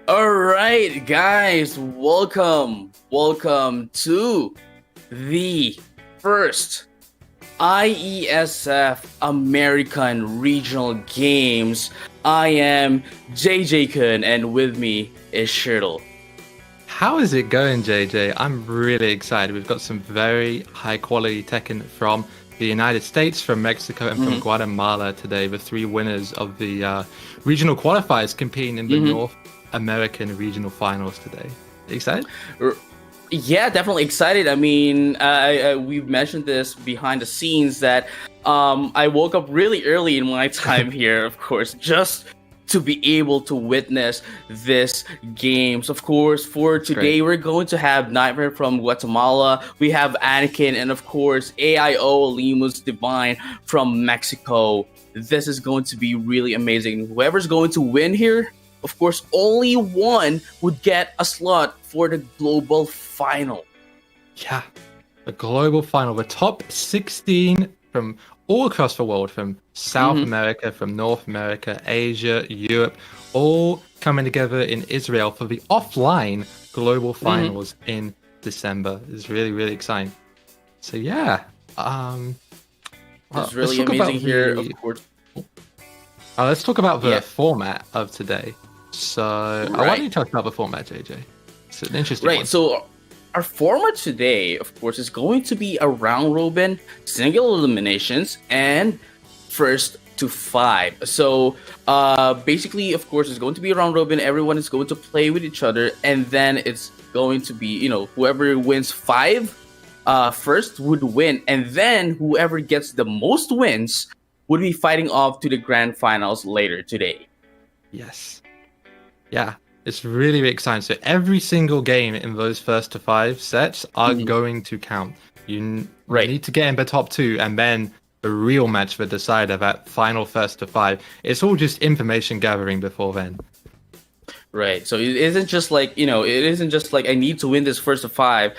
All right, guys, welcome to the first IESF American Regional Games. I am JJ Kun, and with me is Shirtle. How is it going, JJ? I'm really excited. We've got some very high quality Tekken from the United States, from Mexico, and from Guatemala today. The three winners of the regional qualifiers competing in the North American regional finals today. Excited? Yeah, definitely excited. I mean, we've mentioned this behind the scenes that I woke up really early in my time here, of course, just to be able to witness this games. Of course, for today, we're going to have Nightmare from Guatemala. We have Anakin, and of course, AIO Limus Divine from Mexico. This is going to be really amazing. Whoever's going to win here, of course, only one would get a slot for the global final. Yeah, the global final. The top 16 from all across the world, from South America, from North America, Asia, Europe, all coming together in Israel for the offline global finals in December. It's really, really exciting. So yeah, it's really amazing here, of course. Let's talk about the format of today. So why don't you talk about the format, JJ? It's an interesting one. So our format today, of course, is going to be a round robin, single eliminations, and first to 5. So basically, of course, it's going to be a round robin. Everyone is going to play with each other, and then it's going to be, whoever wins 5 first would win, and then whoever gets the most wins would be fighting off to the grand finals later today. Yes. Yeah, it's really, really exciting. So every single game in those first to 5 sets are going to count. You need to get in the top 2, and then the real match, the decider, that final first to 5. It's all just information gathering before then. Right. So it isn't just like, I need to win this first to 5.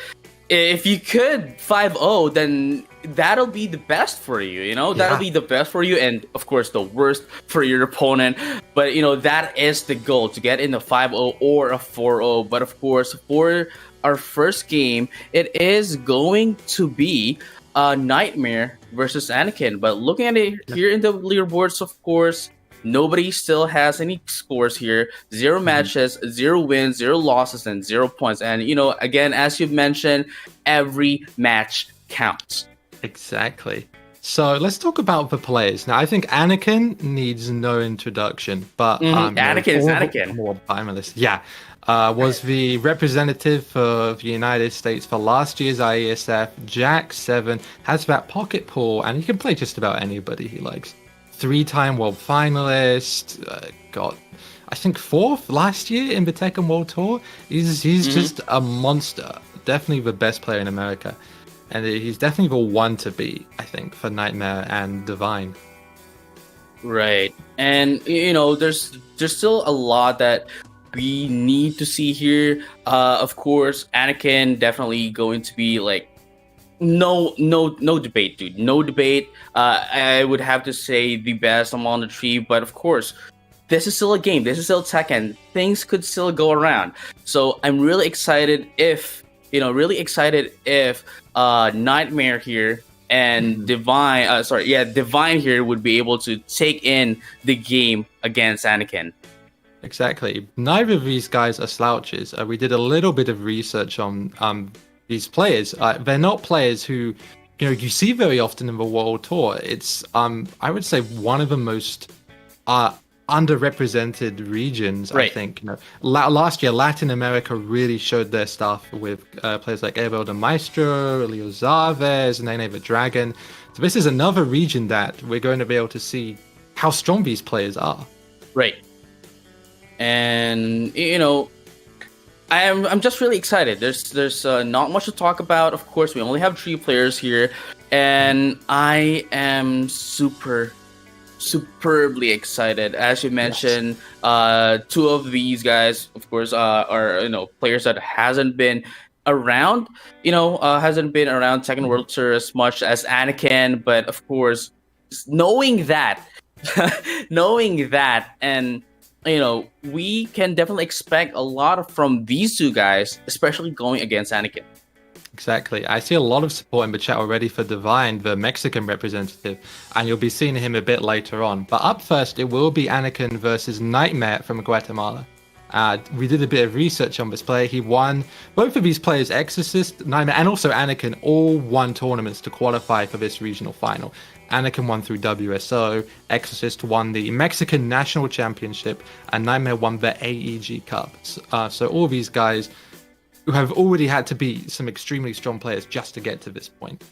If you could 5-0, then that'll be the best for you, That'll be the best for you, and of course the worst for your opponent. But that is the goal, to get in the 5-0 or a 4-0. But of course, for our first game, it is going to be Nightmare versus Anakin. But looking at it here in the leaderboards, of course, nobody still has any scores here. 0 matches, 0 wins, 0 losses, and 0 points. And, again, as you've mentioned, every match counts. Exactly. So let's talk about the players. Now, I think Anakin needs no introduction, but Anakin is Anakin. More finalists. Yeah. Was the representative for the United States for last year's IESF, Jack 7, has that pocket pool, and he can play just about anybody he likes. 3-time world finalist, got, I think, 4th last year in the Tekken World Tour. He's just a monster. Definitely the best player in America. And he's definitely the one to beat, I think, for Nightmare and Divine. Right. And, there's still a lot that we need to see here. Of course, Anakin definitely going to be like, no debate, dude. No debate. I would have to say the best among the three, but of course, this is still a game. This is still Tekken. Things could still go around. So I'm really excited if Nightmare here and Divine here would be able to take in the game against Anakin. Exactly. Neither of these guys are slouches. We did a little bit of research on these players. They're not players who, you see very often in the World Tour. It's, I would say, one of the most underrepresented regions. Right. I think. Last year, Latin America really showed their stuff with players like Abel de Maestro, Leo Zaves, Nene the Dragon. So this is another region that we're going to be able to see how strong these players are. Right. And I'm just really excited. There's not much to talk about. Of course, we only have 3 players here, and I am superbly excited. As you mentioned, 2 of these guys, of course, are players that hasn't been around Tekken World Tour as much as Anakin. But of course, knowing that, and we can definitely expect a lot from these two guys, especially going against Anakin. Exactly. I see a lot of support in the chat already for Divine, the Mexican representative, and you'll be seeing him a bit later on. But up first, it will be Anakin versus Nightmare from Guatemala. We did a bit of research on this player. He won both of these players, Exorcist, Nightmare, and also Anakin, all won tournaments to qualify for this regional final. Anakin won through WSO, Exorcist won the Mexican National Championship, and Nightmare won the AEG Cup. So all these guys who have already had to beat some extremely strong players just to get to this point.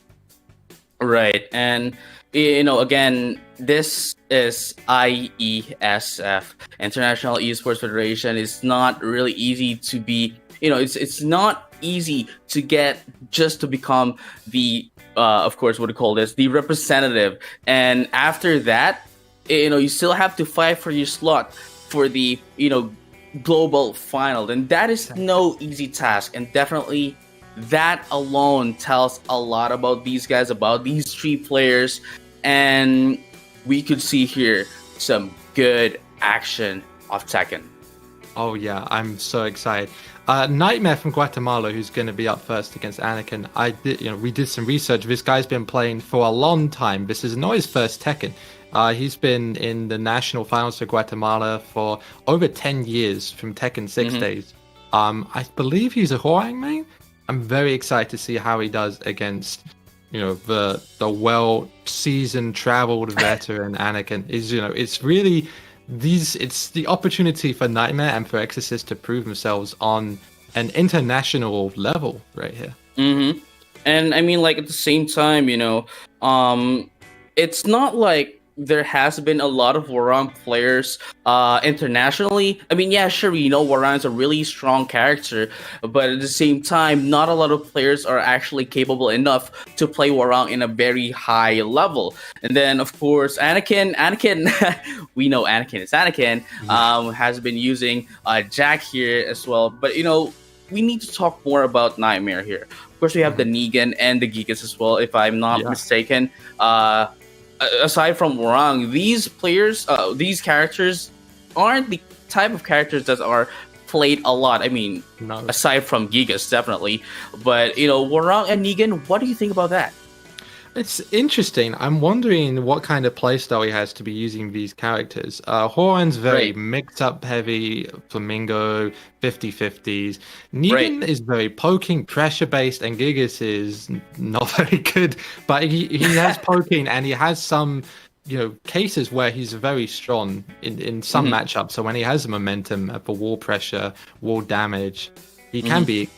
Right. And, again, this is IESF, International Esports Federation. It's not really easy to be, it's not easy to get just to become the, of course, what do you call this, the representative. And after that, you still have to fight for your slot for the, global final. And that is no easy task. And definitely that alone tells a lot about these guys, about these three players. And we could see here some good action of Tekken. Oh yeah, I'm so excited. Nightmare from Guatemala, who's going to be up first against Anakin. We did some research. This guy's been playing for a long time. This is not his first Tekken. He's been in the national finals for Guatemala for over 10 years from Tekken 6 days. I believe he's a Hwoarang main. I'm very excited to see how he does against, the well-seasoned, traveled veteran Anakin. It's really it's the opportunity for Nightmare and for Exorcist to prove themselves on an international level right here. And I mean, like, at the same time, it's not like there has been a lot of Hwoarang players internationally. I mean, yeah, sure, Hwoarang's a really strong character, but at the same time, not a lot of players are actually capable enough to play Hwoarang in a very high level. And then, of course, Anakin, we know Anakin is Anakin, has been using Jack here as well. But, we need to talk more about Nightmare here. Of course, we have the Negan and the Gigas as well, if I'm not mistaken. Aside from Hwoarang, these players, these characters aren't the type of characters that are played a lot. I mean, aside from Gigas, definitely. But, Hwoarang and Negan, what do you think about that? It's interesting. I'm wondering what kind of playstyle he has to be using these characters. Hwoarang's very mix-up heavy, Flamingo, 50-50s. Negan is very poking, pressure-based, and Gigas is not very good. But he has poking, and he has some cases where he's very strong in some matchups. So when he has the momentum for wall pressure, wall damage, he can be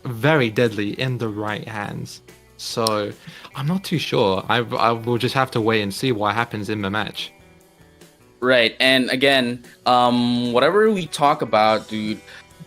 very deadly in the right hands. So I'm not too sure. I will just have to wait and see what happens in the match. Right. And again, whatever we talk about, dude,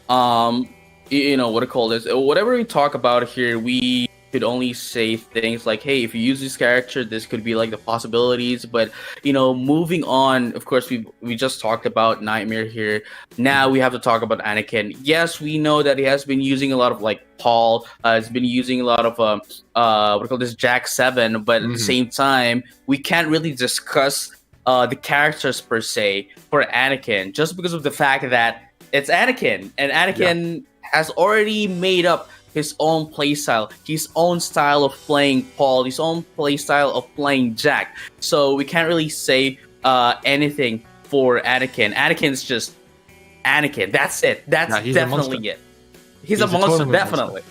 what do you call this? Whatever we talk about here, we could only say things like, hey, if you use this character, this could be like the possibilities. But, moving on, of course, we just talked about Nightmare here. Now we have to talk about Anakin. Yes, we know that he has been using a lot of like Paul, has been using a lot of what do you call this, Jack 7, but at the same time, we can't really discuss the characters per se for Anakin, just because of the fact that it's Anakin, and Anakin has already made up his own playstyle, his own style of playing Paul, his own playstyle of playing Jack. So we can't really say anything for Anakin. Anakin's just Anakin. That's it. That's definitely it. He's a monster, definitely.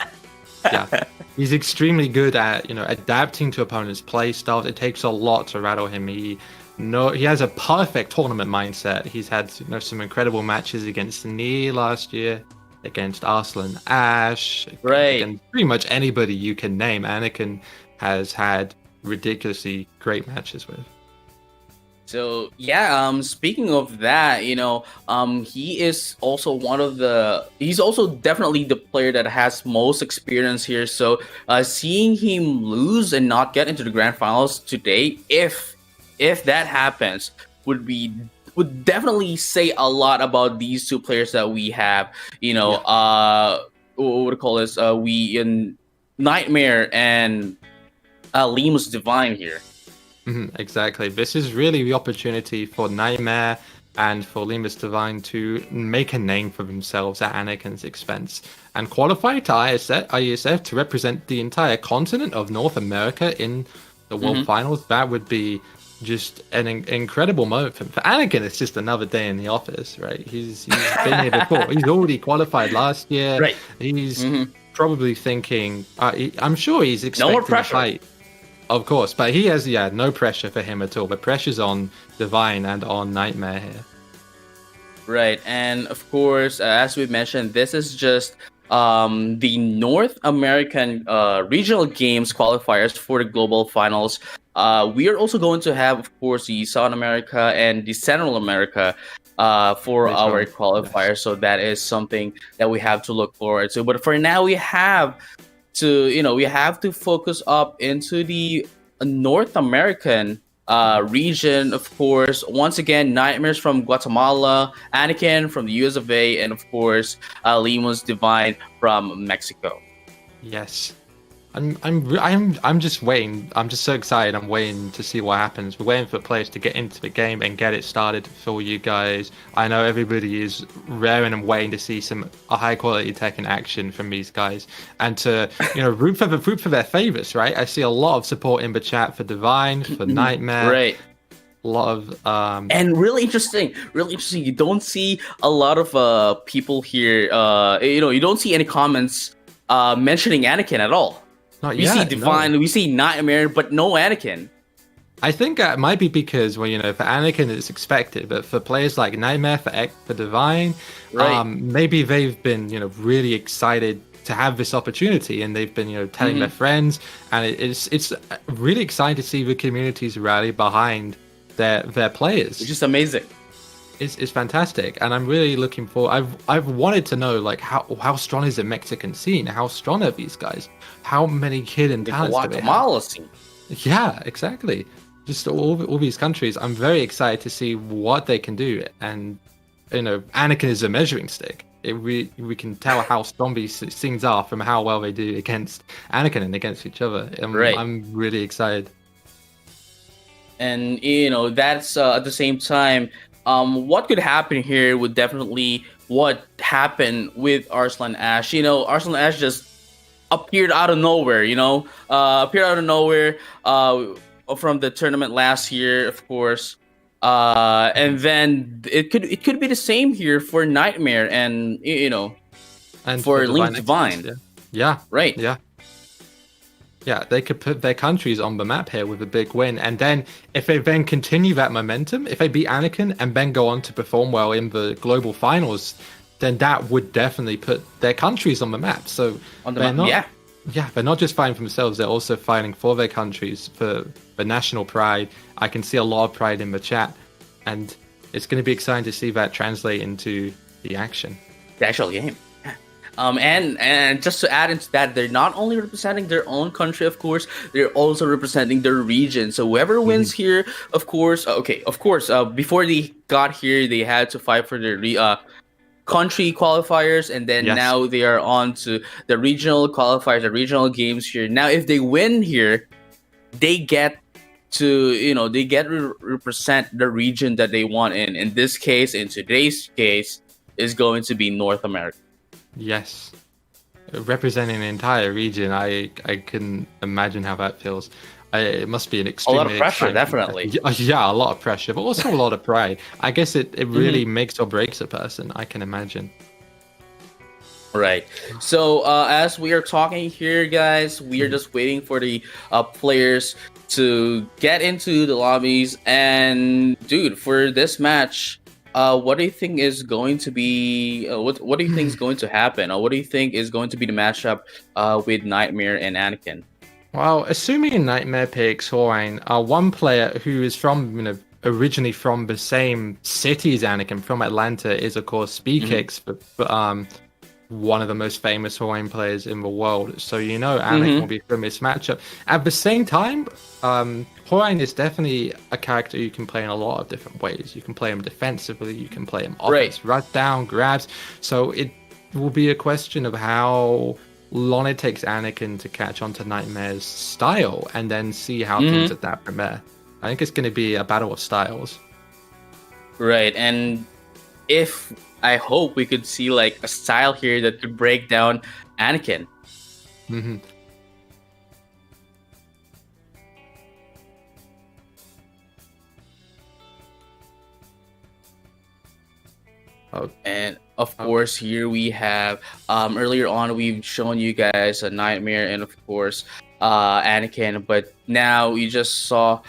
He's extremely good at adapting to opponents' play styles. It takes a lot to rattle him. He has a perfect tournament mindset. He's had some incredible matches against Nee last year, against Arslan Ash, and pretty much anybody you can name. Anakin has had ridiculously great matches with. So speaking of that, he is also he's also definitely the player that has most experience here. So seeing him lose and not get into the grand finals today, if that happens, would definitely say a lot about these two players that we have. What do you call this? We in Nightmare and Lemus Divine here. Exactly. This is really the opportunity for Nightmare and for Lemus Divine to make a name for themselves at Anakin's expense and qualify to IESF to represent the entire continent of North America in the World Finals. That would be just an incredible moment for Anakin. It's just another day in the office, right? He's been here before. He's already qualified last year. Right. He's probably thinking, I'm sure he's expecting no more pressure. a fight. Of course, but he has, no pressure for him at all. But pressure's on Divine and on Nightmare here. Right, and of course, as we mentioned, this is just the North American regional games qualifiers for the global finals. We are also going to have, of course, the South America and the Central America for our qualifiers. Yes. So that is something that we have to look forward to. But for now, we have to focus up into the North American region, of course. Once again, Nightmares from Guatemala, Anakin from the US of A, and of course, Lemus Divine from Mexico. Yes. I'm just waiting. I'm just so excited. I'm waiting to see what happens. We're waiting for players to get into the game and get it started for you guys. I know everybody is raring and waiting to see some high quality Tekken action from these guys and to root for their favorites. Right? I see a lot of support in the chat for Divine, for Nightmare. Right. A lot of and really interesting. You don't see a lot of people here. You don't see any comments mentioning Anakin at all. We see Divine, we see Nightmare, but no Anakin. I think that might be because, for Anakin it's expected, but for players like Nightmare, for Divine, right. Maybe they've been, really excited to have this opportunity, and they've been, telling their friends, and it's really exciting to see the communities rally behind their players. It's just amazing. It's fantastic, and I'm really looking forward. I've wanted to know how strong is the Mexican scene? How strong are these guys? How many hidden talents do they have? Guatemala scene. Yeah, exactly. Just all these countries. I'm very excited to see what they can do, and Anakin is a measuring stick. We can tell how strong these things are from how well they do against Anakin and against each other. I'm really excited. And that's at the same time. What could happen here would definitely what happened with Arslan Ash. Arslan Ash just appeared out of nowhere, from the tournament last year, of course. And then it could be the same here for Nightmare and for Lemus Divine. Yeah. Right. Yeah. Yeah, they could put their countries on the map here with a big win. And then if they then continue that momentum, if they beat Anakin and then go on to perform well in the global finals, then that would definitely put their countries on the map. So they're not just fighting for themselves, they're also fighting for their countries, for the national pride. I can see a lot of pride in the chat. And it's going to be exciting to see that translate into the action. The actual game. And just to add into that, they're not only representing their own country, of course, they're also representing their region. So whoever wins here, of course, before they got here, they had to fight for their country qualifiers, and then now they are on to the regional qualifiers, the regional games here. Now, if they win here, they get to, represent the region that they want in this case, in today's case, is going to be North America. Yes, representing an entire region, I can imagine how that feels. It must be an extremely... A lot of pressure, definitely. Yeah, a lot of pressure, but also a lot of pride. I guess it really makes or breaks a person, I can imagine. Right. So, as we are talking here, guys, we are just waiting for the players to get into the lobbies. And, dude, for this match... what do you think is going to be? What do you think is going to happen? Or what do you think is going to be the matchup with Nightmare and Anakin? Well, assuming Nightmare picks Horain, one player who is from originally from the same city as Anakin, from Atlanta, is of course SpeedKicks, one of the most famous Horain players in the world. So Anakin will be from this matchup. At the same time, Horain is definitely a character you can play in a lot of different ways. You can play him defensively, you can play him offense, rush down, grabs. So it will be a question of how long it takes Anakin to catch on to Nightmare's style and then see how things adapt from there. I think it's going to be a battle of styles. Right, and if I hope we could see like a style here that could break down Anakin. Hmm. Oh, And of oh, course, here we have earlier on we've shown you guys a nightmare and of course Anakin, but now you just saw,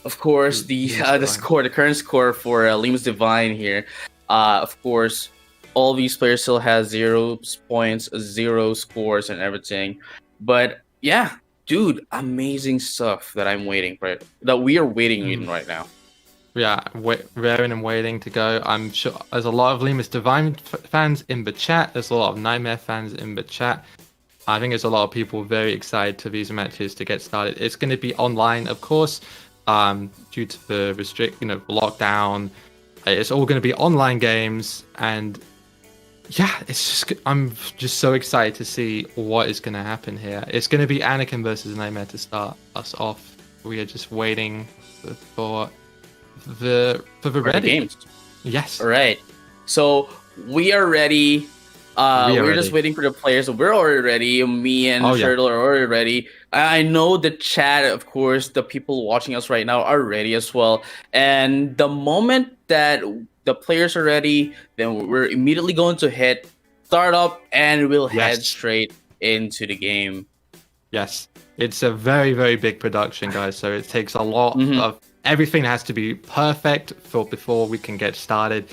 of course, Lemus the Divine. score, the current score for Limus Divine here. Of course, all these players still has 0 points, 0 scores, and everything. But yeah, dude, amazing stuff that I'm waiting for. That we are waiting in Mhm. right now. Yeah, raring and waiting to go. I'm sure there's a lot of Lemus Divine fans in the chat. There's a lot of Nightmare fans in the chat. I think there's a lot of people very excited for these matches to get started. It's going to be online, of course, due to the lockdown. It's all going to be online games, and yeah, I'm just so excited to see what is going to happen here. It's going to be Anakin versus Nightmare to start us off. We are just waiting for the For the ready. games. Yes, All right. So we are ready. we are We're just ready. waiting for the players. We're already ready. Me and Oh yeah, Shirtle are already ready. I know the chat, of course, the people watching us right now are ready as well. And the moment that the players are ready, then we're immediately going to hit start up and we'll head yes, straight into the game. yes. It's a very very big production, guys. So it takes a lot Hmm. of everything has to be perfect for before we can get started.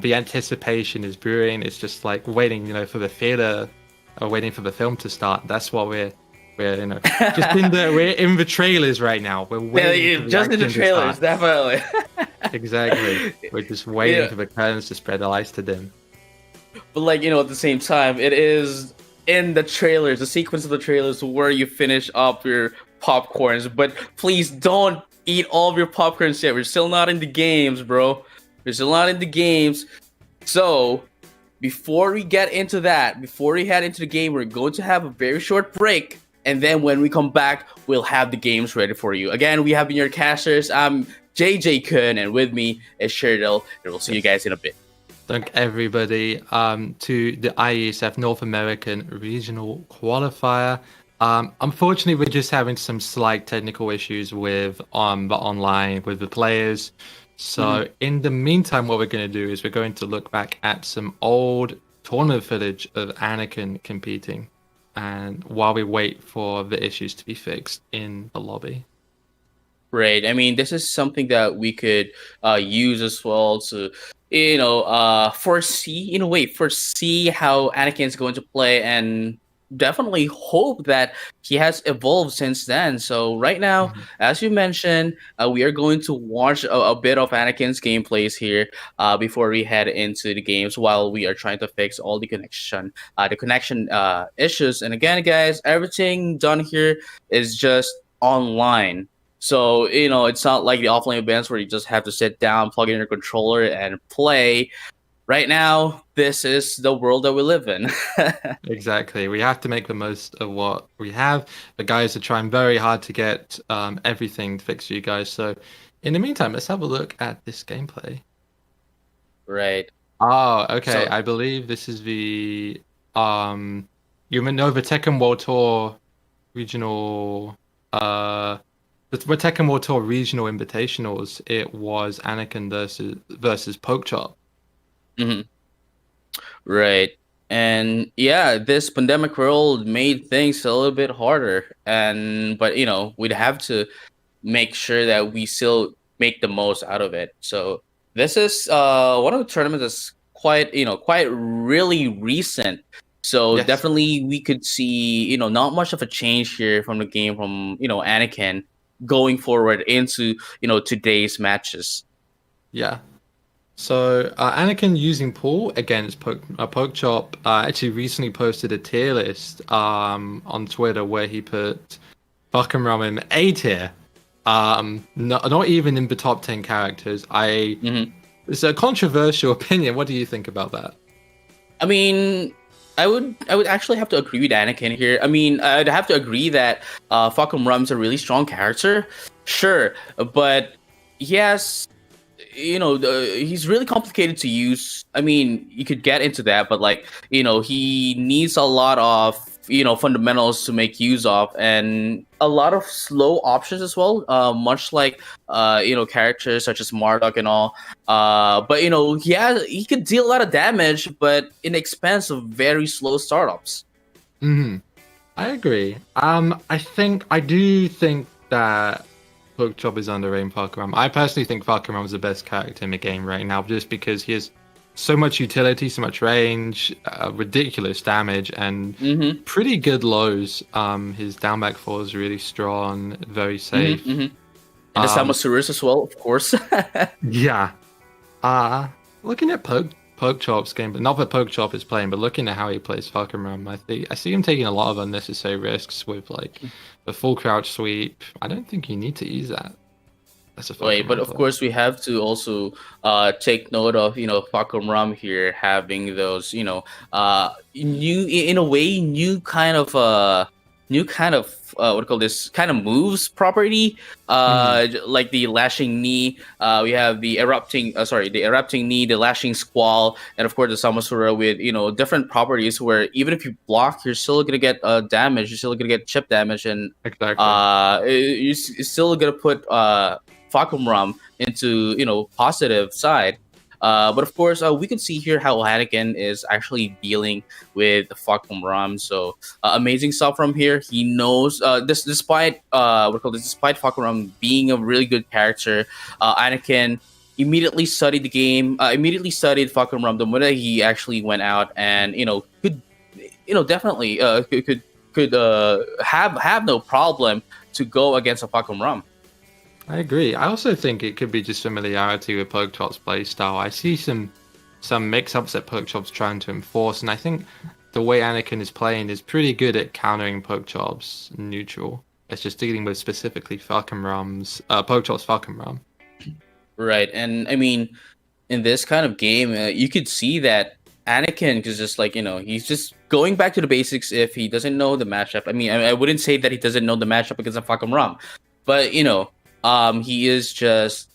The anticipation is brewing. It's just like waiting, for the theater, or waiting for the film to start. That's what we're just we're in the trailers right now. We're waiting for the Just in the action to trailers, start. definitely. Exactly. We're just waiting Yeah. for the curtains to spread, the lights to dim. But like, at the same time, it is in the trailers, the sequence of the trailers where you finish up your popcorns. But please don't eat all of your popcorns yet. We're still not in the games, bro. We're still not in the games. So before we get into that, before we head into the game, we're going to have a very short break. And then when we come back, we'll have the games ready for you. Again, we have been your casters. I'm JJ Kun, and with me is Sherdell. And we'll see you Yes. guys in a bit. Thank everybody to the IESF North American Regional Qualifier. Unfortunately, we're just having some slight technical issues with the online with the players. So in the meantime, what we're going to do is we're going to look back at some old tournament footage of Anakin competing, and while we wait for the issues to be fixed in the lobby. Right. I mean, this is something that we could use as well to, foresee, in a way, foresee how Anakin is going to play and definitely hope that he has evolved since then. So, right now, Mhm. as you mentioned, we are going to watch a bit of Anakin's gameplays here before we head into the games while we are trying to fix all the connection issues. And again, guys, everything done here is just online. So, it's not like the offline events where you just have to sit down, plug in your controller, and play. Right now, this is the world that we live in. Exactly. We have to make the most of what we have. The guys are trying very hard to get everything fixed for you guys. So, in the meantime, let's have a look at this gameplay. Right. Oh, okay. So, I believe this is the you know the Tekken World Tour regional the Tekken World Tour regional invitationals. It was Anakin versus Pokechop. mhm. Right. And yeah, this pandemic world made things a little bit harder. But we'd have to make sure that we still make the most out of it. So this is one of the tournaments that's quite really recent. So Yes. definitely we could see, not much of a change here from the game from, Anakin going forward into, today's matches. Yeah. So Anakin using Pool against Pokechop actually recently posted a tier list on Twitter where he put Buckham in A tier. Not even in the top 10 characters. Hmm. It's a controversial opinion. What do you think about that? I mean, I would actually have to agree with Anakin here. I mean, I'd have to agree that Falcon Rum's a really strong character, sure, but yes, he's really complicated to use. I mean, you could get into that, but like, he needs a lot of fundamentals to make use of, and a lot of slow options as well. Much like characters such as Marduk and all. But he could deal a lot of damage, but in expense of very slow startups. I agree. I do think that Porkchop is underrated Falcarum. I personally think Falcarum is the best character in the game right now, just because he has so much utility, so much range, ridiculous damage, and pretty good lows. His down back four is really strong, very safe. And the Samosaurus as well, of course. Yeah. Looking at Porkchop's game, but not that Porkchop is playing, but looking at how he plays Falcarum, I see him taking a lot of unnecessary risks with like the full crouch sweep. I don't think you need to use that. Right, but of course we have to also take note of Falcarum here having those new, in a way, new kind of what do you call this kind of moves property, like the lashing knee. We have the erupting knee, the lashing squall, and of course the Samasura with different properties where even if you block, you're still gonna get damage. You're still gonna get chip damage, and you're still gonna put Falcarum into positive side. But of course, we can see here how Anakin is actually dealing with Falcarum. So amazing stuff from here. He knows despite despite Falcarum being a really good character, Anakin immediately studied the game. Immediately studied Falcarum the moment he actually went out, and could definitely could have no problem to go against a Falcarum. I agree. I also think it could be just familiarity with Porkchop's playstyle. I see some mix-ups that Porkchop's trying to enforce, and I think the way Anakin is playing is pretty good at countering Porkchop's neutral. It's just dealing with specifically Porkchop's Falcarum. Right, and I mean, in this kind of game, you could see that Anakin is just like, he's just going back to the basics if he doesn't know the matchup. I mean, I wouldn't say that he doesn't know the matchup against a Falcarum, but he is just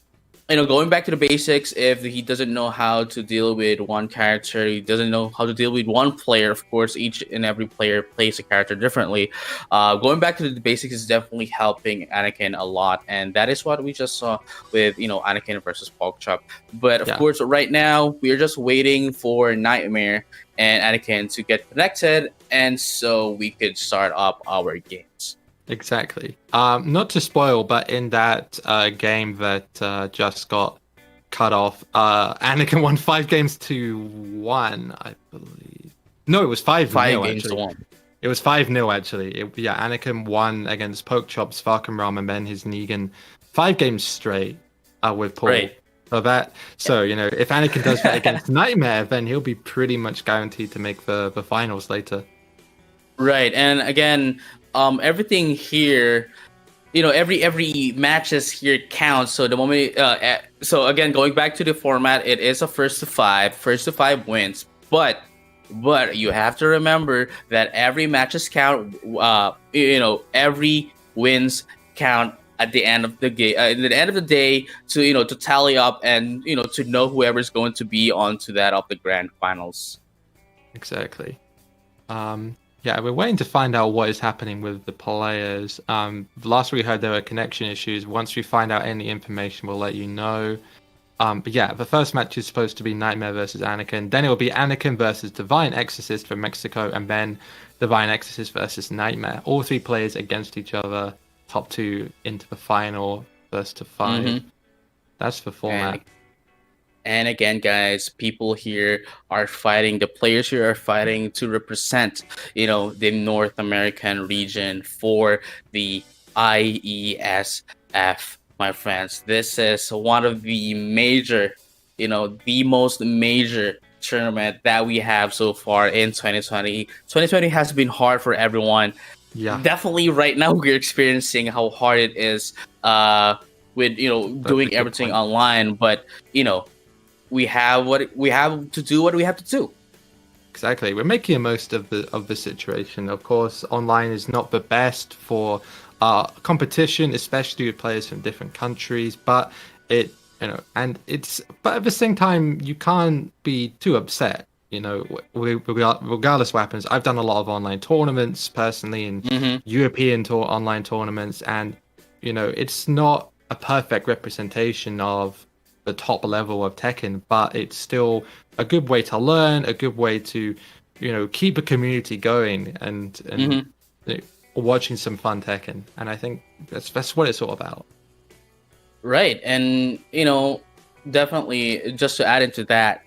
going back to the basics. If he doesn't know how to deal with one character, he doesn't know how to deal with one player. Of course, each and every player plays a character differently. Going back to the basics is definitely helping Anakin a lot, and that is what we just saw with Anakin versus Porkchop. But of course, right now we are just waiting for Nightmare and Anakin to get connected, and so we could start up our games. Exactly. Not to spoil, but in that game that just got cut off, Anakin won 5 games to 1, I believe. No, it was 5-0 games actually. to 1. It was 5-0 actually. Anakin won against Porkchop's Falcarum and then his Negan 5 games straight with Paul. Right. So if Anakin does that against Nightmare, then he'll be pretty much guaranteed to make the finals later. Right, and again, everything here, every matches here counts. So the moment, so again, going back to the format, it is a first to five wins. But you have to remember that every matches count. Every wins count at the end of the game. At the end of the day, to tally up and to know whoever's going to be onto that of the grand finals. Exactly. Yeah, we're waiting to find out what is happening with the players. Last we heard there were connection issues. Once we find out any information, we'll let you know. But yeah, the first match is supposed to be Nightmare versus Anakin. Then it will be Anakin versus Divine Exorcist from Mexico, and then Divine Exorcist versus Nightmare. All 3 players against each other. Top 2 into the final, first to 5. That's the format. And again, guys, people here are fighting. The players here are fighting to represent, the North American region for the IESF, my friends. This is one of the major, the most major tournament that we have so far in 2020. 2020 has been hard for everyone. Yeah. Definitely right now we're experiencing how hard it is with, doing everything online. But, we have to do what we have to do. Exactly. We're making the most of the situation. Of course, online is not the best for competition, especially with players from different countries, but it And but at the same time, you can't be too upset. Regardless what happens, I've done a lot of online tournaments personally and Hmm. European online tournaments, and it's not a perfect representation of the top level of Tekken, but it's still a good way to learn, a good way to, keep a community going and Hmm. you know, watching some fun Tekken. And I think that's what it's all about. Right. And, definitely just to add into that,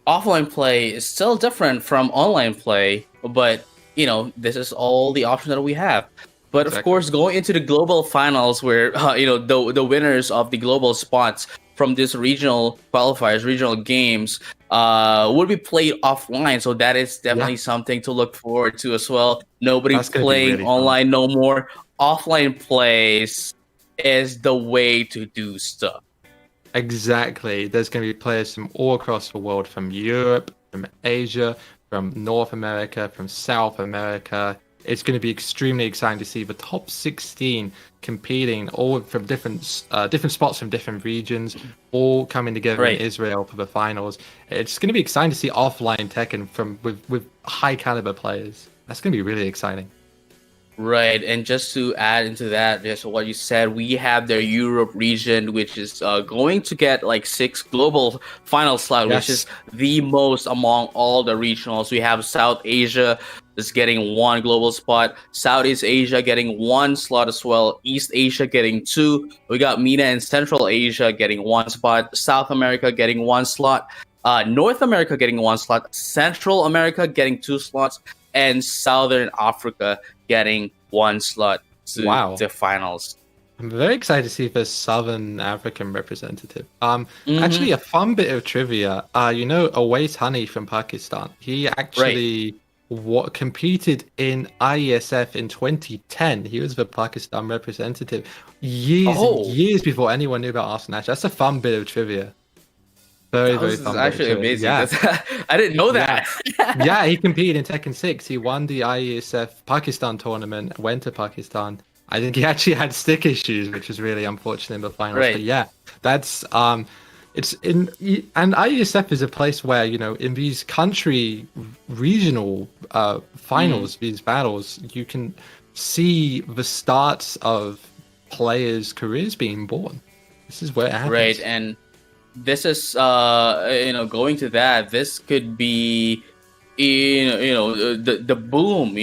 offline play is still different from online play, but, this is all the options that we have. But of Exactly. course, going into the global finals, where the winners of the global spots from this regional qualifiers, regional games, will be played offline. So that is Yeah, definitely something to look forward to as well. Nobody that's going to be playing really fun. online no more. Offline plays is the way to do stuff. Exactly. There's going to be players from all across the world, from Europe, from Asia, from North America, from South America. It's going to be extremely exciting to see the top 16 competing, all from different spots from different regions, all coming together in Right. Israel for the finals. It's going to be exciting to see offline Tekken with high caliber players. That's going to be really exciting. Right, and just to add into that, just what you said, we have the Europe region, which is going to get like 6 global final slot, which is Yes. the most among all the regionals. We have South Asia is getting 1 global spot, Southeast Asia getting 1 slot as well, East Asia getting 2. We got MENA and Central Asia getting 1 spot, South America getting 1 slot, North America getting 1 slot, Central America getting 2 slots, and Southern Africa getting 1 slot to Wow. the finals. I'm very excited to see this Southern African representative. Hmm. Actually, a fun bit of trivia. Awais Honey from Pakistan. He Right. actually competed in IESF in 2010. He was the Pakistan representative years and Oh, years before anyone knew about Arsenal. That's a fun bit of trivia. Very, that very was fun bit of actually trivia. amazing. Yeah, That's I didn't know yeah. that. Yeah, he competed in Tekken 6. He won the IESF Pakistan tournament, went to Pakistan. I think he actually had stick issues, which was really unfortunate in the finals. But Right. yeah, that's it's in and IESF is a place where, in these country regional Hmm. finals, these battles, you can see the starts of players' careers being born. This is where it Right. happens. And this is going to that. This could be the boom.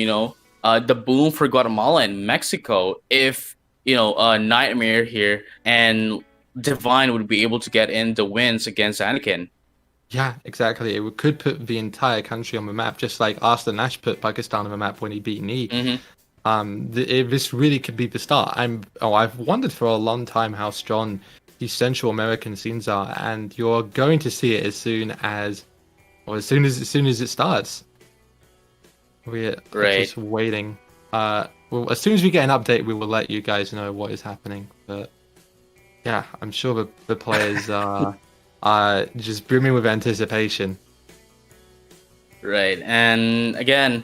The boom for Guatemala and Mexico if Nightmare here and Divine would be able to get in the wins against Anakin. Yeah, exactly. Could put the entire country on the map, just like Arthur Nash put Pakistan on the map when he beat Nee. Hmm. This really could be the start. I've wondered for a long time how strong these Central American scenes are, and you're going to see it as soon as it starts. We're Right. just waiting. Well, as soon as we get an update, we will let you guys know what is happening. But yeah, I'm sure the players are just brimming with anticipation. Right. And again,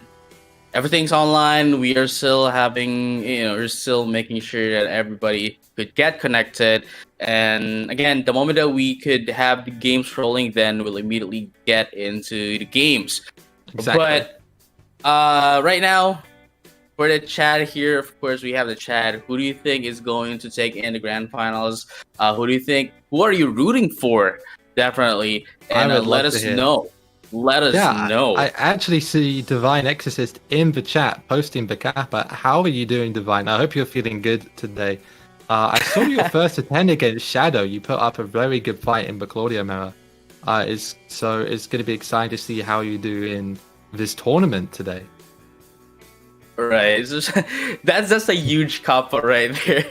everything's online. We are still we're still making sure that everybody could get connected. And again, the moment that we could have the games rolling, then we'll immediately get into the games. Exactly. But right now, for the chat here, of course, we have the chat. Who do you think is going to take in the grand finals? Who do you think? Who are you rooting for? Definitely, I and would let love to us hear. know. Let us Yeah, I know. actually see Divine Exorcist in the chat posting the kappa. How are you doing, Divine? I hope you're feeling good today. I saw your first attempt against Shadow. You put up a very good fight in the Claudio mirror. It's going to be exciting to see how you do in this tournament today. Right. That's just a huge cup right there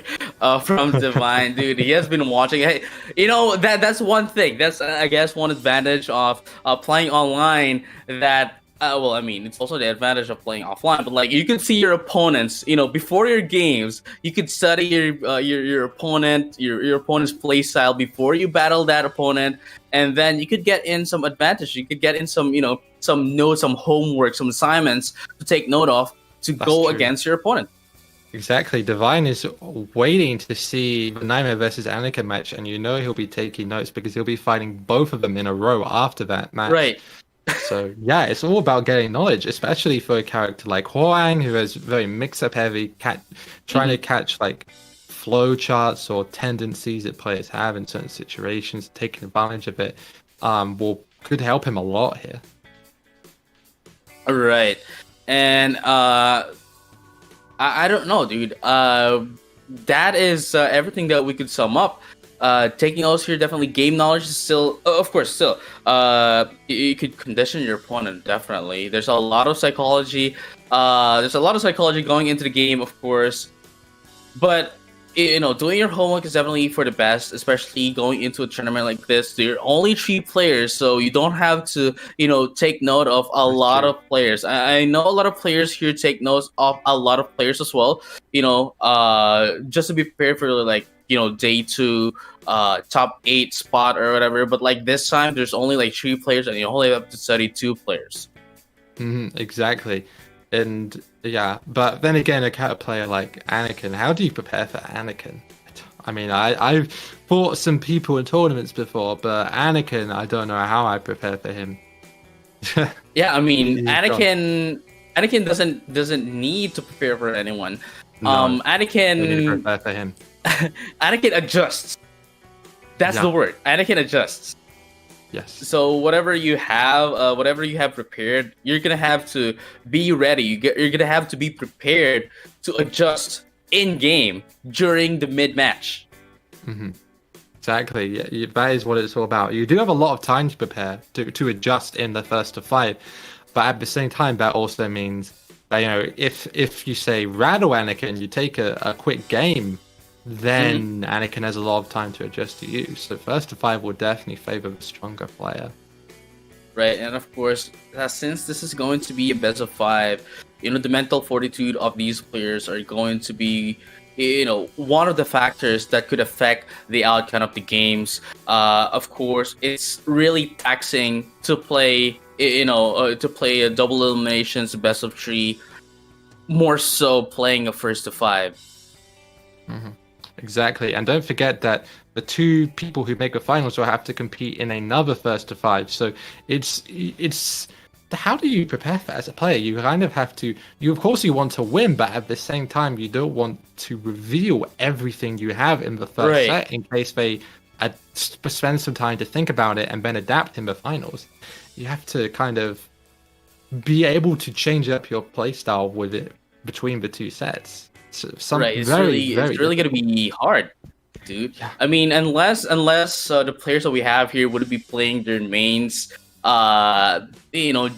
from Divine, dude. He has been watching. Hey, that's one thing. That's I guess one advantage of playing online. That well, I mean, it's also the advantage of playing offline. But like, you could see your opponents. Before your games, you could study your opponent, your opponent's play style before you battle that opponent, and then you could get in some advantage. You could get in some notes, some homework, some assignments to take note of to That's go true. against your opponent. Exactly. Divine is waiting to see the Nightmare versus Anakin match, and you know he'll be taking notes because he'll be fighting both of them in a row after that match. Right. So yeah, it's all about getting knowledge, especially for a character like Huang, who is very mix-up heavy, trying to catch like flow charts or tendencies that players have in certain situations, taking advantage of it, could help him a lot here. Right. And I don't know, dude. That is everything that we could sum up. Taking notes here, definitely game knowledge is still, of course, still. You could condition your opponent, definitely. There's a lot of psychology. There's a lot of psychology going into the game, of course. But doing your homework is definitely for the best, especially going into a tournament like this. There are only 3 players, so you don't have to, take note of a lot of players. I know a lot of players here take notes of a lot of players as well. Just to be prepared for like day 2, top 8 spot or whatever. But like this time, there's only like 3 players, and you only have to study 2 players. Exactly. And yeah, but then again, a player like Anakin, how do you prepare for Anakin? I mean, I've fought some people in tournaments before, but Anakin, I don't know how I prepare for him. Yeah, I mean, Anakin doesn't need to prepare for anyone. No, Anakin don't need to prepare for him. Anakin adjusts. That's the word. Anakin adjusts. Yes. So whatever you have prepared, you're gonna have to be ready. You're gonna have to be prepared to adjust in game during the mid match. Exactly. Yeah, that is what it's all about. You do have a lot of time to prepare to adjust in the first to 5, but at the same time, that also means that if you say rattle Anakin, you take a quick game, then Anakin has a lot of time to adjust to you. So first to 5 will definitely favor the stronger player. Right, and of course, since this is going to be a best of 5, the mental fortitude of these players are going to be, one of the factors that could affect the outcome of the games. Of course, it's really taxing to play, to play a double eliminations, best of 3, more so playing a first to 5. Exactly, and don't forget that the 2 people who make the finals will have to compete in another first to 5. So it's how do you prepare for that as a player? You kind of have to. Of course you want to win, but at the same time you don't want to reveal everything you have in the first set in case they spend some time to think about it and then adapt in the finals. You have to kind of be able to change up your playstyle with it between the 2 sets. It's really going to be hard, dude. Yeah. I mean, unless the players that we have here would be playing their mains,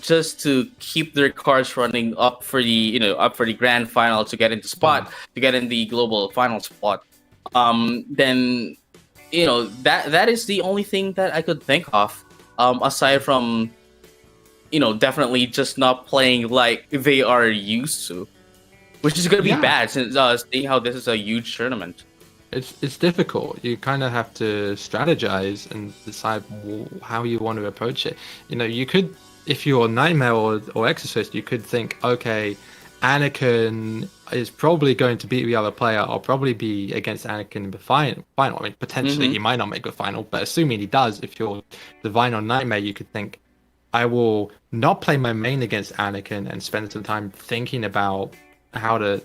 just to keep their cards running up for the grand final to get into spot, to get in the global final spot. Then that is the only thing that I could think of, aside from definitely just not playing like they are used to. Which is going to be bad, since seeing how this is a huge tournament. It's difficult. You kind of have to strategize and decide how you want to approach it. You could, if you're Nightmare or Exorcist, you could think, okay, Anakin is probably going to beat the other player. I'll probably be against Anakin in the final. I mean, potentially he might not make the final, but assuming he does, if you're Divine or Nightmare, you could think, I will not play my main against Anakin and spend some time thinking about how to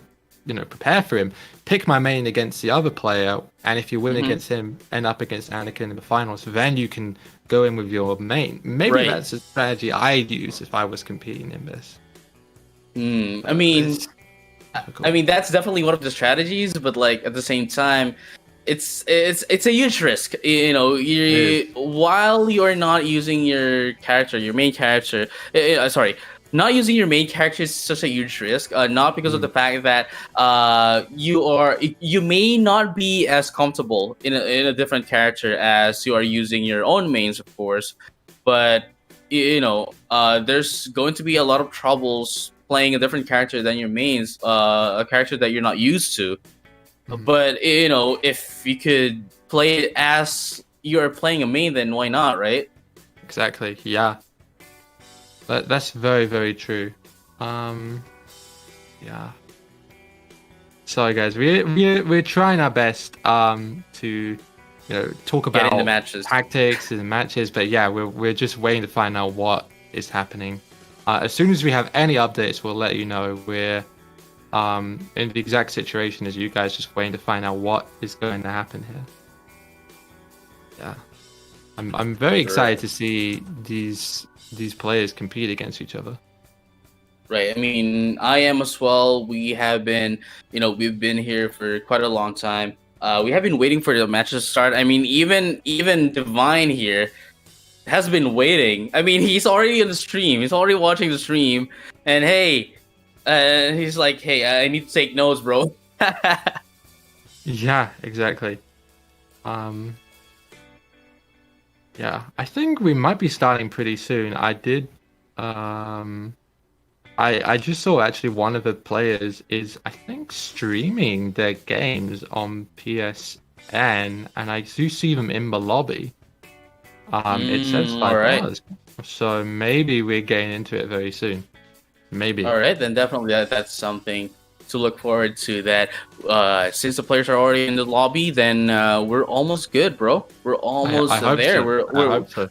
prepare for him, pick my main against the other player, and if you win against him, end up against Anakin in the finals, then you can go in with your main. Maybe that's a strategy I'd use if I was competing in this. I mean that's definitely one of the strategies, but like at the same time, it's a huge risk. While you're not using your main character, not using your main character is such a huge risk. Not because of the fact that you may not be as comfortable in a different character as you are using your own mains, of course. But there's going to be a lot of troubles playing a different character than your mains, a character that you're not used to. But if you could play it as you're playing a main, then why not, right? Exactly. Yeah. That's very, very true. Yeah. Sorry, guys. We're trying our best to talk Get about into matches. tactics and matches, but yeah, we're just waiting to find out what is happening. As soon as we have any updates, we'll let you know. We're in the exact situation as you guys, just waiting to find out what is going to happen here. Yeah, I'm very excited to see these players compete against each other. Right. I mean, I am as well. We have been, we've been here for quite a long time. We have been waiting for the matches to start. I mean, even Divine here has been waiting. I mean, he's already in the stream. He's already watching the stream. And hey, he's like, hey, I need to take notes, bro. Yeah, exactly. Yeah, I think we might be starting pretty soon. I did. I just saw actually one of the players is, I think, streaming their games on PSN, and I do see them in the lobby. It says 5 hours, so maybe we're getting into it very soon. Maybe. All right, then definitely that's something to look forward to. That since the players are already in the lobby, then we're almost good, bro. We're almost there. So. I hope so.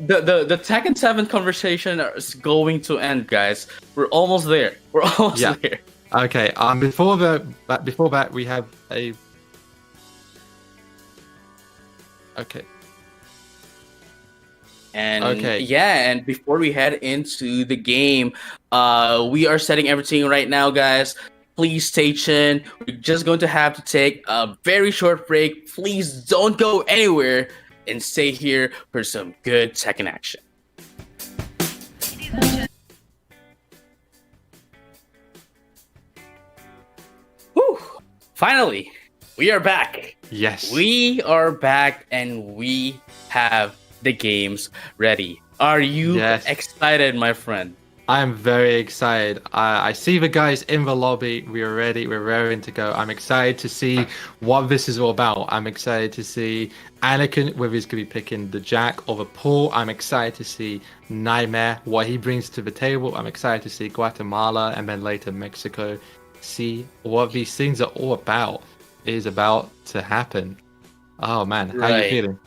The Tekken 7 conversation is going to end, guys. We're almost there. We're almost there. Okay. Before that, we have a. Okay. And and before we head into the game, we are setting everything right now, guys. Please stay tuned. We're just going to have to take a very short break. Please don't go anywhere and stay here for some good Tekken action. Whew. Finally, we are back. Yes. We are back and we have the games ready. Are you excited, my friend? I am very excited. I see the guys in the lobby. We are ready. We're raring to go. I'm excited to see what this is all about. I'm excited to see Anakin, whether he's going to be picking the Jack or the Paul. I'm excited to see Nightmare, what he brings to the table. I'm excited to see Guatemala and then later Mexico. See what these things are all about. It is about to happen. Oh, man. How are you feeling?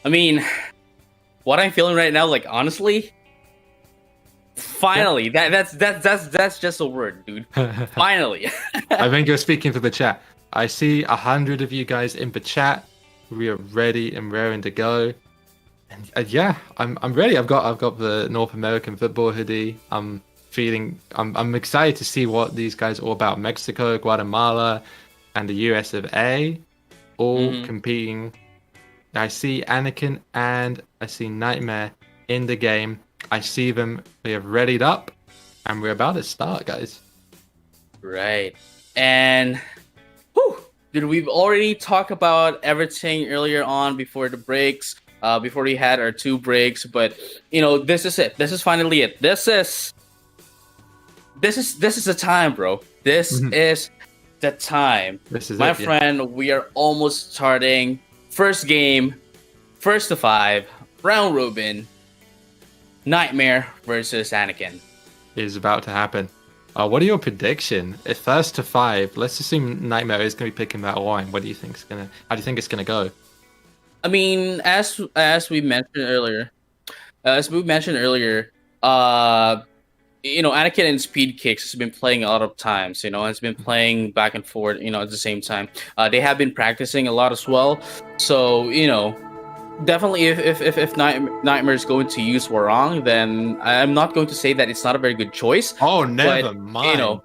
I mean, what I'm feeling right now, like, honestly... Finally, that's just a word, dude. Finally. I think you're speaking to the chat. I see 100 of you guys in the chat. We are ready and raring to go. And I'm ready. I've got the North American football hoodie. I'm excited to see what these guys are all about. Mexico, Guatemala, and the US of A, all competing. I see Anakin and I see Nightmare in the game. I see them. They have readied up, and we're about to start, guys. Right. And, dude, we've already talked about everything earlier on before the breaks, before we had our 2 breaks. But this is it. This is finally it. This is the time, bro. This is the time. This is my friend. We are almost starting. First game, first to 5, round robin. Nightmare versus Anakin is about to happen. What are your prediction? If first to 5, let's assume Nightmare is going to be picking that line. How do you think it's going to go? I mean, as we mentioned earlier, Anakin and Speed Kicks has been playing a lot of times. Has been playing back and forth. At the same time, they have been practicing a lot as well. So definitely, if Nightmare is going to use Warong, then I'm not going to say that it's not a very good choice. Oh, never mind.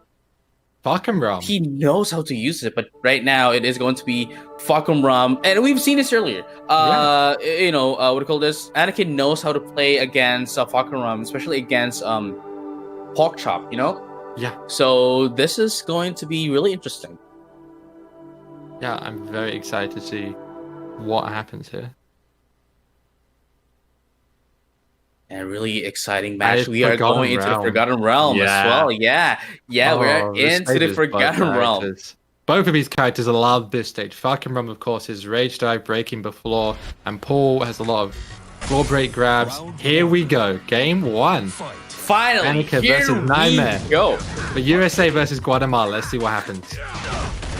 Fuckum Rum. He knows how to use it, but right now it is going to be Fuckum Rum, and we've seen this earlier. What do you call this? Anakin knows how to play against Fuckum Rum, especially against Pork Chop. Yeah. So this is going to be really interesting. Yeah, I'm very excited to see what happens here. And really exciting match. We are going into the Forgotten Realm as well. Yeah, we're into the Forgotten Realm. Both of these characters love this stage. Fucking Rum, of course, is Rage Dive breaking the floor, and Paul has a lot of floor break grabs. Here we go. Game 1. Finally, Anakin versus Nightmare. Go. The USA versus Guatemala. Let's see what happens.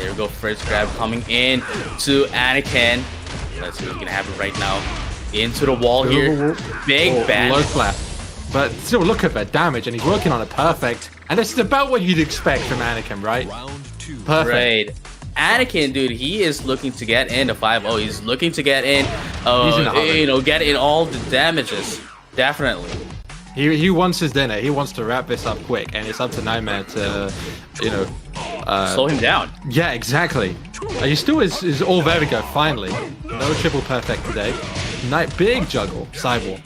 There we go. First grab coming in to Anakin. Let's see what's gonna happen right now. Into the wall here. Big bang. Low slap. But still, look at that damage, and he's working on it perfect. And this is about what you'd expect from Anakin, right? Perfect. Right. Anakin, dude, he is looking to get in a 5-0. He's looking to get in, get in all the damages. Definitely. He wants his dinner. He wants to wrap this up quick, and it's up to Nightmare to, slow him down. Yeah, exactly. He still is all there we go. Finally, no triple perfect today. Big juggle, sidewall.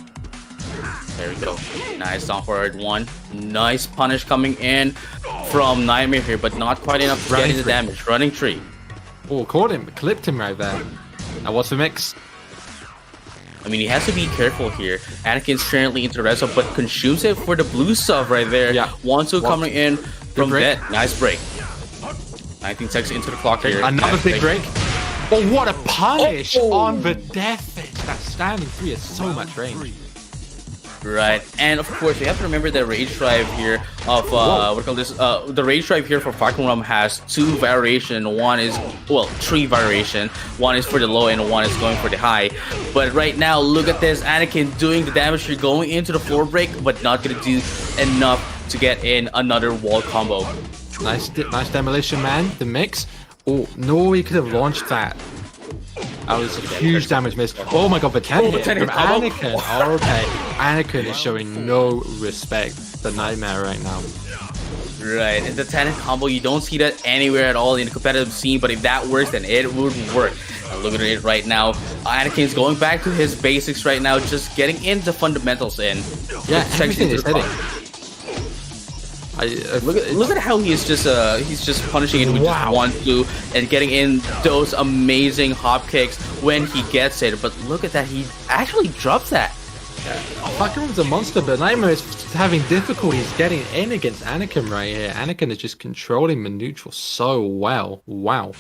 There we go. Nice down forward one. Nice punish coming in from Nightmare here, but not quite enough to get in the damage. Running tree. Oh, caught him, clipped him right there. Now what's the mix? I mean, he has to be careful here. Anakin's currently into red stuff, but consumes it for the blue stuff right there. Yeah. 1-2 coming in from that. Nice break. 19 seconds into the clock here. Another nice big break. Oh, what a punish on the death edge. That standing 3 is so much range. Right, and of course we have to remember the rage drive here of the rage drive here for Falcon Rum has 2 variation. One is 3 variation. One is for the low and one is going for the high. But right now, look at this, Anakin doing the damage here, going into the floor break, but not gonna do enough to get in another wall combo. Nice demolition, man. The mix. Oh no, he could have launched that. That was a huge damage miss. Oh my god, the 10 hit from Anakin. Oh, okay. Anakin is showing no respect for Nightmare right now. Right, and the 10 combo, you don't see that anywhere at all in the competitive scene, but if that works, then it would work. And look at it right now. Anakin's going back to his basics right now, just getting into fundamentals in. Yeah, everything is hitting. Look at how he's just punishing it with just 1-2 and getting in those amazing hop kicks when he gets it. But look at that, he actually drops that. Falcon's a monster, but Nightmare is having difficulties getting in against Anakin right here. Anakin is just controlling the neutral so well. Wow.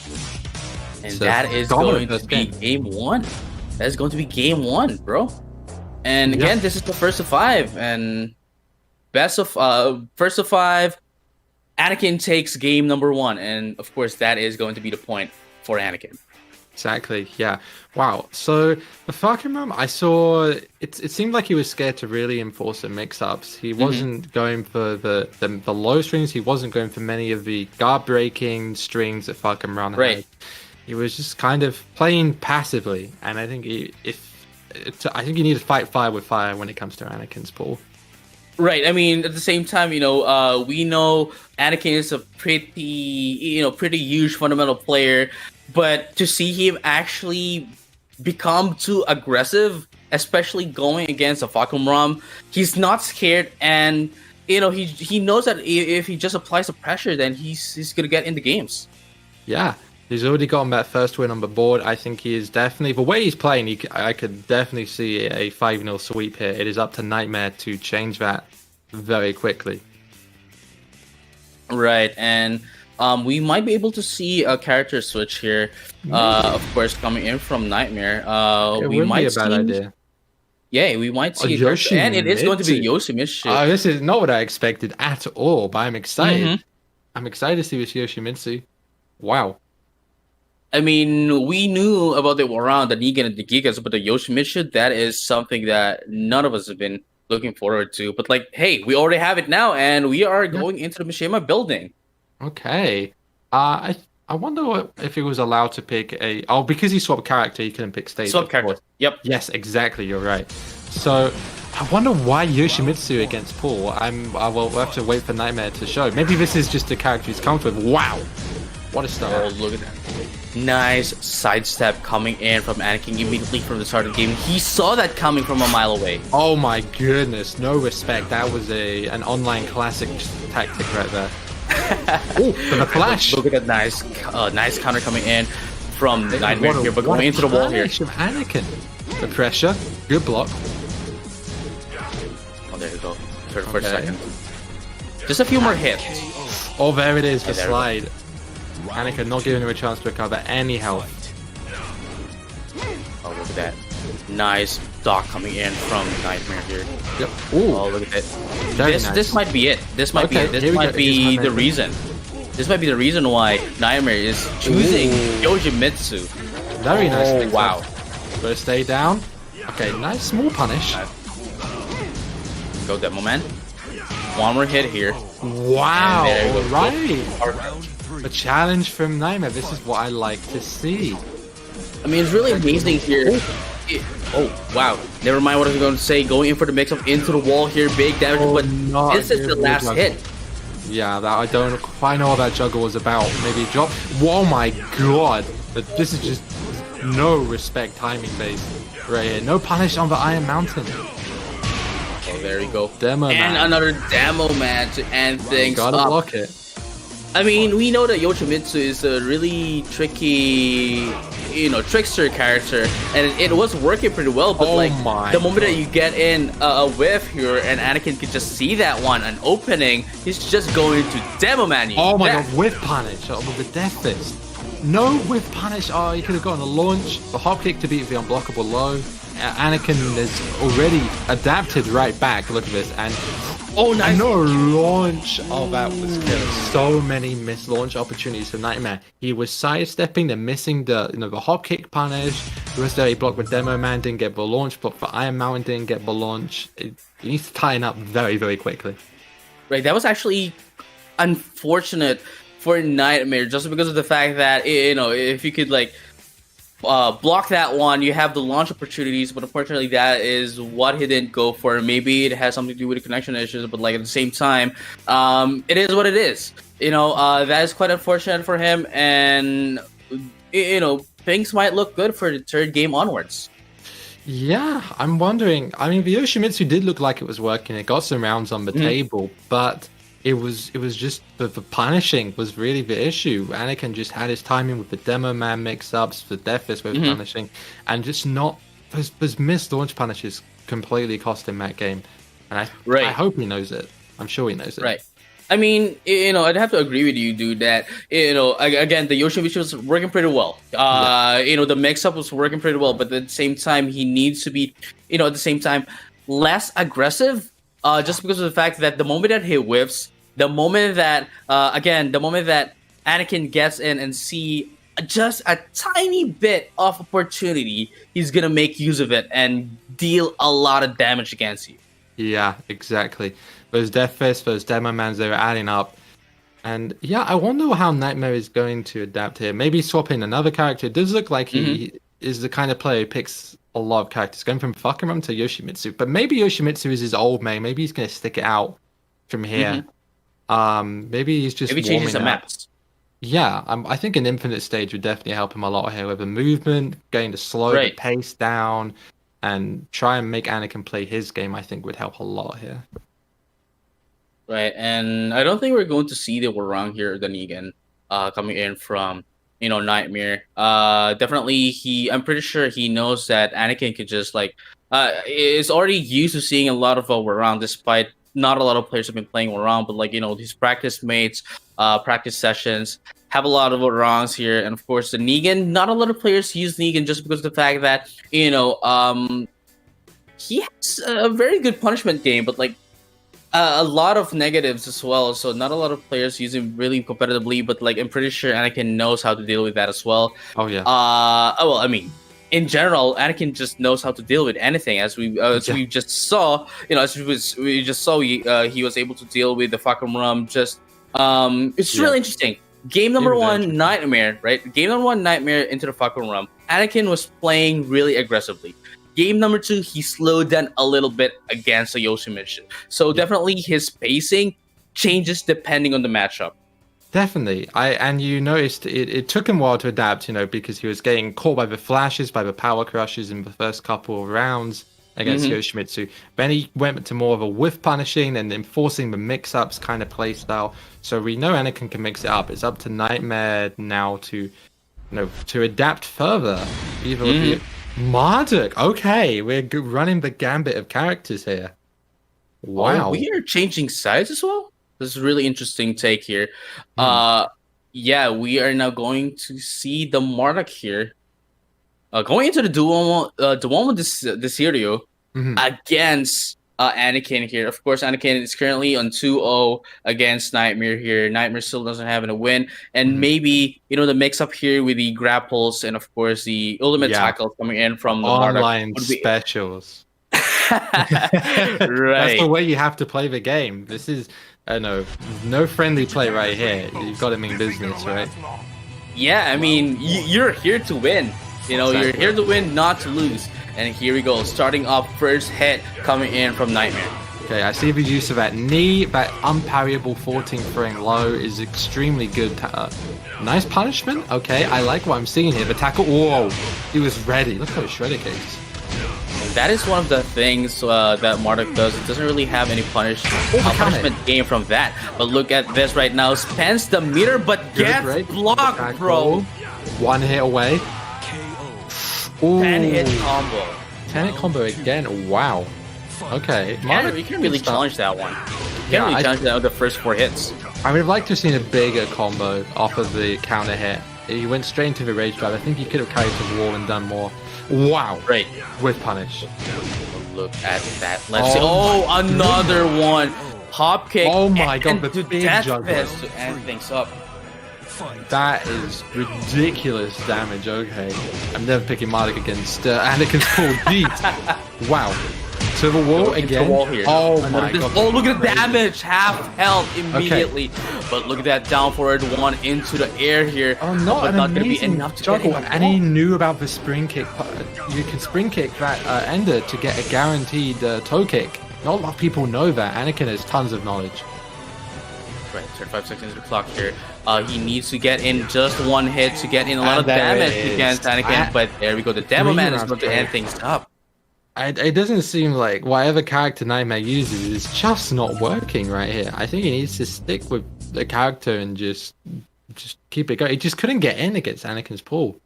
And so that is going to be game 1. That is going to be game 1, bro. And again, this is the first of 5, and first of 5, Anakin takes game number 1, and of course that is going to be the point for Anakin. Exactly, yeah. Wow. So the Falcon Rum, I saw it seemed like he was scared to really enforce the mix-ups. He wasn't going for the low strings. He wasn't going for many of the guard breaking strings that Falcon Rum had. He was just kind of playing passively, and I think he need to fight fire with fire when it comes to Anakin's pool. Right. I mean, at the same time, we know Anakin is a pretty huge fundamental player, but to see him actually become too aggressive, especially going against a Falcon Rum, he's not scared, and he knows that if he just applies the pressure, then he's gonna get in the games. Yeah. He's already gotten that first win on the board. I think he is definitely, the way he's playing, I could definitely see a 5-0 sweep here. It is up to Nightmare to change that very quickly. Right, and we might be able to see a character switch here. Of course, coming in from Nightmare. It wouldn't be a bad idea. Yeah, we might see and it is going to be Yoshimitsu. This is not what I expected at all, but I'm excited. I'm excited to see this Yoshimitsu. Wow. I mean, we knew about the around the Negan and the Gigas, but the Yoshimitsu, that is something that none of us have been looking forward to. But hey, we already have it now, and we are going into the Mishima building. Okay. I wonder if he was allowed to pick because he swapped character, he couldn't pick stage. Swap character. Yep. Yes, exactly. You're right. So I wonder why Yoshimitsu against Paul. I will have to wait for Nightmare to show. Maybe this is just the character he's come with. Wow. What a start. Oh, look at that. Nice sidestep coming in from Anakin immediately from the start of the game. He saw that coming from a mile away. Oh my goodness, no respect. That was an online classic tactic right there. Oh, for the flash. Look at that nice counter coming in from Nightmare here, but going into the wall here. Of Anakin. The pressure, good block. Oh, there you go. For the first second. Just a few more hits. Oh, there it is, the slide. Anakin not giving him a chance to recover any health. Oh, look at that. Nice dock coming in from Nightmare here. Yep. Ooh. Oh, look at that. This might be it. This might be it. This might be the reason. This might be the reason why Nightmare is choosing Yoshimitsu. Very nice. Oh, wow. First stay down. Okay, nice small punish. Go Demo Man. One more hit here. Wow, right. Round 3. A challenge from Nightmare. This is what I like to see. I mean, it's really amazing here. Oh, wow. Never mind what I was going to say. Going in for the mix-up into the wall here. Big damage, but this is the last hit. Yeah, that I don't quite know what that juggle was about. Maybe drop. Oh my god. But this is just no respect timing base right here. No punish on the Iron Mountain. Oh, there you go. Demo and man. Another Demo Man to end things Gotta up. block it. I mean, we know that Yoshimitsu is a really tricky, trickster character, and it was working pretty well. But the moment that you get in a whiff here, and Anakin could just see that one, an opening, he's just going to Demo Man you. Oh my god, whiff punish with the Death Fist. No whiff punish. Oh, he could have gotten a launch, the hop kick to beat the unblockable low. Anakin has already adapted right back. Look at this, and nice. No launch. Oh, that was killer. So many missed launch opportunities for Nightmare. He was sidestepping, then missing the hop kick punish. The rest of it, he blocked with Demo Man, didn't get the launch. Blocked for Iron Mountain, didn't get the launch. He needs to tighten up very, very quickly. Right, that was actually unfortunate for Nightmare, just because of the fact that if you could block that one, you have the launch opportunities, but unfortunately that is what he didn't go for. Maybe it has something to do with the connection issues, but at the same time, it is what it is. That is quite unfortunate for him, and things might look good for the third game onwards. Yeah, I'm wondering. I mean, the Yoshimitsu did look like it was working. It got some rounds on the table, but it was just the punishing was really the issue. Anakin just had his timing with the Demo Man mix-ups, the Death Fist with punishing, and just not those missed launch punishes completely cost him that game. And I hope he knows it. I'm sure he knows it. Right. I mean, I'd have to agree with you, dude, that, again, the Yoshimitsu was working pretty well. The mix-up was working pretty well, but at the same time, he needs to be, at the same time, less aggressive, just because of the fact that the moment that he whiffs, the moment that Anakin gets in and see just a tiny bit of opportunity, he's going to make use of it and deal a lot of damage against you. Yeah, exactly. Those Death Fists, those Demo Mans, they were adding up. And yeah, I wonder how Nightmare is going to adapt here. Maybe swap in another character. It does look like he is the kind of player who picks a lot of characters, going from Fuckerum to Yoshimitsu. But maybe Yoshimitsu is his old main. Maybe he's going to stick it out from here. Maybe he's just changes the maps. Yeah, I think an infinite stage would definitely help him a lot here with the movement, getting to slow the pace down, and try and make Anakin play his game. I think would help a lot here. Right, and I don't think we're going to see the Warang here, the Negan, coming in from, Nightmare. Definitely, I'm pretty sure he knows that Anakin could just, is already used to seeing a lot of Warang, despite not a lot of players have been playing Warang, but, his practice mates, practice sessions, have a lot of Warangs here. And, of course, the Negan, not a lot of players use Negan just because of the fact that, he has a very good punishment game, but, a lot of negatives as well, so not a lot of players use him really competitively, but I'm pretty sure Anakin knows how to deal with that as well. Oh yeah. Well, I mean, in general, Anakin just knows how to deal with anything, as we just saw. We just saw he was able to deal with the fucking rum. It's really interesting. Game number one, Nightmare, right? Game number one, Nightmare into the fucking rum. Anakin was playing really aggressively. Game number two, he slowed down a little bit against the Yoshimitsu. So definitely his pacing changes depending on the matchup. Definitely. And you noticed it took him a while to adapt, because he was getting caught by the flashes, by the power crushes in the first couple of rounds against Yoshimitsu. Then he went to more of a whiff punishing and enforcing the mix-ups kind of play style. So we know Anakin can mix it up. It's up to Nightmare now to adapt further. Even with the Marduk. Okay, we're running the gambit of characters here. Wow. We are changing sides as well? This is a really interesting take here. Yeah, we are now going to see the Marduk here. Going into the duel with this Desirio against Anakin here. Of course, Anakin is currently on 2-0 against Nightmare here. Nightmare still doesn't have a win, and maybe the mix up here with the grapples and of course the ultimate tackle coming in from the online specials. Right. That's the way you have to play the game. This is no friendly play right here. You've got to mean business, right? Yeah, I mean, you're here to win. You're here to win, not to lose. And here we go, starting off first hit coming in from Nightmare. Okay, I see the use of that knee, that unparryable 14 throwing low is extremely good. Nice punishment. Okay, I like what I'm seeing here. The tackle, whoa, he was ready. Look how shredder kicks. That is one of the things that Marduk does. It doesn't really have any punishment game from that. But look at this right now. Spends the meter, but gets blocked, bro. One hit away. 10-hit combo. 10-hit combo again. Wow. Okay. You can really challenge that one. You can't really challenge that with the first 4 hits. I would have liked to have seen a bigger combo off of the counter hit. He went straight into the rage drive. I think he could have carried to the wall and done more. Wow. Right. With punish. Look at that. Let's see. Oh, another one. Hop kick. Oh my god, the big death fist to end things up. That is ridiculous damage. Okay. I'm never picking Marduk against Anakin's full beat. Wow. To the wall again. The wall here. Oh my god. Oh, look at the damage. Half health immediately. Okay. But look at that down forward one into the air here. Oh, not going to be enough to juggle. And he knew about the spring kick. You can spring kick that ender to get a guaranteed toe kick. Not a lot of people know that. Anakin has tons of knowledge. Right, 35 seconds to the clock here. He needs to get in just one hit to get in a lot of damage against Anakin. But there we go. The Demo Man is going to end things up. It doesn't seem like whatever character Nightmare uses is just not working right here. I think he needs to stick with the character and just keep it going. He just couldn't get in against Anakin's pull.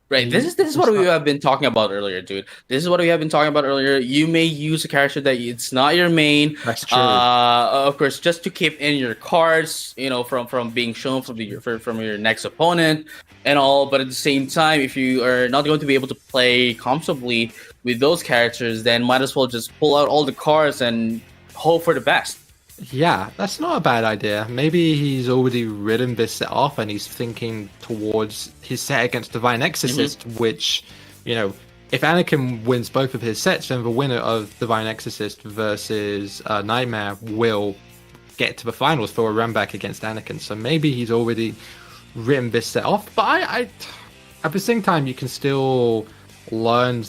Right. This is what we have been talking about earlier, dude. This is what we have been talking about earlier. You may use a character that it's not your main. That's true. Of course, just to keep in your cards, from being shown from your next opponent and all. But at the same time, if you are not going to be able to play comfortably with those characters, then might as well just pull out all the cards and hope for the best. Yeah, that's not a bad idea. Maybe he's already written this set off and he's thinking towards his set against Divine Exorcist, which, if Anakin wins both of his sets, then the winner of Divine Exorcist versus Nightmare will get to the finals for a run back against Anakin. So maybe he's already written this set off. But I at the same time, you can still learn.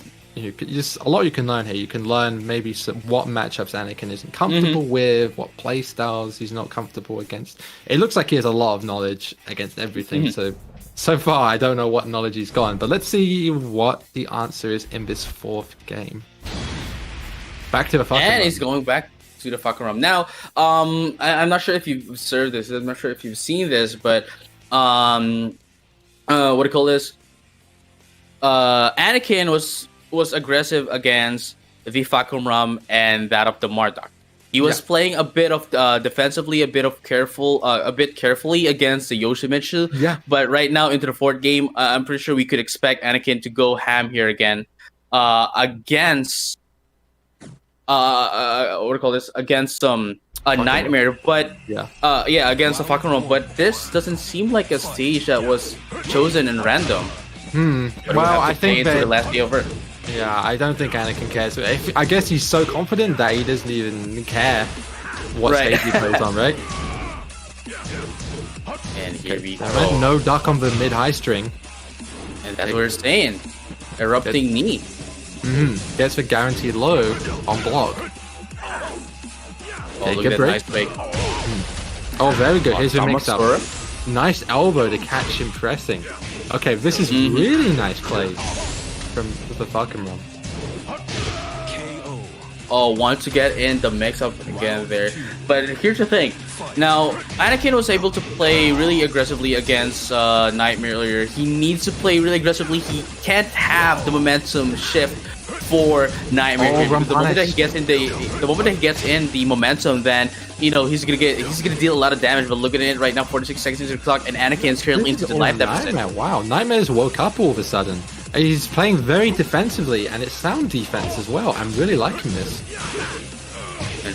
Just a lot you can learn here. You can learn maybe what matchups Anakin isn't comfortable with, what play styles he's not comfortable against. It looks like he has a lot of knowledge against everything. So far, I don't know what knowledge he's got. But let's see what the answer is in this 4th game. Back to the fucking And he's going back to the fucking room. Now, I'm not sure if you've observed this. I'm not sure if you've seen this, but what do you call this? Anakin was aggressive against the Fakumram and that of the Marduk. He was playing a bit of defensively, a bit carefully against the Yoshimitsu. Yeah. But right now into the 4th game, I'm pretty sure we could expect Anakin to go ham here again against what do you call this? Against Nightmare, but against the Fakumram. But this doesn't seem like a stage that was chosen in random. Well, I think that the last day over. Yeah, I don't think Anakin cares. I guess he's so confident that he doesn't even care what stage he plays on, right? And here we go. No duck on the mid-high string. And that's what we're saying. Erupting knee. Gets the guaranteed low on block. Oh, look at that nice break. Oh, very good. Here's a mix-up. Nice elbow to catch him pressing. Okay, this is really nice play from the Falcon Run. Oh, want to get in the mix-up again there. But here's the thing. Now, Anakin was able to play really aggressively against Nightmare earlier. He needs to play really aggressively. He can't have the momentum shift for Nightmare. The moment that he gets in the momentum, then he's gonna deal a lot of damage. But look at it right now, 46 seconds into the clock, and Anakin is currently into the life deficit. Wow, Nightmare's woke up all of a sudden. He's playing very defensively, and it's sound defense as well. I'm really liking this.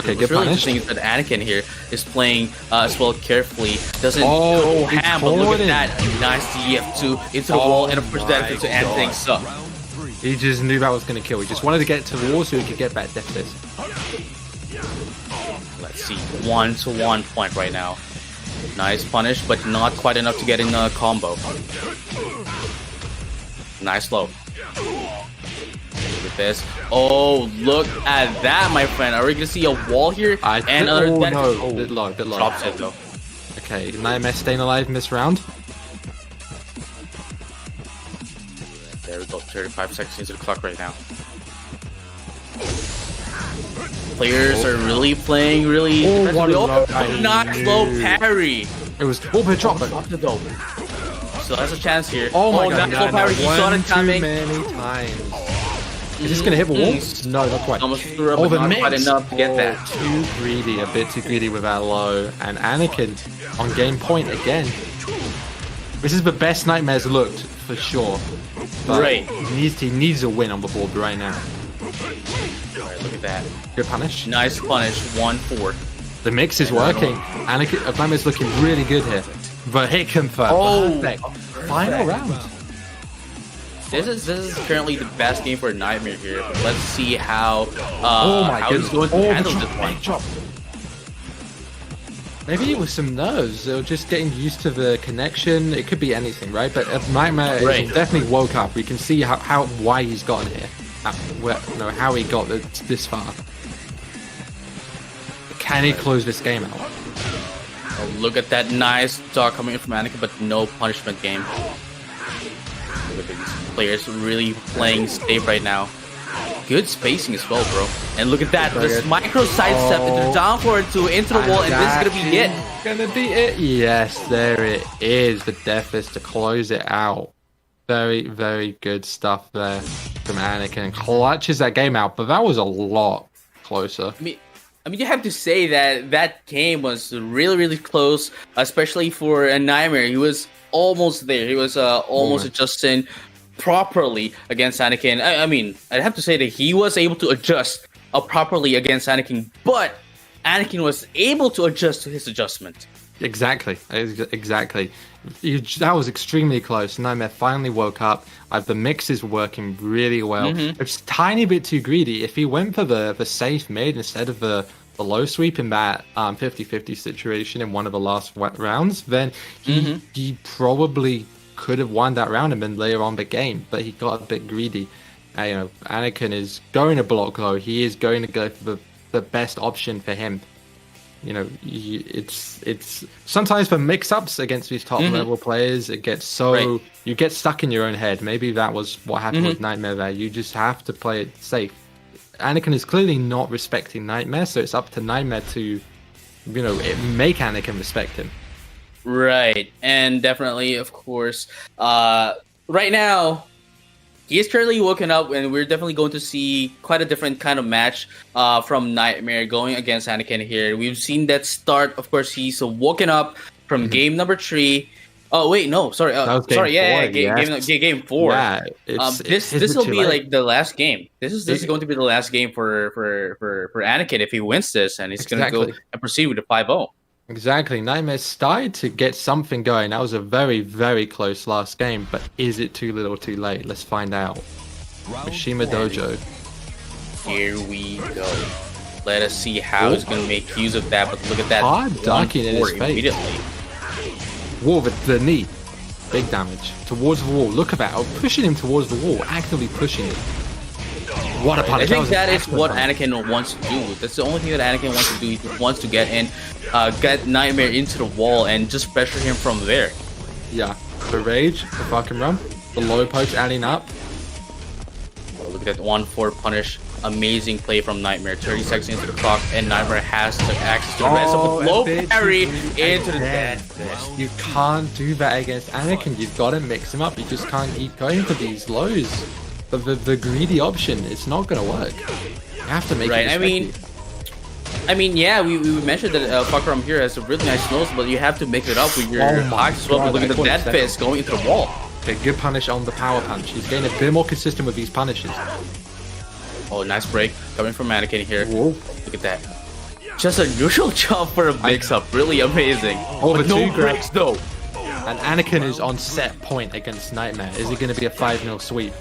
Okay, What's good really punish. interesting is that Anakin here is playing as well carefully. Doesn't Oh, go he ham, but look caught at him. that. Nice DF2 into the wall, and of course that to end God. things up. He just knew that was going to kill. He just wanted to get to the wall so he could get back death fist. Let's see, 1-to-1 point right now. Nice punish, but not quite enough to get in a combo. Nice low. Look at this. Oh, look at that, my friend. Are we gonna see a wall here? And another death no, fist. bit low, bit low. Drops it though. Okay, Nightmare staying alive in this round. There we go. 35 seconds into the clock right now. Players are really playing really. Oh, what a low nice low parry. It was bit drop. Dropped it though. So that's a chance here. Oh my god, nice low parry. He saw it coming. Too many times. Is this gonna hit the wall? No, not quite. Almost threw up, but not quite enough to get that. Too greedy, a bit too greedy with that low. And Anakin on game point again. This is the best Nightmare's looked for sure. But Right. He needs a win on the board right now. Alright, look at that. Good punish. Nice punish. 1-4. The mix is working. Anakin Nightmare's looking really good here. The hit confirmed. Oh, perfect. Final round. This is currently the best game for Nightmare here. But let's see how Oh my how he's goodness. going to handle the this drop, one. big drop. Maybe it was some nerves or just getting used to the connection. It could be anything, right? But if Nightmare Right. is definitely woke up. We can see how why he's gotten here. How he got this far. Can he close this game out? Oh, look at that nice dog coming in from Anakin, but no punishment game. Look at these players really playing safe right now. Good spacing as well, bro. And look at that, this micro sidestep into the down forward two into the wall, and this is gonna be it. Gonna be it. Yes, there it is. The death fist to close it out. Very, very good stuff there from Anakin. Clutches that game out, but that was a lot closer. I mean, you have to say that that game was really, really close, especially for a Nightmare. He was almost there. He was almost adjusting properly against Anakin. I mean, I'd have to say that he was able to adjust properly against Anakin, but Anakin was able to adjust to his adjustment. Exactly. That was extremely close. Nightmare finally woke up. The mix is working really well. It's a tiny bit too greedy. If he went for the safe mid instead of the low sweep in that 50-50 situation in one of the last rounds, then he probably could have won that round and been later on the game. But he got a bit greedy. Anakin is going to block low. He is going to go for the best option for him. It's sometimes for mix-ups against these top level players, it gets you get stuck in your own head. Maybe that was what happened with Nightmare there. You just have to play it safe. Anakin is clearly not respecting Nightmare, so it's up to Nightmare to make Anakin respect him. Right, and definitely, of course, right now he is currently woken up, and we're definitely going to see quite a different kind of match from Nightmare going against Anakin here. We've seen that start. Of course, he's woken up from game number 3. Oh wait, no, sorry, game 4. Yeah, this will be like the last game. This is going to be the last game for Anakin if he wins this, and he's going to go and proceed with the 5-0. Exactly. Nightmare started to get something going. That was a very, very close last game, but is it too little too late? Let's find out. Mishima Dojo. Here we go. Let us see how he's going to make use of that, but look at that. Hard dunking in his face. Immediately. Wall with the knee. Big damage. Towards the wall. Look at that. I'm pushing him towards the wall. Actively pushing it. What a punish. I think that is what Anakin wants to do. That's the only thing that Anakin wants to do. He wants to get in, get Nightmare into the wall and just pressure him from there. Yeah. The rage, the fucking run, the low poke adding up. Oh, look at that 1-4 punish. Amazing play from Nightmare. 30 seconds into the clock, and Nightmare has the access to the rest of the low parry into the death fist. You can't do that against Anakin. You've got to mix him up. You just can't keep going for these lows. The greedy option, it's not going to work. You have to make it I mean, yeah, we mentioned that Fakram here has a really nice nose, but you have to make it up with your box as well. Look at the death fist going into the wall. Okay, good punish on the power punch. He's getting a bit more consistent with these punishes. Oh, nice break coming from Anakin here. Whoa. Look at that. just a neutral jump for a mix-up. Really amazing. Over But no 2 breaks though. And Anakin is on set point against Nightmare. Is it going to be a 5-0 sweep?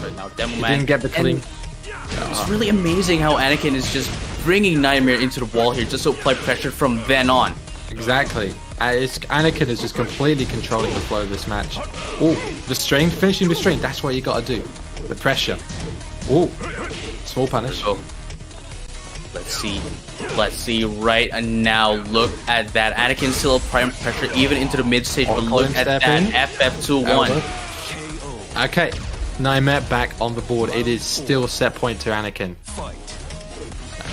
Right now, Demo He Man didn't get the clean. It's really amazing how Anakin is just bringing Nightmare into the wall here just to apply pressure from then on. Exactly. Anakin is just completely controlling the flow of this match. Oh, restrained, finishing restrained. That's what you got to do. The pressure. Oh, small punish. So, let's see right now. Look at that. Anakin still applying pressure even into the mid stage. But look at that FF21. Okay, Nightmare back on the board. It is still set point to Anakin.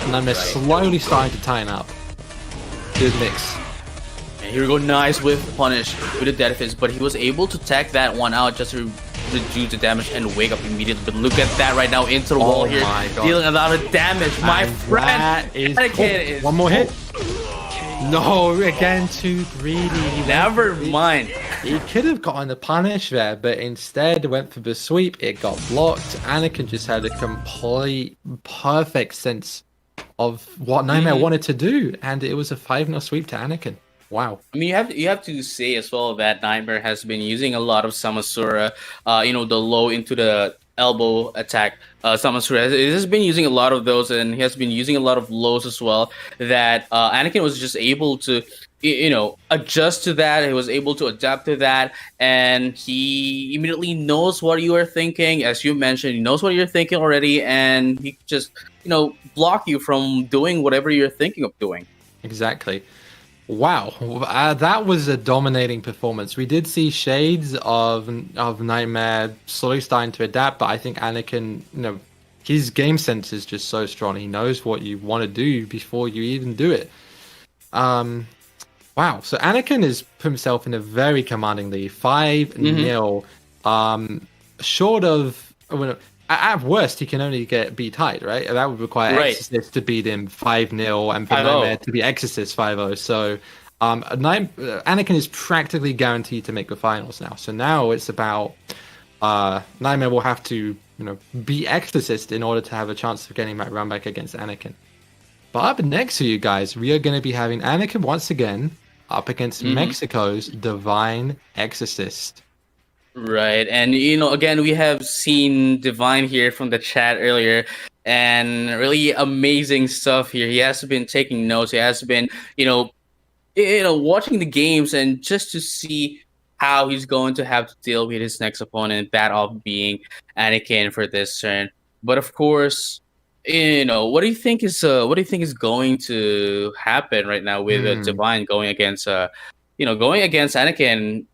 Nightmare slowly starting to tighten up. Good mix. And here we go, nice with punish with the dead fist, but he was able to tech that one out just to reduce the damage and wake up immediately. But look at that right now into the wall here, dealing a lot of damage. My friend, Anakin is one more hit. No, again too greedy. Never mind. He could have gotten the punish there, but instead went for the sweep. It got blocked. Anakin just had a complete perfect sense of what Nightmare wanted to do, and it was a 5-0 sweep to Anakin. Wow. I mean, you have to say as well that Nightmare has been using a lot of Samasura, the low into the elbow attack. Samasura has been using a lot of those, and he has been using a lot of lows as well. That Anakin was just able to, adjust to that. He was able to adapt to that, and he immediately knows what you are thinking. As you mentioned, he knows what you're thinking already, and he just, block you from doing whatever you're thinking of doing. Exactly. Wow, that was a dominating performance. We did see shades of Nightmare slowly starting to adapt, but I think Anakin, his game sense is just so strong. He knows what you want to do before you even do it. Wow, so Anakin has put himself in a very commanding lead, 5-0. Short of, at worst, he can only be tied, right? That would require Exorcist to beat him 5-0 and for Nightmare to be Exorcist 5-0. So Anakin is practically guaranteed to make the finals now. So now it's about Nightmare will have to, be Exorcist in order to have a chance of getting that run back against Anakin. But up next for you guys, we are going to be having Anakin once again up against Mexico's Divine Exorcist. Right, and again, we have seen Divine here from the chat earlier, and really amazing stuff here. He has been taking notes. He has been, watching the games, and just to see how he's going to have to deal with his next opponent, that of being Anakin for this turn. But of course, what do you think is going to happen right now with Divine going against Anakin?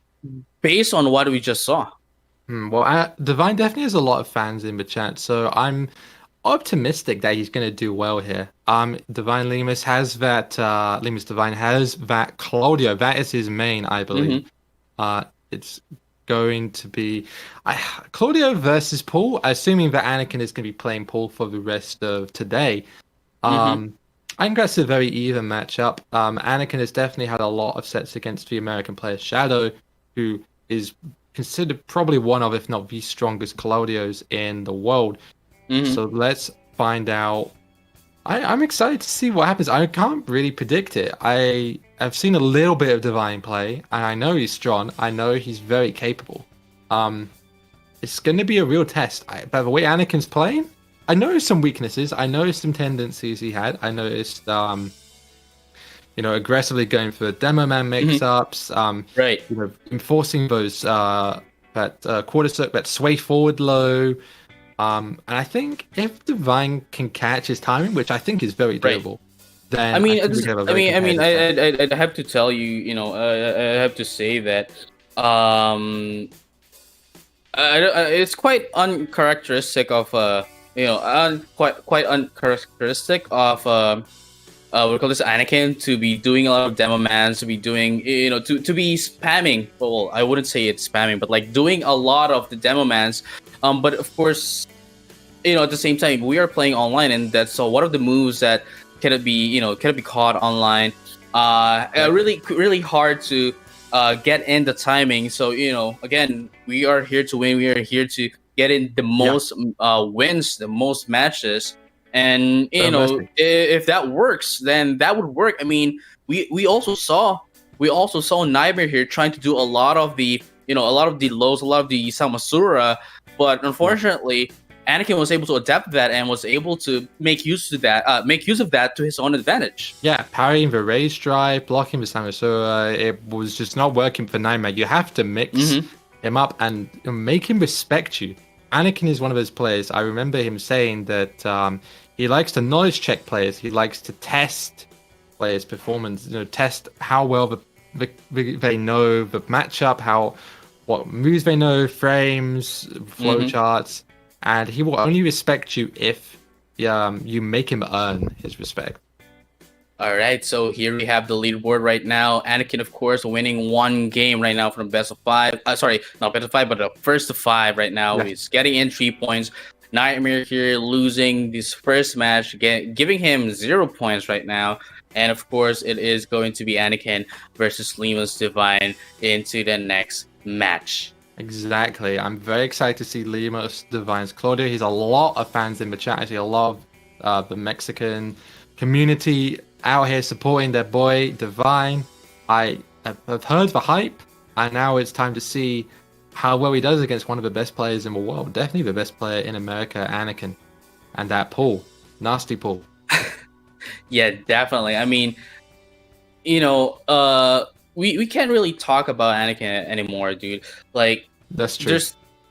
Based on what we just saw. Well, Divine definitely has a lot of fans in the chat, so I'm optimistic that he's going to do well here. Divine Lemus has that, Lemus Divine has that Claudio. That is his main, I believe. It's going to be Claudio versus Paul, assuming that Anakin is going to be playing Paul for the rest of today. I think that's a very even matchup. Anakin has definitely had a lot of sets against the American player Shadow, who is considered probably one of, if not the strongest Claudios in the world. So let's find out. I'm excited to see what happens. I can't really predict it. I've seen a little bit of Divine play, and I know he's strong. I know he's very capable. It's going to be a real test. By the way Anakin's playing, I noticed some weaknesses. I noticed some tendencies he had. I noticed aggressively going for demo man mix-ups, enforcing those that quarter circle, that sway forward low, and I think if Divine can catch his timing, which I think is very doable, then I have to tell you, I have to say that it's quite uncharacteristic of quite uncharacteristic of we call this Anakin to be doing a lot of demo mans, to be doing, to be spamming. Well, I wouldn't say it's spamming, but like doing a lot of the demo mans. But of course, at the same time, we are playing online, and that's one of the moves that cannot be caught online. Really hard to get in the timing. So again, we are here to win. We are here to get in the most wins, the most matches. And So messy. if that works, then that would work. I mean, we also saw Nightmare here trying to do a lot of the a lot of the lows, a lot of the Samasura, but Yeah. unfortunately, Anakin was able to adapt to that and was able to make use of that to his own advantage. Yeah, parrying the Rage Drive, blocking the Samusura, it was just not working for Nightmare. You have to mix him up and make him respect you. Anakin is one of those players. I remember him saying that he likes to knowledge check players. He likes to test players' performance. Test how well they know the matchup, what moves they know, frames, flowcharts, and he will only respect you if you make him earn his respect. All right, so here we have the leaderboard right now. Anakin, of course, winning one game right now from best of five. Sorry, not best of five, but the first of five right now. Yeah. He's getting in 3 points. Nightmare here losing this first match, giving him 0 points right now. And of course, it is going to be Anakin versus Lemus Divine into the next match. Exactly. I'm very excited to see Lemus Divine's Claudio. He's a lot of fans in the chat. I see a lot of the Mexican community out here supporting their boy Divine. I've heard the hype, and now it's time to see how well he does against one of the best players in the world. Definitely the best player in America, Anakin. And that Paul. Nasty Paul. Yeah, definitely. I mean, we can't really talk about Anakin anymore, dude. Like, that's true.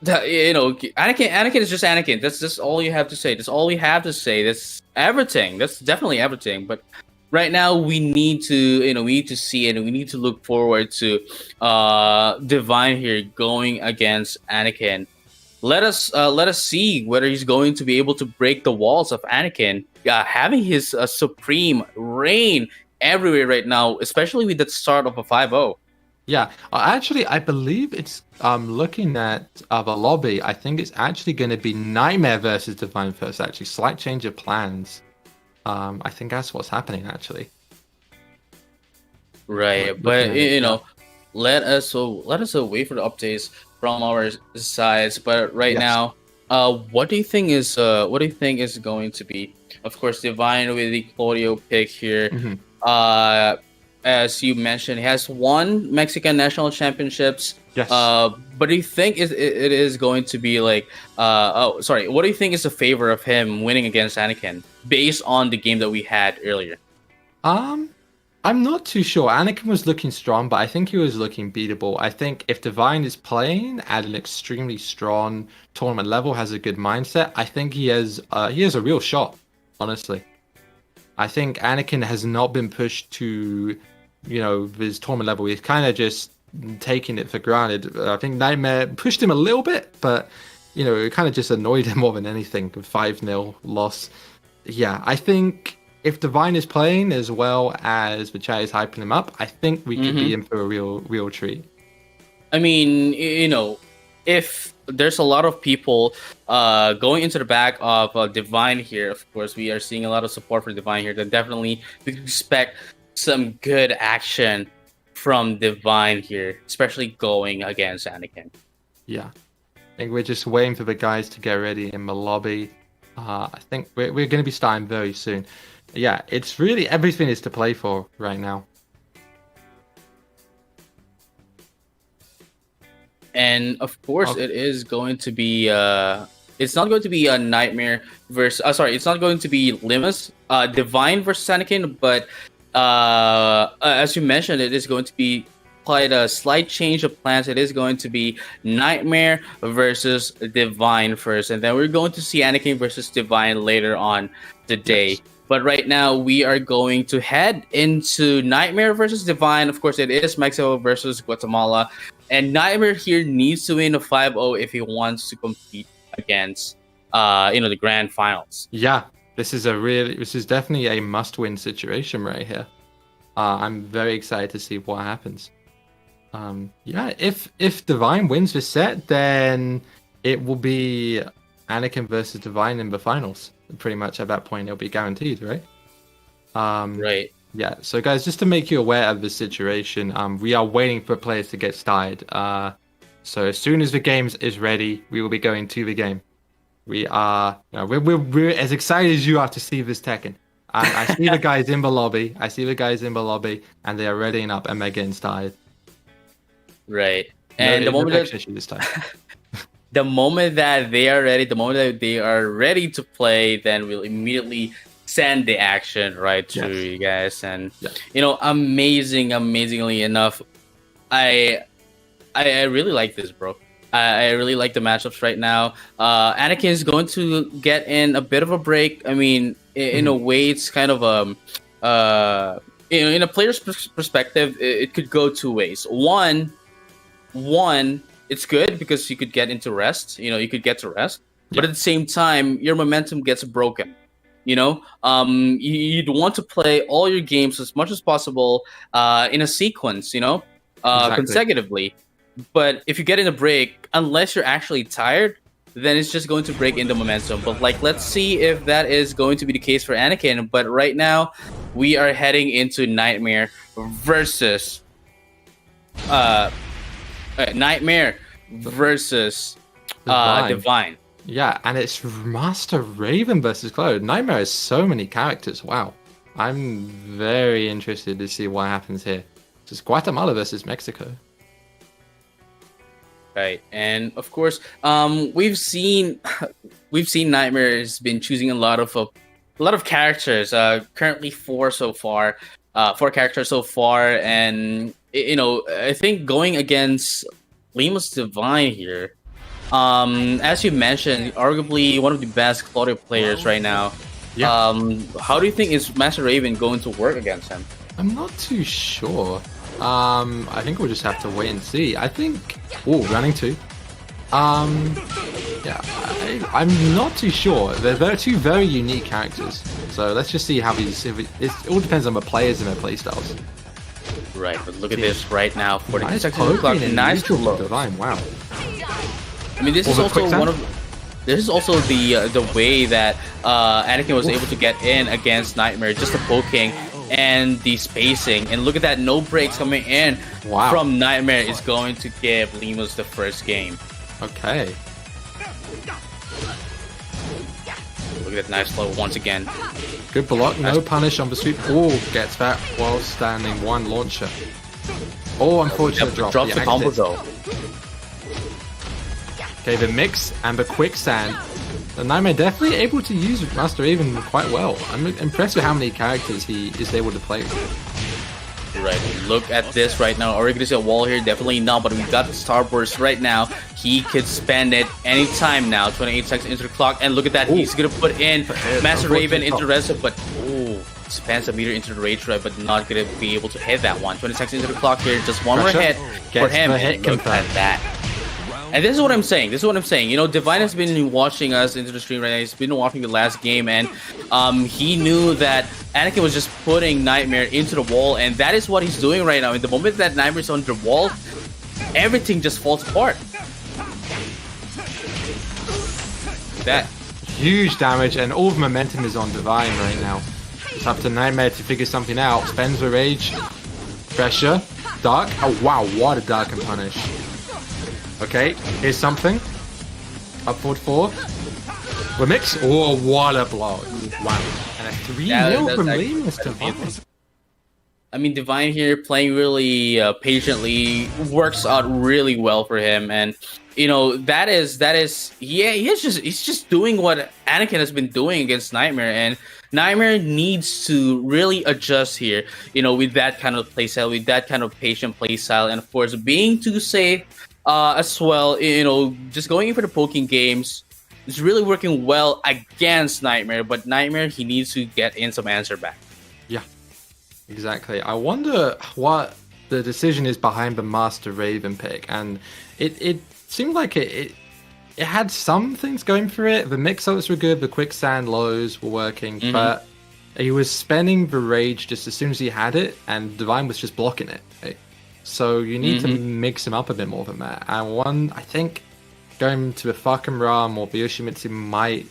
Anakin is just Anakin. That's just all you have to say. That's all we have to say. That's everything. That's definitely everything. But right now, we need to, we need to see it, and we need to look forward to Divine here going against Anakin. Let us see whether he's going to be able to break the walls of Anakin, having his supreme reign everywhere right now, especially with the start of a 5-0. Yeah, actually, I believe it's looking at the lobby. I think it's actually going to be Nightmare versus Divine first. Actually, slight change of plans. I think that's what's happening actually. Right, but let us wait for the updates from our sides. But right now, what do you think is going to be? Of course, Divine with the Claudio pick here. As you mentioned, he has won Mexican national championships. Yes. But do you think it is going to be like? What do you think is the favor of him winning against Anakin based on the game that we had earlier? I'm not too sure. Anakin was looking strong, but I think he was looking beatable. I think if Divine is playing at an extremely strong tournament level, has a good mindset, I think he has a real shot, honestly. I think Anakin has not been pushed to, his tournament level. He's kind of just taking it for granted. I think Nightmare pushed him a little bit, but, it kind of just annoyed him more than anything. 5-0 loss. Yeah, I think if Divine is playing as well as the chat is hyping him up, I think we could be in for a real treat. I mean, if there's a lot of people going into the back of Divine here, of course, we are seeing a lot of support for Divine here, then definitely we can expect some good action from Divine here, especially going against Anakin. Yeah. I think we're just waiting for the guys to get ready in the lobby. I think we're going to be starting very soon. Yeah, it's really everything is to play for right now. And of course, it is going to be. It's not going to be a Nightmare versus. It's not going to be Lemus, Divine versus Anakin. But as you mentioned, it is going to be quite a slight change of plans. It is going to be Nightmare versus Divine first, and then we're going to see Anakin versus Divine later on the day. Yes. But right now, we are going to head into Nightmare versus Divine. Of course, it is Mexico versus Guatemala. And Nightmare here needs to win a 5-0 if he wants to compete against, the grand finals. Yeah, this is definitely a must-win situation right here. I'm very excited to see what happens. If Divine wins this set, then it will be Anakin versus Divine in the finals. Pretty much at that point, it'll be guaranteed, right? Right. Yeah, so guys, just to make you aware of the situation, we are waiting for players to get started. So as soon as the game is ready, we will be going to the game. We are, we're as excited as you are to see this Tekken. I see the guys in the lobby. And they are readying up and they're getting started. Right. And the moment that this time. the moment that they are ready, to play, then we'll immediately send the action right to you guys. And amazingly enough, I really like this, bro. I really like the matchups right now. Anakin is going to get in a bit of a break. I mean, in a way, it's kind of in a player's perspective, it could go two ways. One, it's good because you could get into rest. You could get to rest, but at the same time, your momentum gets broken. You'd want to play all your games as much as possible in a sequence. Consecutively. But if you get in a break, unless you're actually tired, then it's just going to break into momentum. But let's see if that is going to be the case for Anakin. But right now, we are heading into Nightmare versus Divine. Yeah, and it's Master Raven versus Cloud. Nightmare has so many characters. Wow. I'm very interested to see what happens here. It's Guatemala versus Mexico. Right, and of course, we've seen Nightmare has been choosing a lot of characters. Currently four characters so far, and I think going against Lima's Divine here, as you mentioned, arguably one of the best Claudio players right now. Yeah. How do you think is Master Raven going to work against him? I'm not too sure. I think we'll just have to wait and see. I think... Oh, running two. Yeah, I'm not too sure. They're two very unique characters. So let's just see how these... It all depends on the players and their playstyles. Right, but look at this right now. 42 seconds clock. Nice to look. Divine, wow. I mean, this is also one of... This is also the way that Anakin was able to get in against Nightmare. Just the poking and the spacing, and look at that, no breaks coming in from Nightmare is going to give Limos the first game. Okay. Look at that nice flow once again. Good block, no punish on the sweep. Oh, gets that while standing one launcher. Oh, unfortunate drop. Drops the combo though. Okay, the mix and the quicksand. The Nightmare definitely able to use Master Raven quite well. I'm impressed with how many characters he is able to play with. Right, look at this right now. Are we going to see a wall here? Definitely not, but we got the Starburst right now. He could spend it anytime now. 28 seconds into the clock, and look at that. Ooh. He's going to put in Master Raven into Resto, but spans a meter into the Rage Drive, but not going to be able to hit that one. 20 seconds into the clock here. Just one more hit for him. Look at that. And this is what I'm saying. Divine has been watching us into the stream right now. He's been watching the last game, and he knew that Anakin was just putting Nightmare into the wall, and that is what he's doing right now. In the moment that Nightmare's on the wall, everything just falls apart. That huge damage, and all the momentum is on Divine right now. It's up to Nightmare to figure something out. Spends the rage, pressure, dark. Oh wow, what a dark and punish. Okay, here's something. Up forward 4. We're mixed. Oh, what a blow. Wow. And a 3-0 from Lima's Divine. I mean, Divine here playing really patiently works out really well for him. And, he's just doing what Anakin has been doing against Nightmare. And Nightmare needs to really adjust here, with that kind of playstyle, with that kind of patient playstyle. And, of course, being too safe. As well, just going in for the poking games is really working well against Nightmare, but Nightmare, he needs to get in some answer back. Yeah, exactly. I wonder what the decision is behind the Master Raven pick, and it seemed like it had some things going for it. The mix-ups were good, the quicksand lows were working, but he was spending the rage just as soon as he had it, and Divine was just blocking it. Okay? So you need to mix him up a bit more than that. And I think going to a Fucking Ram or Yoshimitsu might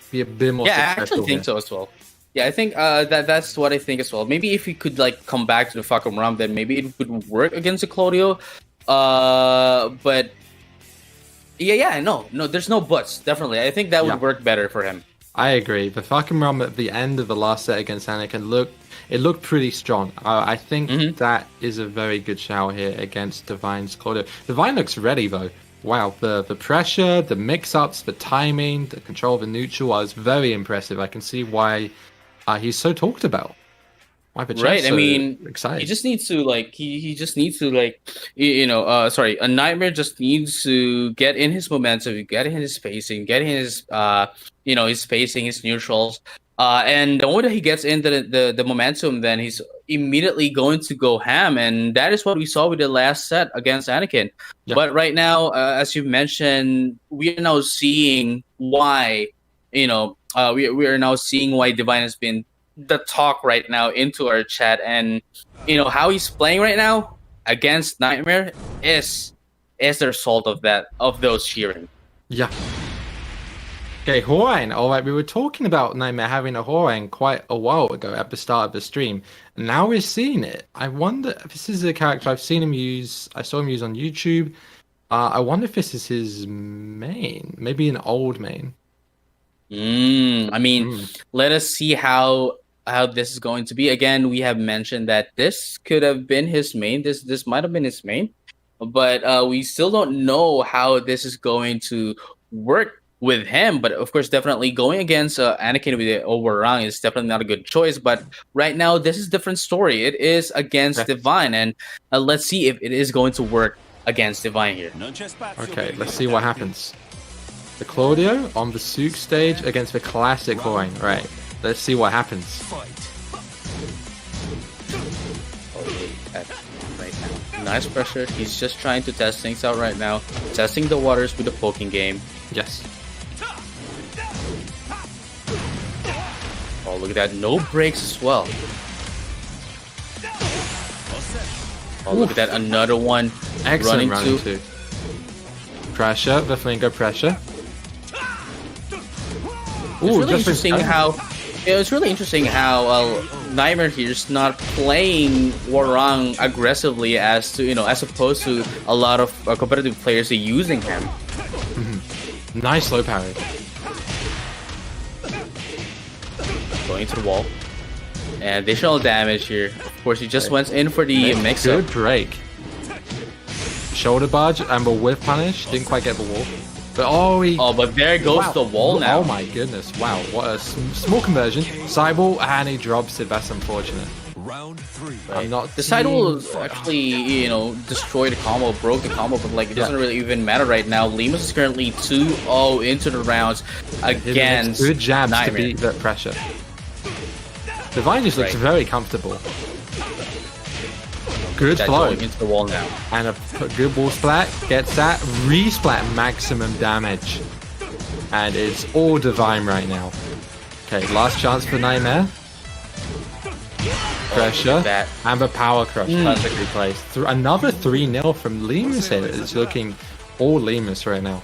be a bit more successful. Yeah, I actually think so as well. Yeah, I think that's what I think as well. Maybe if he could come back to the Fucking Ram, then maybe it would work against the Claudio. But Yeah, no, there's no buts. Definitely, I think that Yeah. would work better for him. I agree. The Falcon Realm at the end of the last set against Anakin looked pretty strong. I think Hmm. that is a very good shout here against Divine's Claudio. Divine looks ready though. Wow, the pressure, the mix-ups, the timing, the control of the neutral was very impressive. I can see why he's so talked about. Why the chat's Right. I so mean, he excited. just needs to like he just needs to like sorry, a nightmare just needs to get in his momentum, get in his spacing, get in his his spacing, his neutrals. And the moment that he gets into the momentum, then he's immediately going to go ham, and that is what we saw with the last set against Anakin. Yeah, But right now, as you mentioned, we are now seeing why, we are now seeing why Divine has been the talk right now into our chat, and how he's playing right now against Nightmare is the result of those cheering. yeah. Okay, Hwoarang. All right, we were talking about Nightmare having a Hwoarang quite a while ago at the start of the stream. And now we're seeing it. I wonder if this is a character I've seen him use. I saw him use on YouTube. I wonder if this is his main, maybe an old main. I mean, Hmm. let us see how this is going to be. Again, we have mentioned that this could have been his main. This might have been his main, but we still don't know how this is going to work with him. But of course, definitely going against Anakin with the Overrang is definitely not a good choice. But right now, this is a different story. It is against Okay. Divine, and let's see if it is going to work against Divine here. Okay, let's see what happens. The Claudio on the Souk stage against the classic Hwoarang. Right, let's see what happens. Right now, nice pressure. He's just trying to test things out right now, testing the waters with the poking game. Yes. Oh, look at that. No breaks as well. Oh, look at that. Another one. Excellent running running too. Pressure, the flinker pressure. It's really just interesting in- how it's really interesting how Nightmare here is not playing Warang aggressively as opposed to a lot of competitive players are using him. Nice low parry. Going to the wall. And additional damage here. Of course, he just went in for the mix-up. Good break. Shoulder barge and the whiff punish. Didn't quite get the wall. But But there goes wow. the wall now. Oh my goodness. Wow. What a small conversion. Sideball and he drops it. That's unfortunate. Round 3. I'm not The sidewall seeing- actually, destroyed the combo, broke the combo, but like it doesn't really even matter right now. Lemus is currently 2-0 into the rounds against good jabs Nightmare. to beat that pressure. Divine just looks Right. very comfortable. Good That flow. going into the wall now. And a good wall splat. Gets that. Resplat maximum damage. And it's all Divine right now. Okay, last chance for Nightmare. Pressure. That. And the power crush. Perfectly placed. Another 3-0 from Lemus here. It's looking all Lemus right now.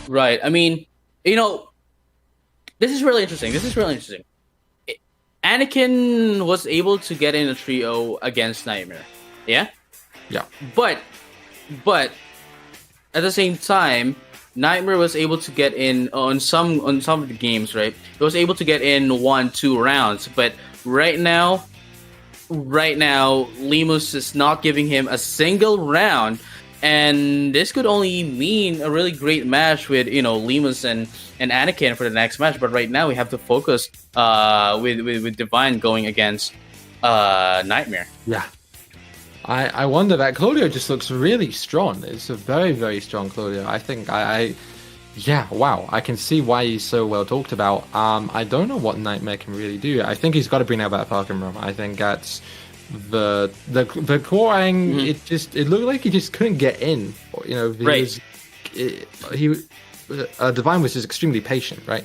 Right. I mean, this is really interesting. Anakin was able to get in a 3-0 against Nightmare. Yeah? Yeah. But at the same time, Nightmare was able to get in on some of the games, right? He was able to get in 1-2 rounds, but right now, Lemus is not giving him a single round, and this could only mean a really great match with Lemus and Anakin for the next match. But right now, we have to focus with Divine going against Nightmare. Yeah. I wonder that Claudio just looks really strong. It's a very, very strong Claudio. I think yeah, wow. I can see why he's so well talked about. I don't know what Nightmare can really do. I think he's got to bring out that Falcon Realm. I think that's the Hwoarang. It looked like he just couldn't get in. Right. Divine was just extremely patient, right?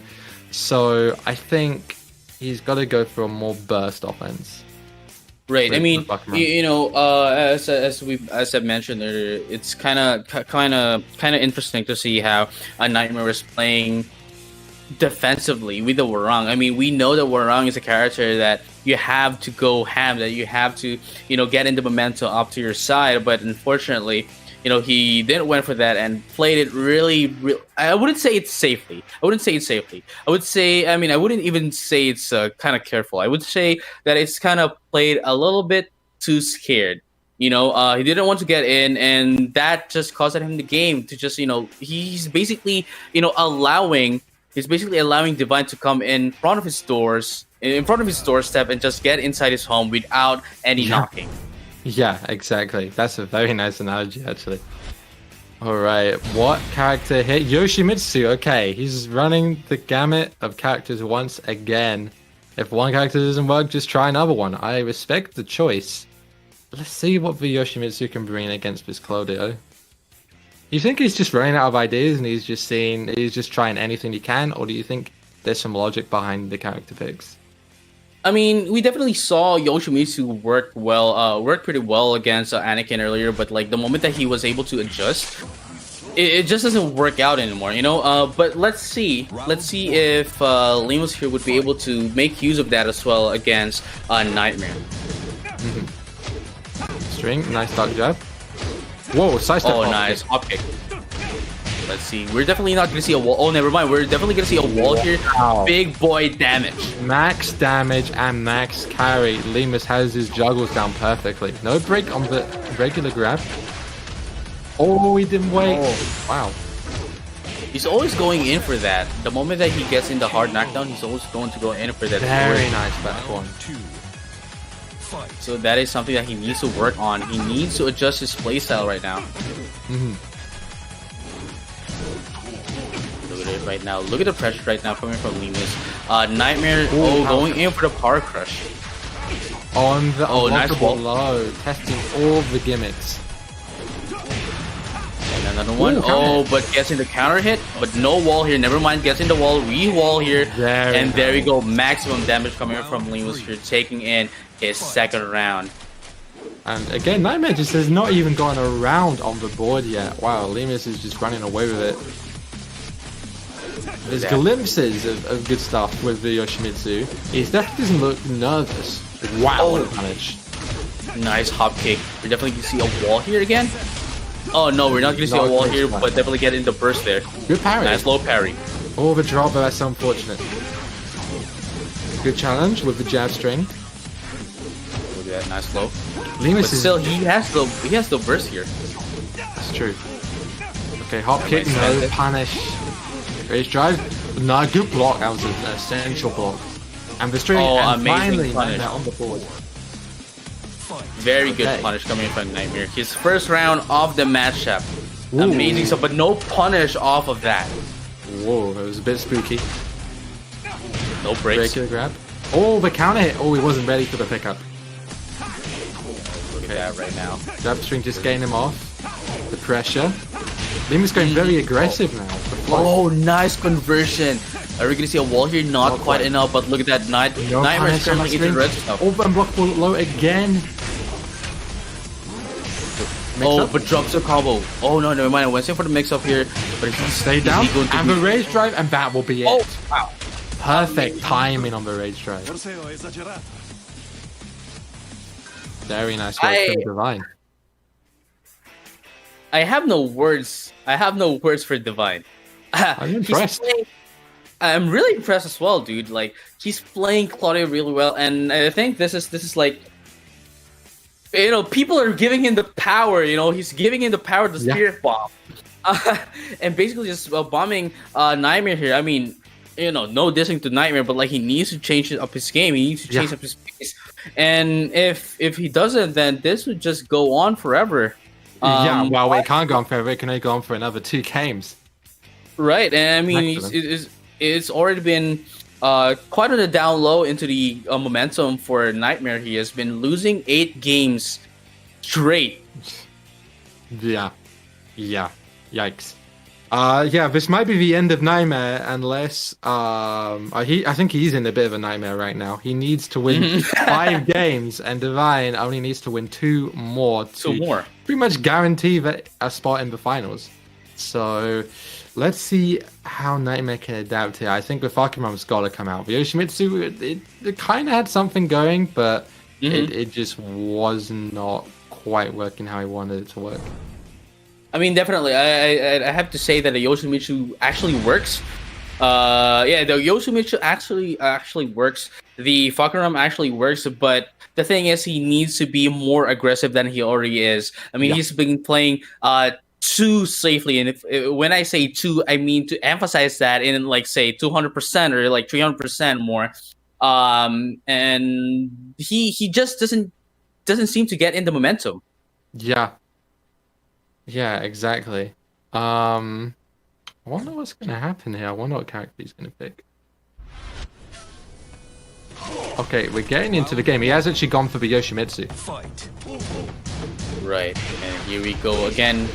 So I think he's got to go for a more burst offense. Right. I mean, Buckman. as I mentioned earlier, it's kind of interesting to see how a Nightmare is playing defensively with the Warang. I mean, we know that Warang is a character that you have to go ham, that you have to get into momentum up to your side. But unfortunately, he didn't went for that and played it really. I wouldn't say it's safely. I wouldn't say it's safely. I would say, I mean, I wouldn't even say it's kind of careful. I would say that it's kind of played a little bit too scared. He didn't want to get in, and that just caused him the game to just, he's basically, allowing Divine to come in front of his doorstep, and just get inside his home without any knocking. Yeah, exactly. That's a very nice analogy, actually. All right, what character hit Yoshimitsu? Okay, he's running the gamut of characters once again. If one character doesn't work, just try another one. I respect the choice. Let's see what the Yoshimitsu can bring against this Claudio. You think he's just running out of ideas and he's just trying anything he can, or do you think there's some logic behind the character picks? I mean, we definitely saw Yoshimitsu work pretty well against Anakin earlier, but like the moment that he was able to adjust, it just doesn't work out anymore, But let's see if Limos here would be able to make use of that as well against Nightmare. String, nice dog jab. Whoa, side step. Oh, nice hop kick. Let's see. We're definitely not gonna see a wall. Oh, never mind. We're definitely gonna see a wall here. Wow. Big boy damage. Max damage and max carry. Lemus has his juggles down perfectly. No break on the regular grab. Oh, he didn't wait. Oh. Wow. He's always going in for that. The moment that he gets in the hard knockdown, he's always going to go in for that. Very nice back one. So that is something that he needs to work on. He needs to adjust his playstyle right now. Look at it right now. Look at the pressure right now coming from Lemus. Nightmare going in for the power crush. On the nice wall. Low, testing all the gimmicks. And another one. But gets in the counter hit. But no wall here. Never mind. Gets in the wall. Re-wall here. There we go. Maximum damage coming from Lemus here. Taking in his second round. And again, Nightmare just has not even gotten around on the board yet. Wow, Lemus is just running away with it. There's glimpses of good stuff with the Yoshimitsu. He definitely doesn't look nervous. Wow, what a damage. Nice hop kick. We're definitely going to see a wall here again. Oh no, we're not going to see a wall here, but definitely get into burst there. Good parry. Nice low parry. Oh, the drop, but that's unfortunate. Good challenge with the jab string. Look at that, nice low. Lemus is still, he has the burst here. That's true. Okay, hop kick, no punish. Raise drive, no, good block. That was an essential block. And the string, and finally punish on the board. Very good punish coming from Nightmare. His first round of the matchup. Amazing stuff, but no punish off of that. Whoa, that was a bit spooky. No breaks. Regular grab. Oh, the counter hit. Oh, he wasn't ready for the pickup. Look at that right now. Jab string just getting him off. The pressure. Lima's going very aggressive now. Oh, nice conversion. Are we going to see a wall here? Not quite enough, but look at that. Nightmare is currently into red stuff. Oh, unblockable low again. But drops a combo. Oh, no, never mind. I went in for the mix-up here. But if he stay down, and the rage drive, and that will be it. Oh, wow. Perfect timing on the rage drive. Very nice work from Divine. I have no words. I have no words for Divine. I'm impressed. I'm really impressed as well, dude. Like, he's playing Claudio really well, and I think this is like, people are giving him the power. He's giving him the power to Spirit Bomb, and basically just bombing Nightmare here. I mean, no dissing to Nightmare, but like he needs to change up his game. He needs to change up his pace, and if he doesn't, then this would just go on forever. Well, it can't go on forever. It can only go on for another 2 games. Right, and I mean, it's already been quite on the down low into the momentum for Nightmare. He has been losing 8 games straight. Yeah. Yikes. This might be the end of Nightmare unless I think he's in a bit of a nightmare right now. He needs to win 5 games, and Divine only needs to win 2 more to pretty much guarantee a spot in the finals. So let's see how Nightmare can adapt here. I think the Fakumam's got to come out. The Yoshimitsu, it kind of had something going, but it just was not quite working how he wanted it to work. I mean, definitely. I have to say that the Yoshimitsu actually works. Yeah, the Yoshimitsu actually works. The Fakaram actually works, but the thing is, he needs to be more aggressive than he already is. I mean, Yeah. he's been playing too safely, and if when I say too, I mean to emphasize that in like say 200% or like 300% more. And he just doesn't seem to get in the momentum. Yeah. Yeah, exactly. I wonder what's gonna happen here. I wonder what character he's gonna pick. Okay, we're getting into the game. He has actually gone for the Yoshimitsu. Right, and here we go again.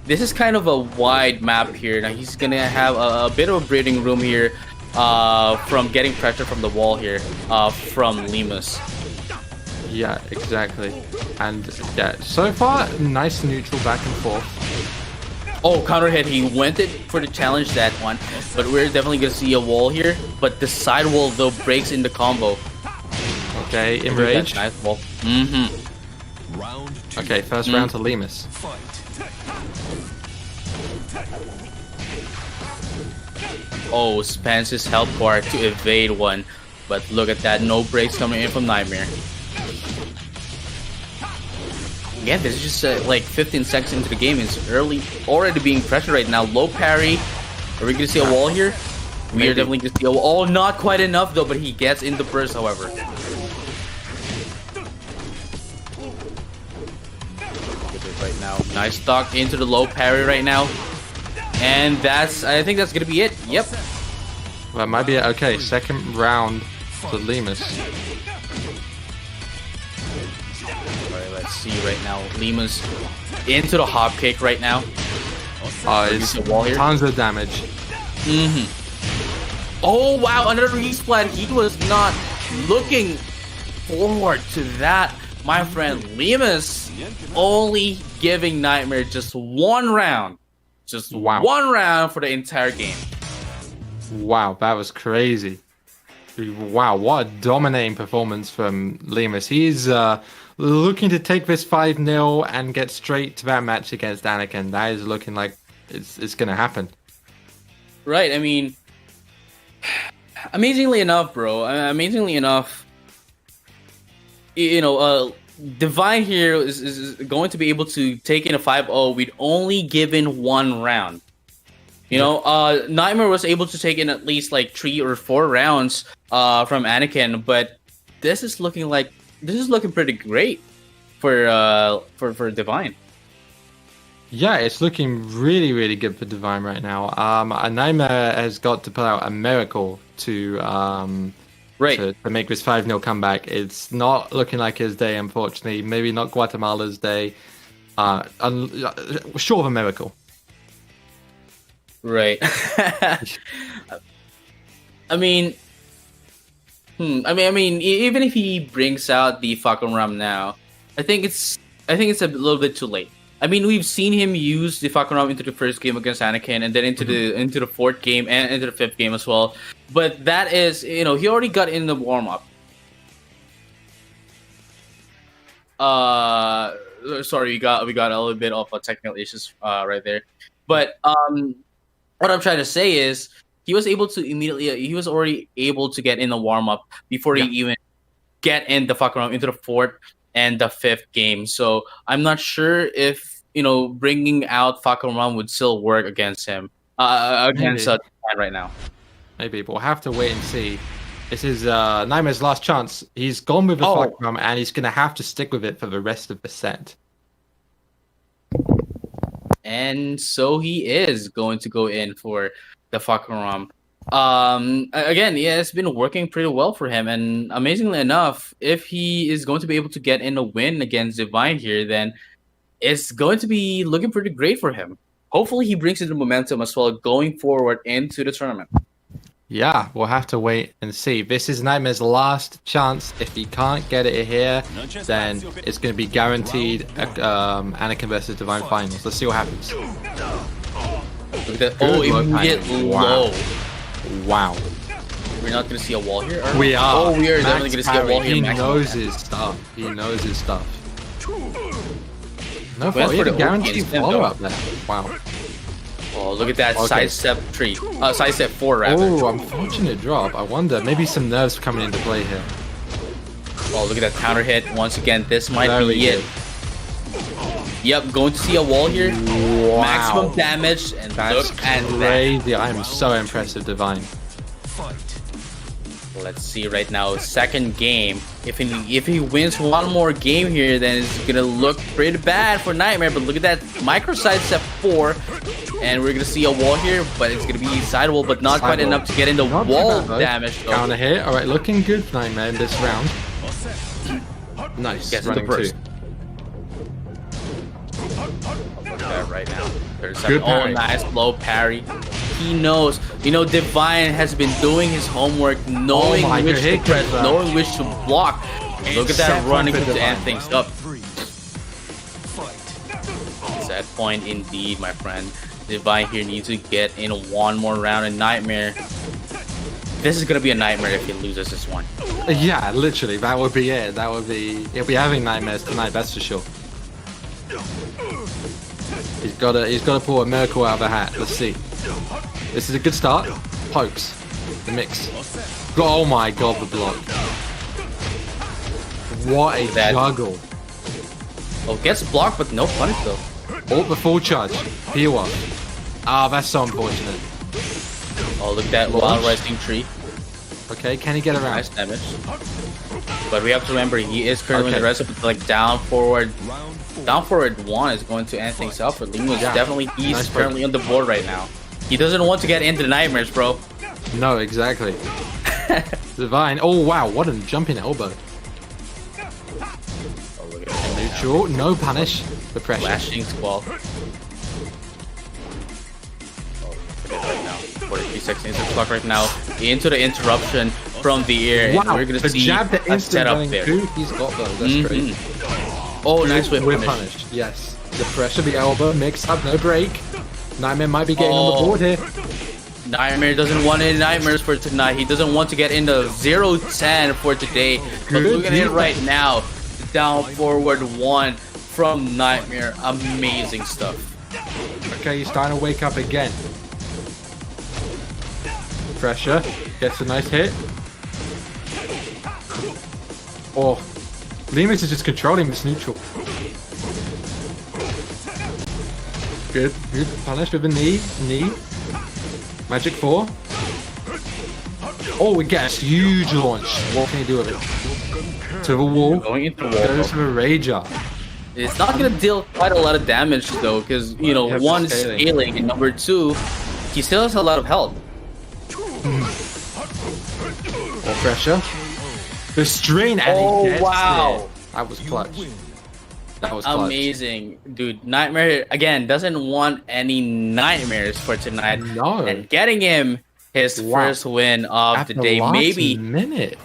This is kind of a wide map here. Now he's gonna have a bit of a breathing room here from getting pressure from the wall here from Lemus. Yeah, exactly. And yeah, so far, nice neutral back and forth. Oh, counter hit. He went it for the challenge that one, but we're definitely gonna see a wall here. But the side wall though breaks in the combo. Okay, enrage. Nice wall. Mm-hmm. Okay, first round to Lemus. Oh, spans his health bar to evade one, but look at that, no breaks coming in from Nightmare. Yeah, this is just like 15 seconds into the game. It's early, already being pressured right now. Low parry. Are we gonna see a wall here? We are definitely gonna see a wall. Oh, not quite enough though, but he gets in the burst, however. Right now, nice stock into the low parry right now, and I think that's gonna be it. Yep. That might be it. Okay, second round to Lemus. Alright, let's see right now. Lima's into the hop kick right now. It's tons of damage. Oh wow, another resplat. He was not looking forward to that, my friend. Lemus only giving Nightmare just one round. Just one round for the entire game. Wow, that was crazy. Wow, what a dominating performance from Lemus. He's looking to take this 5-0 and get straight to that match against Anakin. That is looking like it's going to happen. Right, I mean, amazingly enough, bro. Amazingly enough, you know, Divine here is going to be able to take in a 5-0 with only given one round. You know, Nightmare was able to take in at least like 3 or 4 rounds from Anakin, but this is looking pretty great for Divine. Yeah, it's looking really, really good for Divine right now. Nightmare has got to put out a miracle to make this 5-0 comeback. It's not looking like his day, unfortunately. Maybe not Guatemala's day. Short of a miracle. Right. I mean, even if he brings out the Falcon Ram now, I think it's a little bit too late. I mean, we've seen him use the Falcon Ram into the first game against Anakin, and then into the fourth game and into the fifth game as well. But that is, you know, he already got in the warm up. Sorry, we got a little bit of technical issues right there, but what I'm trying to say is he was already able to get in the warm up before he even get in the Falcon Ram into the fourth and the fifth game. So I'm not sure if, you know, bringing out Falcon Ram would still work against him against right now. Maybe, but we'll have to wait and see. This is Nightmare's last chance. He's gone with the Falcon Ram, and he's going to have to stick with it for the rest of the set. And so he is going to go in for the Falcon Ram. Again, yeah, it's been working pretty well for him, and amazingly enough, if he is going to be able to get in a win against Divine here, then it's going to be looking pretty great for him. Hopefully, he brings in the momentum as well going forward into the tournament. Yeah, we'll have to wait and see. This is Nightmare's last chance. If he can't get it here, then it's going to be guaranteed Anakin versus Divine finals. Let's see what happens. Look at that. Oh, immediate low. Wow. We're not going to see a wall here? We are. Oh, we are definitely going to see a wall here. He knows his stuff. He knows his stuff. No, Went for the guaranteed instant, follow though. up there. Wow. Oh, look at that Okay. sidestep 3. Sidestep 4, rather. Oh, unfortunate drop. I wonder. Maybe some nerves coming into play here. Oh, look at that counter hit. Once again, this might Very be it. good. Yep, going to see a wall here. Wow. Maximum damage, and That's look at that. crazy. I am so impressed with Divine. Let's see right now, second game. If he wins one more game here, then it's gonna look pretty bad for Nightmare. But look at that micro sidestep 4, and we're gonna see a wall here, but it's gonna be sidewall, but not quite enough to get into Not too wall bad, though. damage. Though. Counter hit. All right, looking good for Nightmare in this round. Nice. Gets Running into burst. two. Look at that right now. 37. Good Oh, parry. nice low parry. He knows. You know, Divine has been doing his homework, knowing my which God, to hit press, confirm. knowing which to block. Look at that Set running point for to end Divine. things up. Set point indeed, my friend. Divine here needs to get in one more round of Nightmare. This is gonna be a nightmare if he loses this one. Yeah, literally. That would be it. That would be. He'll be having nightmares tonight. That's for sure. He's gotta pull a miracle out of a hat. Let's see. This is a good start. Pokes. The mix. Oh my god, the block. What a That- juggle. Oh, gets blocked, but no punish though. Oh, the full charge. Heal up. Ah, that's so unfortunate. Oh, look at that Launch. wild rising tree. Okay, can he get around? Nice damage. But we have to remember he is currently in Okay. the rest of it, like down forward. Down forward 1 is going to end things up for Lingus. Yeah. Definitely, he's Nice currently on the board right now. He doesn't want to get into the nightmares, bro. No, exactly. Divine. Oh wow, what a jumping elbow. Oh, look at that. Neutral. No punish. The pressure. Flashing squall. Oh, look at it right now. 43 seconds into the clock right now. Into the interruption from the air. Wow, And we're gonna the see jab, the a instant setup running there. coup he's got though. That's Mhm. crazy. Oh, nice whip With punish. punish. Yes. The pressure, the elbow, mix up, no break. Nightmare might be getting on the Oh. board here. Nightmare doesn't want any nightmares for tonight. He doesn't want to get into 0-10 for today. But Good look at it defense. right now. Down forward 1 from Nightmare. Amazing stuff. Okay, he's starting to wake up again. Pressure. Gets a nice hit. Oh. Lemus is just controlling this neutral. Good. Good punish with a knee. Magic 4. Oh, we get a huge launch. What can he do with it? To the wall. Going into the Goes wall. for a rager. It's not going to deal quite a lot of damage though, because, you know, Yeah, one, scaling. scaling, and number 2, he still has a lot of health. More pressure. The strain and Oh, he gets wow. it. That was clutch. That was clutch. Amazing. Dude, Nightmare, again, doesn't want any nightmares for tonight. No. And getting him his Wow. first win of At the day. last Maybe minute.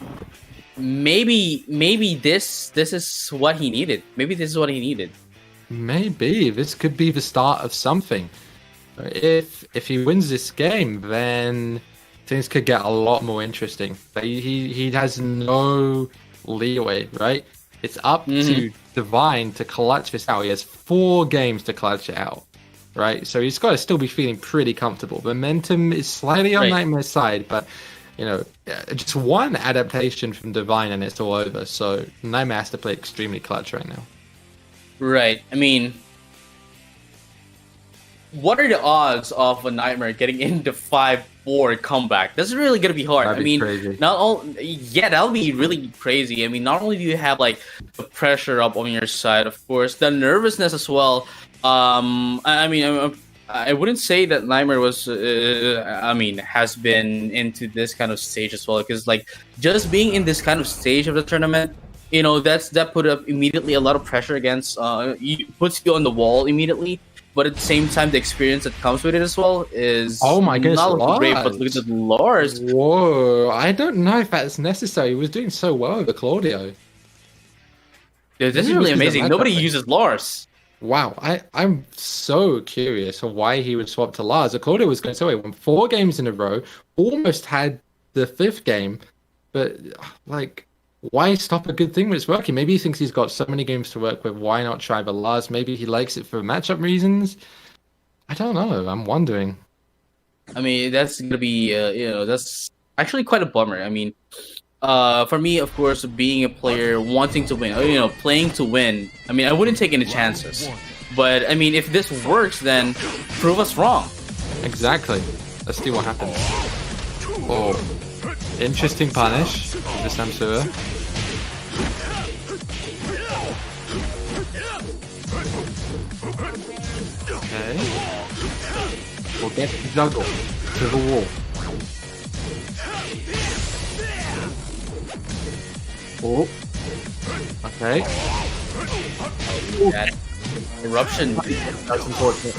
this is what he needed. Maybe this is what he needed. Maybe this could be the start of something. If he wins this game, then things could get a lot more interesting. But he has no leeway, right? It's up to Divine to clutch this out. He has 4 games to clutch it out, right? So he's got to still be feeling pretty comfortable. Momentum is slightly on Right. Nightmare's side, but you know, just one adaptation from Divine and it's all over. So Nightmare has to play extremely clutch right now. Right. I mean, what are the odds of a Nightmare getting into 5-4 comeback? That's really gonna be hard. That'd I be mean, crazy. that'll be really crazy. I mean, not only do you have like the pressure up on your side, of course, the nervousness as well. I wouldn't say that Nightmare was, has been into this kind of stage as well, because like just being in this kind of stage of the tournament, you know, that put up immediately a lot of pressure against, puts you on the wall immediately. But at the same time, the experience that comes with it as well is Oh my goodness, not looking great. But Lars. look at the Lars. Whoa, I don't know if that's necessary. He was doing so well over Claudio. Dude, this is Maybe really this is a amazing. matchup Nobody thing. uses Lars. Wow, I'm so curious of why he would swap to Lars. Claudio was going to say, he won 4 games in a row, almost had the 5th game, but like, why stop a good thing when it's working? Maybe he thinks he's got so many games to work with. Why not try Velaz? Maybe he likes it for matchup reasons. I don't know. I'm wondering. I mean, that's gonna be that's actually quite a bummer. I mean, for me, of course, being a player wanting to win, playing to win. I mean, I wouldn't take any chances. But I mean, if this works, then prove us wrong. Exactly. Let's see what happens. Oh, interesting punish. This time, Sura. Okay. We'll get the juggle to the wall. Oh. Okay. That eruption. That's important.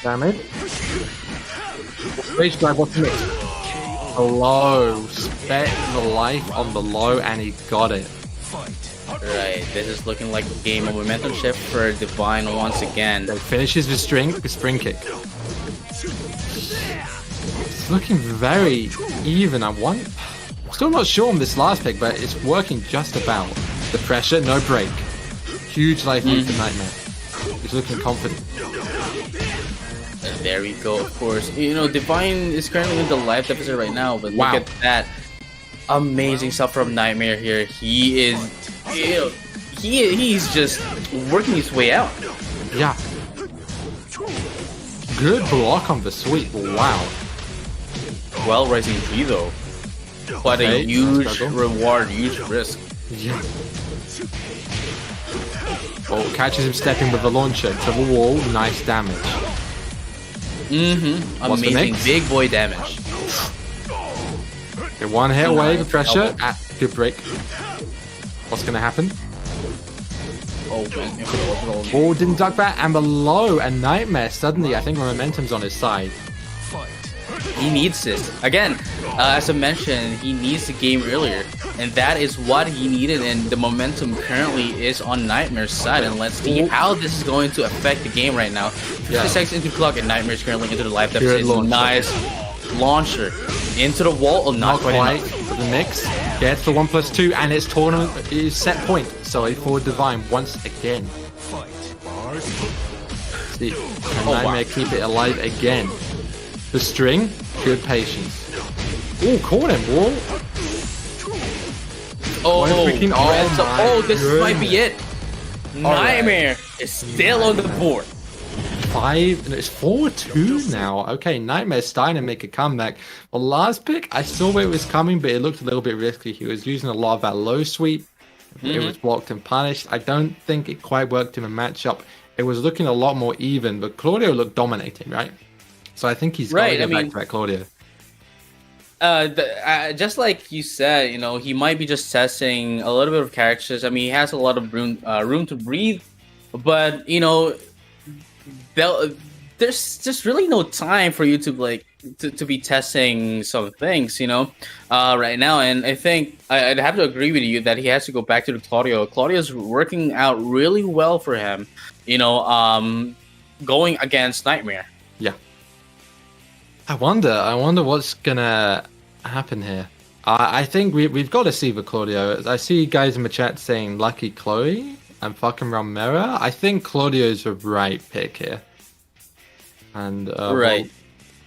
Damage. Rage drive, what's next? A low. Spec the life on the low, and he got it. Right, this is looking like a game of momentum shift for Divine once again. So finishes with spring kick. It's looking very even. Still not sure on this last pick, but it's working just about. The pressure, no break. Huge life lead for Nightmare. He's looking confident. And there we go, of course. Divine is currently in the life deficit right now, but Wow. look at that. Amazing stuff from Nightmare here. He is, he's just working his way out. Yeah. Good block on the sweep. Wow. Well, Rising 3 though. But a Okay, huge struggle. reward, huge risk. Yeah. Oh, catches him stepping with the launcher to the wall. Nice damage. What's the Amazing next? big boy damage. Okay, one hit away, the pressure. Elbow. Good break. What's gonna happen? Oh, man. Oh, didn't duck back, and below, and Nightmare. Suddenly, I think the momentum's on his side. He needs this. Again, as I mentioned, he needs the game earlier. And that is what he needed, and the momentum currently is on Nightmare's side. And let's see how this is going to affect the game right now. 50 seconds into the clock, and Nightmare's currently into the life deficit. Nice launcher. Into the wall. Oh, not quite enough. For the mix. Gets the 1+2, and it's tournament is set point. Sorry for Divine once again. See, can Nightmare keep it alive again? The string, good patience. Oh, caught him, whoa. Oh, this goodness. might be it. Nightmare is still on the board. 5, and it's 4-2 now. Okay, Nightmare's starting to make a comeback. The last pick, I saw where it was coming, but it looked a little bit risky. He was using a lot of that low sweep. It was blocked and punished. I don't think it quite worked in a matchup. It was looking a lot more even, but Claudio looked dominating, right? So I think he's got to get back to that Claudio. Just like you said, he might be just testing a little bit of characters. I mean, he has a lot of room to breathe, but there's just really no time for you to to be testing some things, right now. And I think I'd have to agree with you that he has to go back to the Claudio. Claudio's working out really well for him, going against Nightmare. Yeah. I wonder what's gonna happen here. I think we've got to see the Claudio. I see guys in the chat saying Lucky Chloe and fucking Romero. I think Claudio's the right pick here. And right.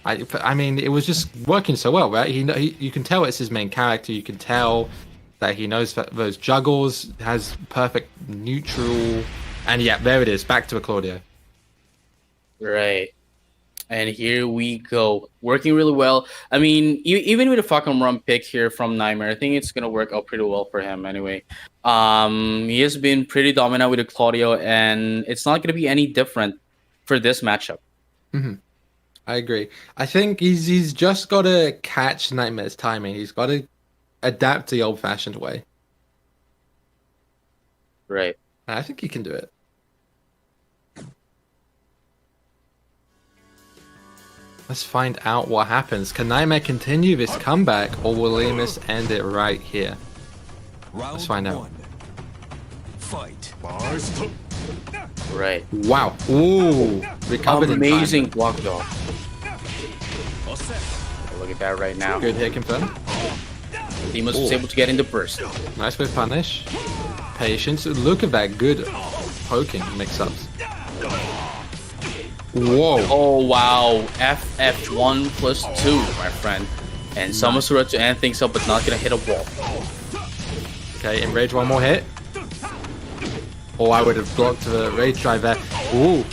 Well, I mean, it was just working so well, right? You can tell it's his main character. You can tell that he knows those juggles, has perfect neutral, and yeah, there it is. Back to a Claudio. Right. And here we go. Working really well. I mean, even with a fucking run pick here from Nightmare, I think it's going to work out pretty well for him anyway. He has been pretty dominant with the Claudio, and it's not going to be any different for this matchup. Mm-hmm. I agree. I think he's just got to catch Nightmare's timing. He's got to adapt the old-fashioned way. Right. And I think he can do it. Let's find out what happens. Can Nightmare continue this comeback, or will Lemus end it right here? Let's find out. Fight. Right. Wow. Ooh. Recovered amazing in time. block, though. Look at that right now. Good hit confirmed. Lemus was able to get in the burst. Nice with punish. Patience. Look at that good poking mix-ups. Whoa. Oh wow, FF1 plus 2, my friend. And Samasura to end things up, but not gonna hit a wall. Okay, enrage one more hit. Oh, I would have blocked the rage drive there. Ooh.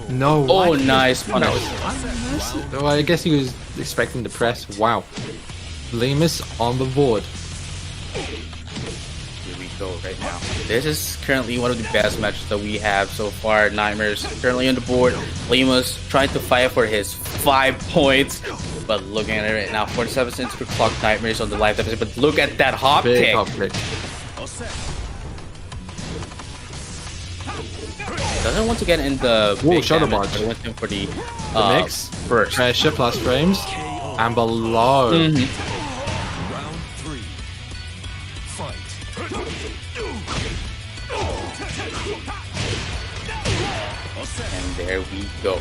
No. Oh, nice punish. Well, I guess he was expecting the press. Wow. Lemus on the board. Here we go right now. This is currently one of the best matches that we have so far. Nightmare's currently on the board. Lemus trying to fight for his 5 points. But looking at it right now, 47 cents per clock. Nightmare's on the live deficit. But look at that hop kick. Hop kick. Doesn't want to get in the big shadow damage, barge. but went in for the mix. burst. Pressure plus frames. And below. Round 3. Fight. And there we go.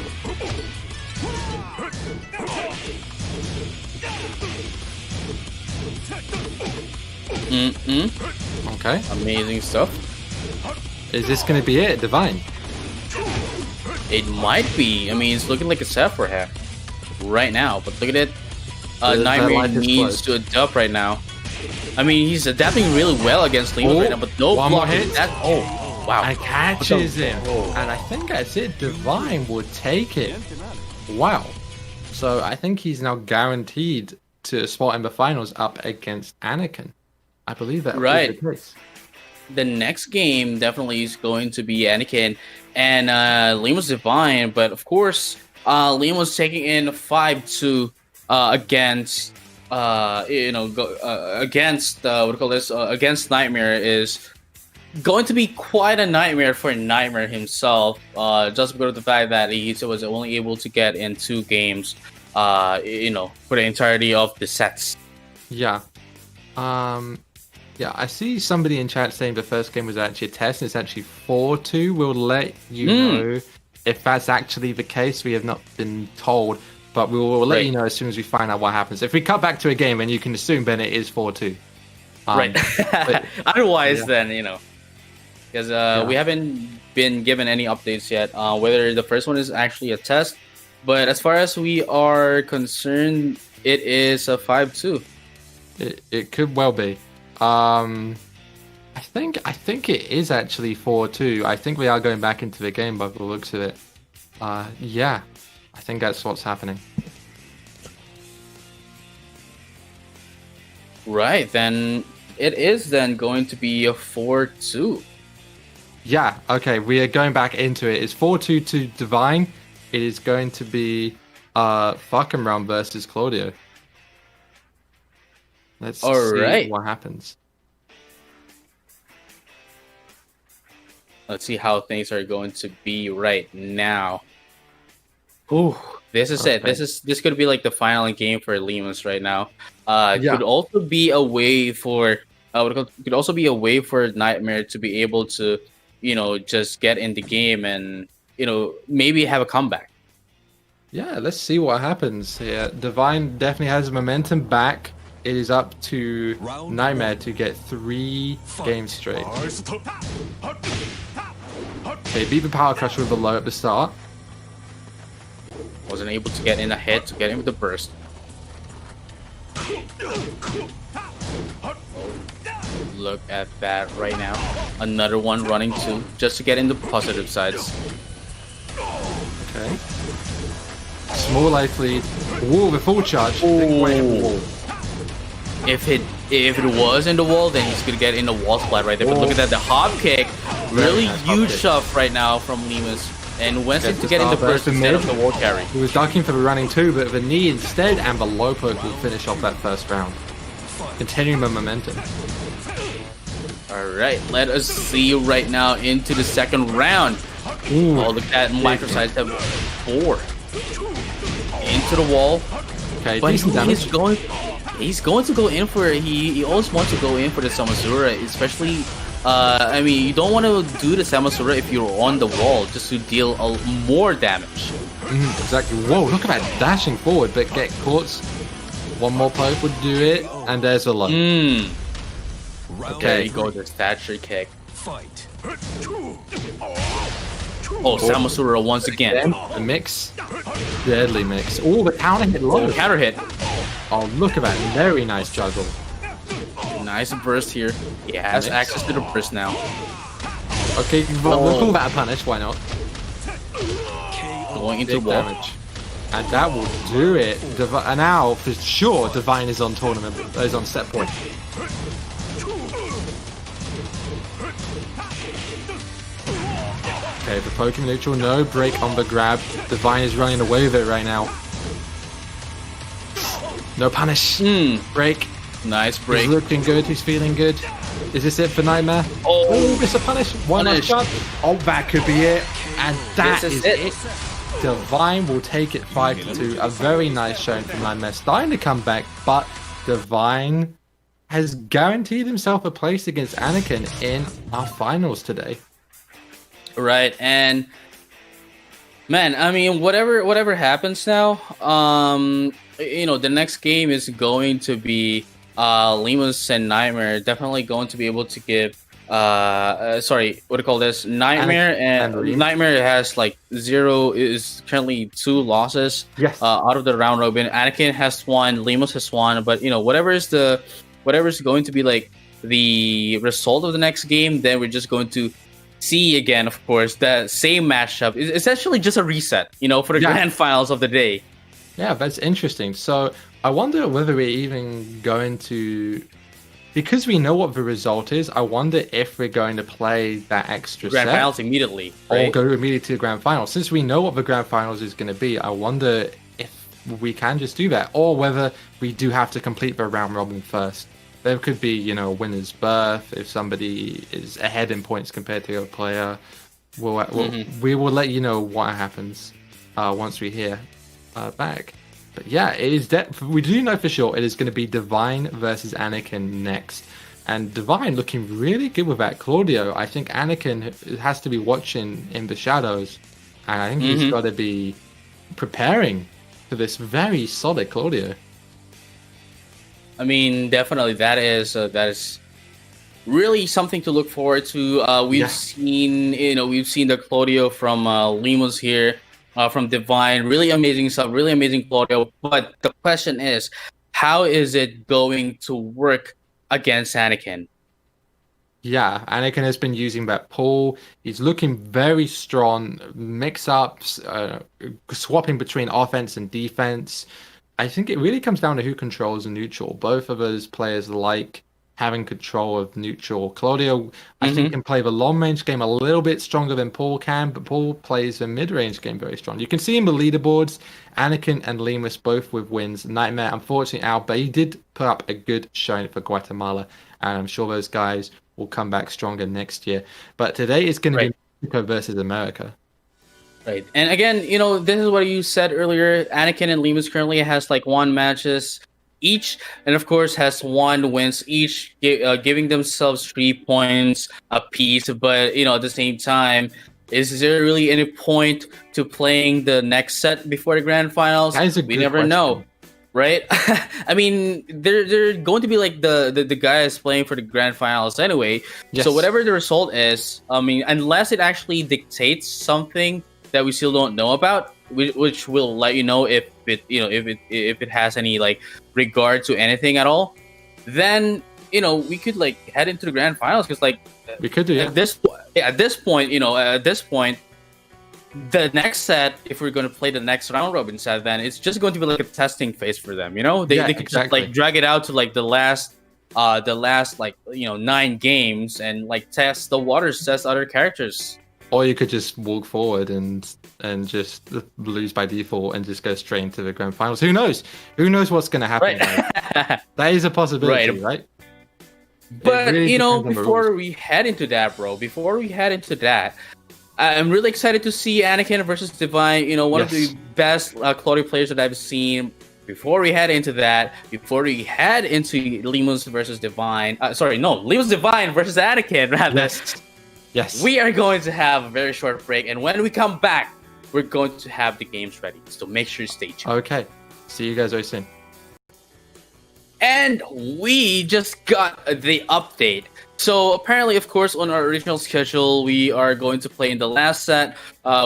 Okay. Amazing stuff. Is this going to be it? Divine? It might be. I mean, it's looking like a set for him right now. But look at it. Nightmare life is needs to adapt right now. I mean, he's adapting really well against Lemus right now, but no one more blocking. hit. That, oh, wow. And catches him. Oh. And I think that's it. Divine would take it. Wow. So I think he's now guaranteed to spot in the finals up against Anakin. I believe that Right. is the case. The next game definitely is going to be Anakin and Lemus Divine, but of course, Lemus taking in 5-2 against against Nightmare is going to be quite a nightmare for Nightmare himself, just because of the fact that he was only able to get in 2 games, for the entirety of the sets. Yeah. Yeah, I see somebody in chat saying the first game was actually a test, and it's actually 4-2. We'll let you know if that's actually the case. We have not been told, but we will let you know as soon as we find out what happens. If we cut back to a game, then you can assume then it is 4-2. Right. But, Otherwise, then, because we haven't been given any updates yet, whether the first one is actually a test. But as far as we are concerned, it is a 5-2. It could well be. I think it is actually 4-2. I think we are going back into the game by the looks of it. Yeah, I think that's what's happening. Right, then it is then going to be a 4-2. Yeah, okay, we are going back into it. It's 4-2 to Divine. It is going to be Fucking Realm versus Claudio. Let's see what happens. Let's see how things are going to be right now. Ooh, this is it. This could be like the final game for Lemus right now. Could also be a way for could also be a way for Nightmare to be able to, just get in the game and maybe have a comeback. Yeah, let's see what happens here. Divine definitely has momentum back. It is up to Nightmare to get 3 games straight. Okay, beat the Power Crusher with the low at the start. Wasn't able to get in a hit to get in with the burst. Look at that right now. Another one running too, just to get in the positive sides. Okay. Small life lead. Whoa, the full charge. If it was in the wall, then he's gonna get in the wall splat right there. But look at that, the hop kick, really huge shove right now from Lemus, and went to get in the burst instead of the wall carry. He was ducking for the running too, but the knee instead, and the low poke will finish off that first round, continuing the momentum. All right, let us see right now into the second round. Ooh. Oh, look at that microside 4 into the wall. Okay, But decent damage. he's going to go in for he always wants to go in for the Samasura, especially I mean, you don't want to do the Samasura if you're on the wall, just to deal more damage. Exactly. Whoa, look at that dashing forward, but get caught One more poke would do it, and there's a low. There Okay. you go, the stature kick. Fight. Oh, Samasura once again. The mix. Deadly mix. Oh, the counter hit low. Oh, counter hit. Oh, look at that. Very nice juggle. Nice burst here. He has access to the burst now. Okay, we'll call that a punish. Why not? Going into Big wall. damage. And that will do it. And now, for sure, Divine is on tournament. Is on set point. Okay, the Pokemon neutral, no break on the grab. Divine is running away with it right now. No punish. Break. Nice break. He's looking good. He's feeling good. Is this it for Nightmare? Oh, it's a punish. One last shot. Oh, that could be it. And that This is is it. Divine will take it 5-2. A very nice showing from Nightmare. Starting to come back, but Divine has guaranteed himself a place against Anakin in our finals today. Right, and man, I mean, whatever happens now, the next game is going to be Lemus and Nightmare. Definitely going to be able to give sorry, what do you call this? Nightmare and Nightmare has like is currently 2 losses. Yes. Out of the round robin. Anakin has 1, Lemus has 1, but whatever is going to be like the result of the next game, then we're just going to see again, of course, that same matchup. It's essentially just a reset, for the grand finals of the day. Yeah, that's interesting. So I wonder whether we're even going to, because we know what the result is, I wonder if we're going to play that extra Grand set finals immediately, right? or go immediately to the grand finals. Since we know what the grand finals is going to be, I wonder if we can just do that, or whether we do have to complete the round robin first. There could be, a winner's berth if somebody is ahead in points compared to the other player. We will let you know what happens once we hear back. But yeah, it is. We do know for sure it is going to be Divine versus Anakin next, and Divine looking really good with that Claudio. I think Anakin has to be watching in the shadows, and I think he's got to be preparing for this very solid Claudio. I mean, definitely that is really something to look forward to. We've seen the Claudio from Lemus here, from Divine, really amazing stuff, really amazing Claudio. But the question is, how is it going to work against Anakin? Yeah, Anakin has been using that pull. He's looking very strong. Mix-ups, swapping between offense and defense. I think it really comes down to who controls the neutral. Both of those players like having control of neutral. Claudio, I think, can play the long-range game a little bit stronger than Paul can, but Paul plays the mid-range game very strong. You can see in the leaderboards, Anakin and Lemus both with wins. Nightmare, unfortunately, out, but he did put up a good showing for Guatemala, and I'm sure those guys will come back stronger next year. But today is going to be Mexico versus America. Right. And again, this is what you said earlier. Anakin and Lemus currently has like 1 matches each, and of course has 1 wins each, giving themselves 3 points apiece. But, at the same time, is there really any point to playing the next set before the grand finals? We never know. Right? I mean, they're going to be like the guys playing for the grand finals anyway. Yes. So whatever the result is, I mean, unless it actually dictates something that we still don't know about, which will let you know if it has any like regard to anything at all, then we could like head into the grand finals, because like we could do at this point, the next set, if we're going to play the next round robin set, then it's just going to be like a testing phase for them. They could just like drag it out to like the last like 9 games and like test the waters, test other characters. Or you could just walk forward and just lose by default and just go straight into the grand finals. Who knows? Who knows what's going to happen? Right. That is a possibility, right? But really before we head into that, I'm really excited to see Anakin versus Divine. One of the best Claudio players that I've seen. Before we head into that, before we head into Lemus versus Divine, Lemus Divine versus Anakin, rather. Yes. We are going to have a very short break, and when we come back, we're going to have the games ready. So make sure you stay tuned. Okay. See you guys very soon. And we just got the update. So apparently, of course, on our original schedule, we are going to play in the last set,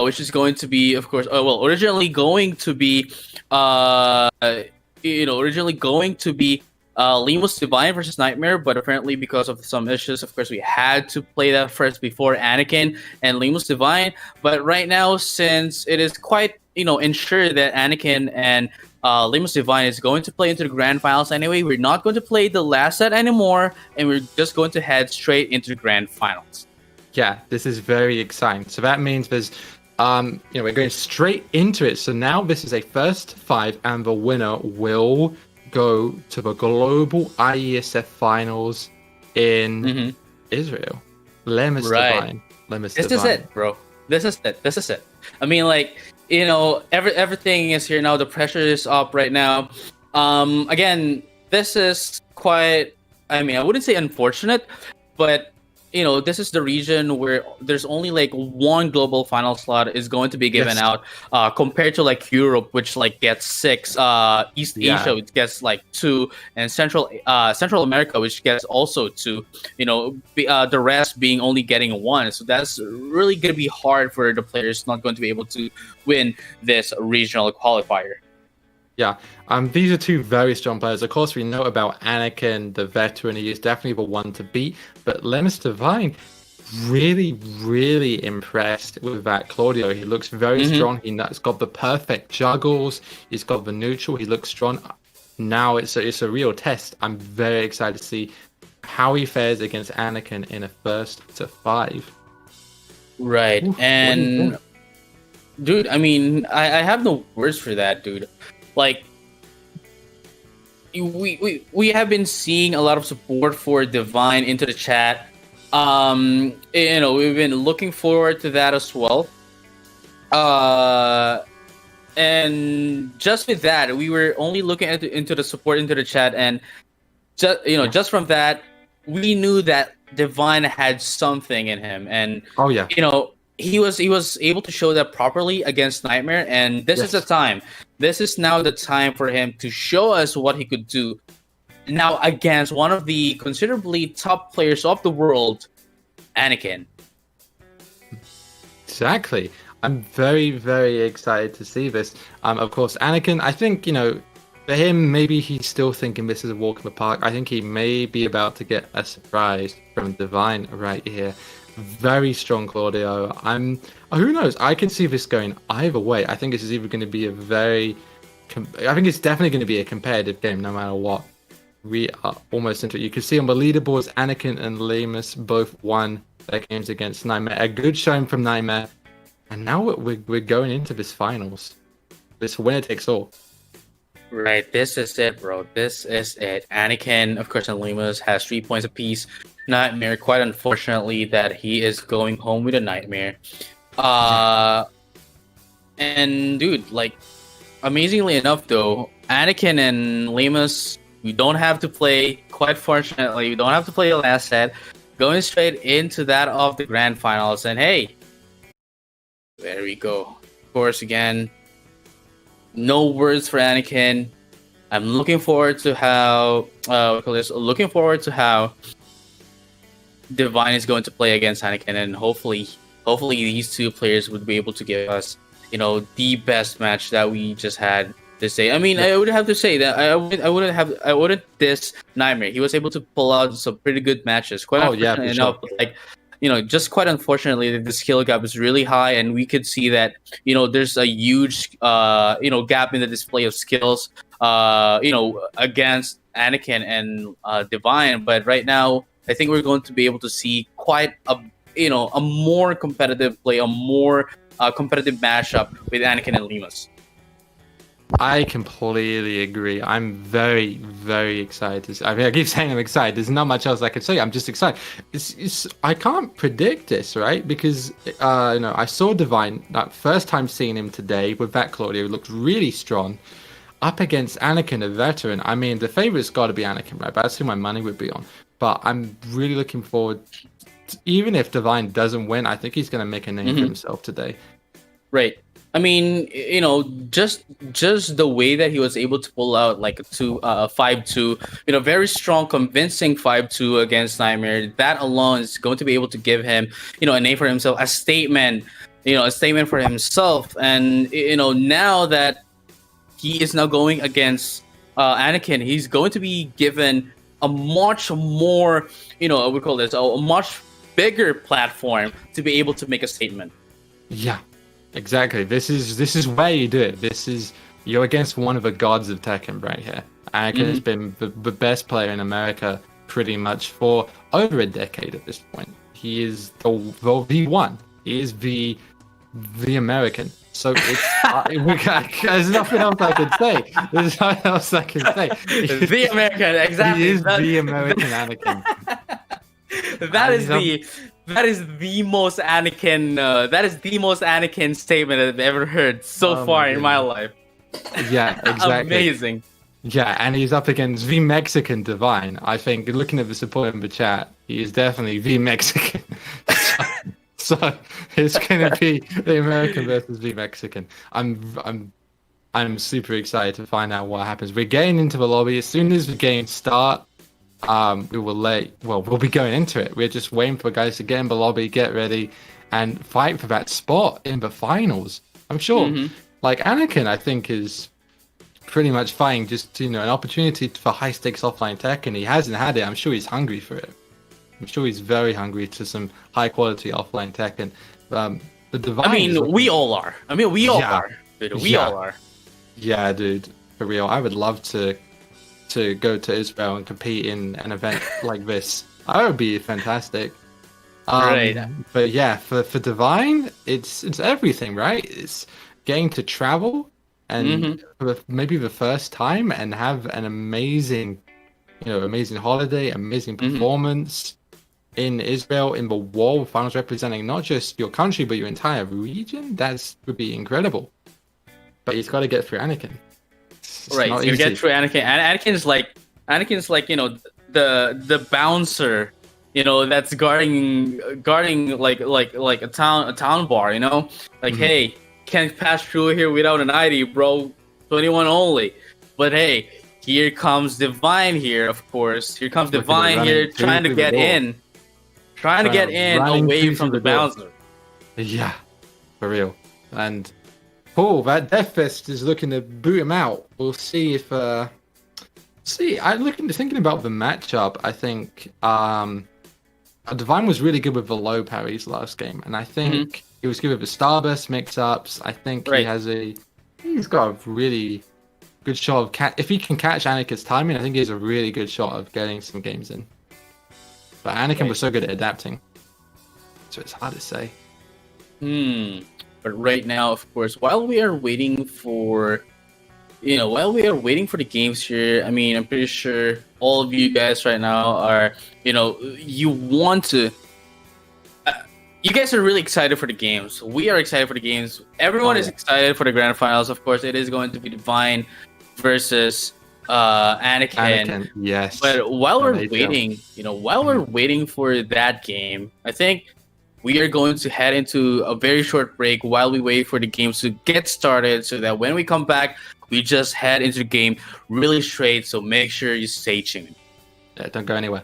which is going to be, of course, originally going to be, originally going to be Limos Divine versus Nightmare, but apparently because of some issues, of course, we had to play that first before Anakin and Limos Divine. But right now, since it is quite, ensured that Anakin and Limos Divine is going to play into the grand finals anyway, we're not going to play the last set anymore, and we're just going to head straight into the grand finals. Yeah, this is very exciting. So that means there's, we're going straight into it. So now this is a first 5, and the winner will go to the global IESF finals in Israel. Limos Divine. Limos This Divine. is it, bro. This is it. I mean, like, everything is here now. The pressure is up right now. Again, this is quite, I mean, I wouldn't say unfortunate, but this is the region where there's only like one global final slot is going to be given out, compared to like Europe, which like gets 6, East Asia, which gets like 2, and Central America, which gets also 2. The rest being only getting 1. So that's really going to be hard for the players not going to be able to win this regional qualifier. Yeah, these are 2 very strong players. Of course, we know about Anakin, the veteran. He is definitely the one to beat. But Limos Divine, really, really impressed with that Claudio. He looks very strong. He's got the perfect juggles. He's got the neutral. He looks strong. Now it's a real test. I'm very excited to see how he fares against Anakin in a first to 5. Right, and dude, I mean, I have no words for that, dude. Like, we have been seeing a lot of support for Divine into the chat. We've been looking forward to that as well. And just with that, we were only looking into the support into the chat, and just from that, we knew that Divine had something in him, and he was able to show that properly against Nightmare, and this is the time. This is now the time for him to show us what he could do now against one of the considerably top players of the world, Anakin. Exactly. I'm very, very excited to see this. Of course, Anakin, I think, for him, maybe he's still thinking this is a walk in the park. I think he may be about to get a surprise from Divine right here. Very strong Claudio. Who knows? I can see this going either way. I think this is either going to be I think it's definitely going to be a competitive game no matter what. We are almost into it. You can see on the leaderboards, Anakin and Limos both won their games against Nightmare. A good showing from Nightmare. And now we're going into this finals. This winner takes all. Right, this is it, bro. This is it. Anakin, of course, and Limos has 3 points apiece. Nightmare, quite unfortunately, that he is going home with a Nightmare. And dude, like, amazingly enough, though, Anakin and Limos, we don't have to play. Quite fortunately, we don't have to play the last set. Going straight into that of the grand finals, and hey, there we go. Of course, again, no words for Anakin. I'm looking forward to how Divine is going to play against Anakin, and hopefully these 2 players would be able to give us, the best match that we just had this day. I mean, I would have to say that I wouldn't diss Nightmare. He was able to pull out some pretty good matches. Just quite unfortunately, the skill gap is really high, and we could see that, there's a huge, gap in the display of skills, against Anakin and Divine. But right now, I think we're going to be able to see quite a more competitive play, a more competitive matchup with Anakin and Limos. I completely agree. I'm very, very excited. I keep saying I'm excited. There's not much else I can say. I'm just excited. I can't predict this, right? Because, I saw Divine, first time seeing him today with that Claudio, looked really strong. Up against Anakin, a veteran. I mean, the favorite's got to be Anakin, right? But that's who my money would be on. But I'm really looking forward even if Divine doesn't win, I think he's going to make a name for himself today. Right. I mean, just the way that he was able to pull out like a 5-2, very strong, convincing 5-2 against Nightmare. That alone is going to be able to give him, a name for himself, a statement for himself. And now that he is now going against Anakin, he's going to be given a much more, we call this a much bigger platform to be able to make a statement. Yeah. Exactly. This is where you do it. You're against one of the gods of Tekken right here. Anakin has been the best player in America pretty much for over a decade at this point. He is the V1. He is the American. So there's nothing else I can say. There's nothing else I can say. The American, exactly. He is the American Anakin. That is the most Anakin. That is the most Anakin statement I've ever heard so far in my life. Yeah, exactly. Amazing. Yeah, and he's up against the Mexican Divine. I think, looking at the support in the chat, he is definitely the Mexican. so it's going to be the American versus the Mexican. I'm super excited to find out what happens. We're getting into the lobby as soon as the game starts. We'll be going into it. We're just waiting for guys to get in the lobby, get ready, and fight for that spot in the finals. I'm sure, like Anakin, I think is pretty much fighting just an opportunity for high stakes offline tech, and he hasn't had it. I'm sure he's hungry for it. I'm sure he's very hungry to some high quality offline tech, and the Divine. I mean, we all are. We all are. Dude, we all are. Yeah, dude, for real. I would love to go to Israel and compete in an event like this. That would be fantastic. Right. But yeah, for Divine, it's everything, right? It's getting to travel and for maybe the first time and have an amazing holiday, amazing performance in Israel in the World Finals, representing not just your country but your entire region. That would be incredible. But he's got to get through Anakin. Right, you get through Anakin. And Anakin's like the bouncer, that's guarding like a town bar, like hey, can't pass through here without an ID, bro. 21 only. But hey, here comes Divine here, of course. Here comes Divine here, trying to get in away from the bouncer. Yeah, for real. And that Death Fist is looking to boot him out. We'll see if thinking about the matchup, I think Divine was really good with the low parries last game, and I think he was good with the Starburst mix-ups. I think he's got a really good shot of if he can catch Anakin's timing, I think he has a really good shot of getting some games in. But Anakin was so good at adapting, so it's hard to say. But right now, of course, while we are waiting for the games here, I'm pretty sure all of you guys right now are, you guys are really excited for the games. We are excited for the games. Everyone is excited for the grand finals. Of course, it is going to be Divine versus Anakin. Yes. But while we're waiting for that game, I think we are going to head into a very short break while we wait for the games to get started, so that when we come back, we just head into the game really straight. So make sure you stay tuned. Yeah, don't go anywhere.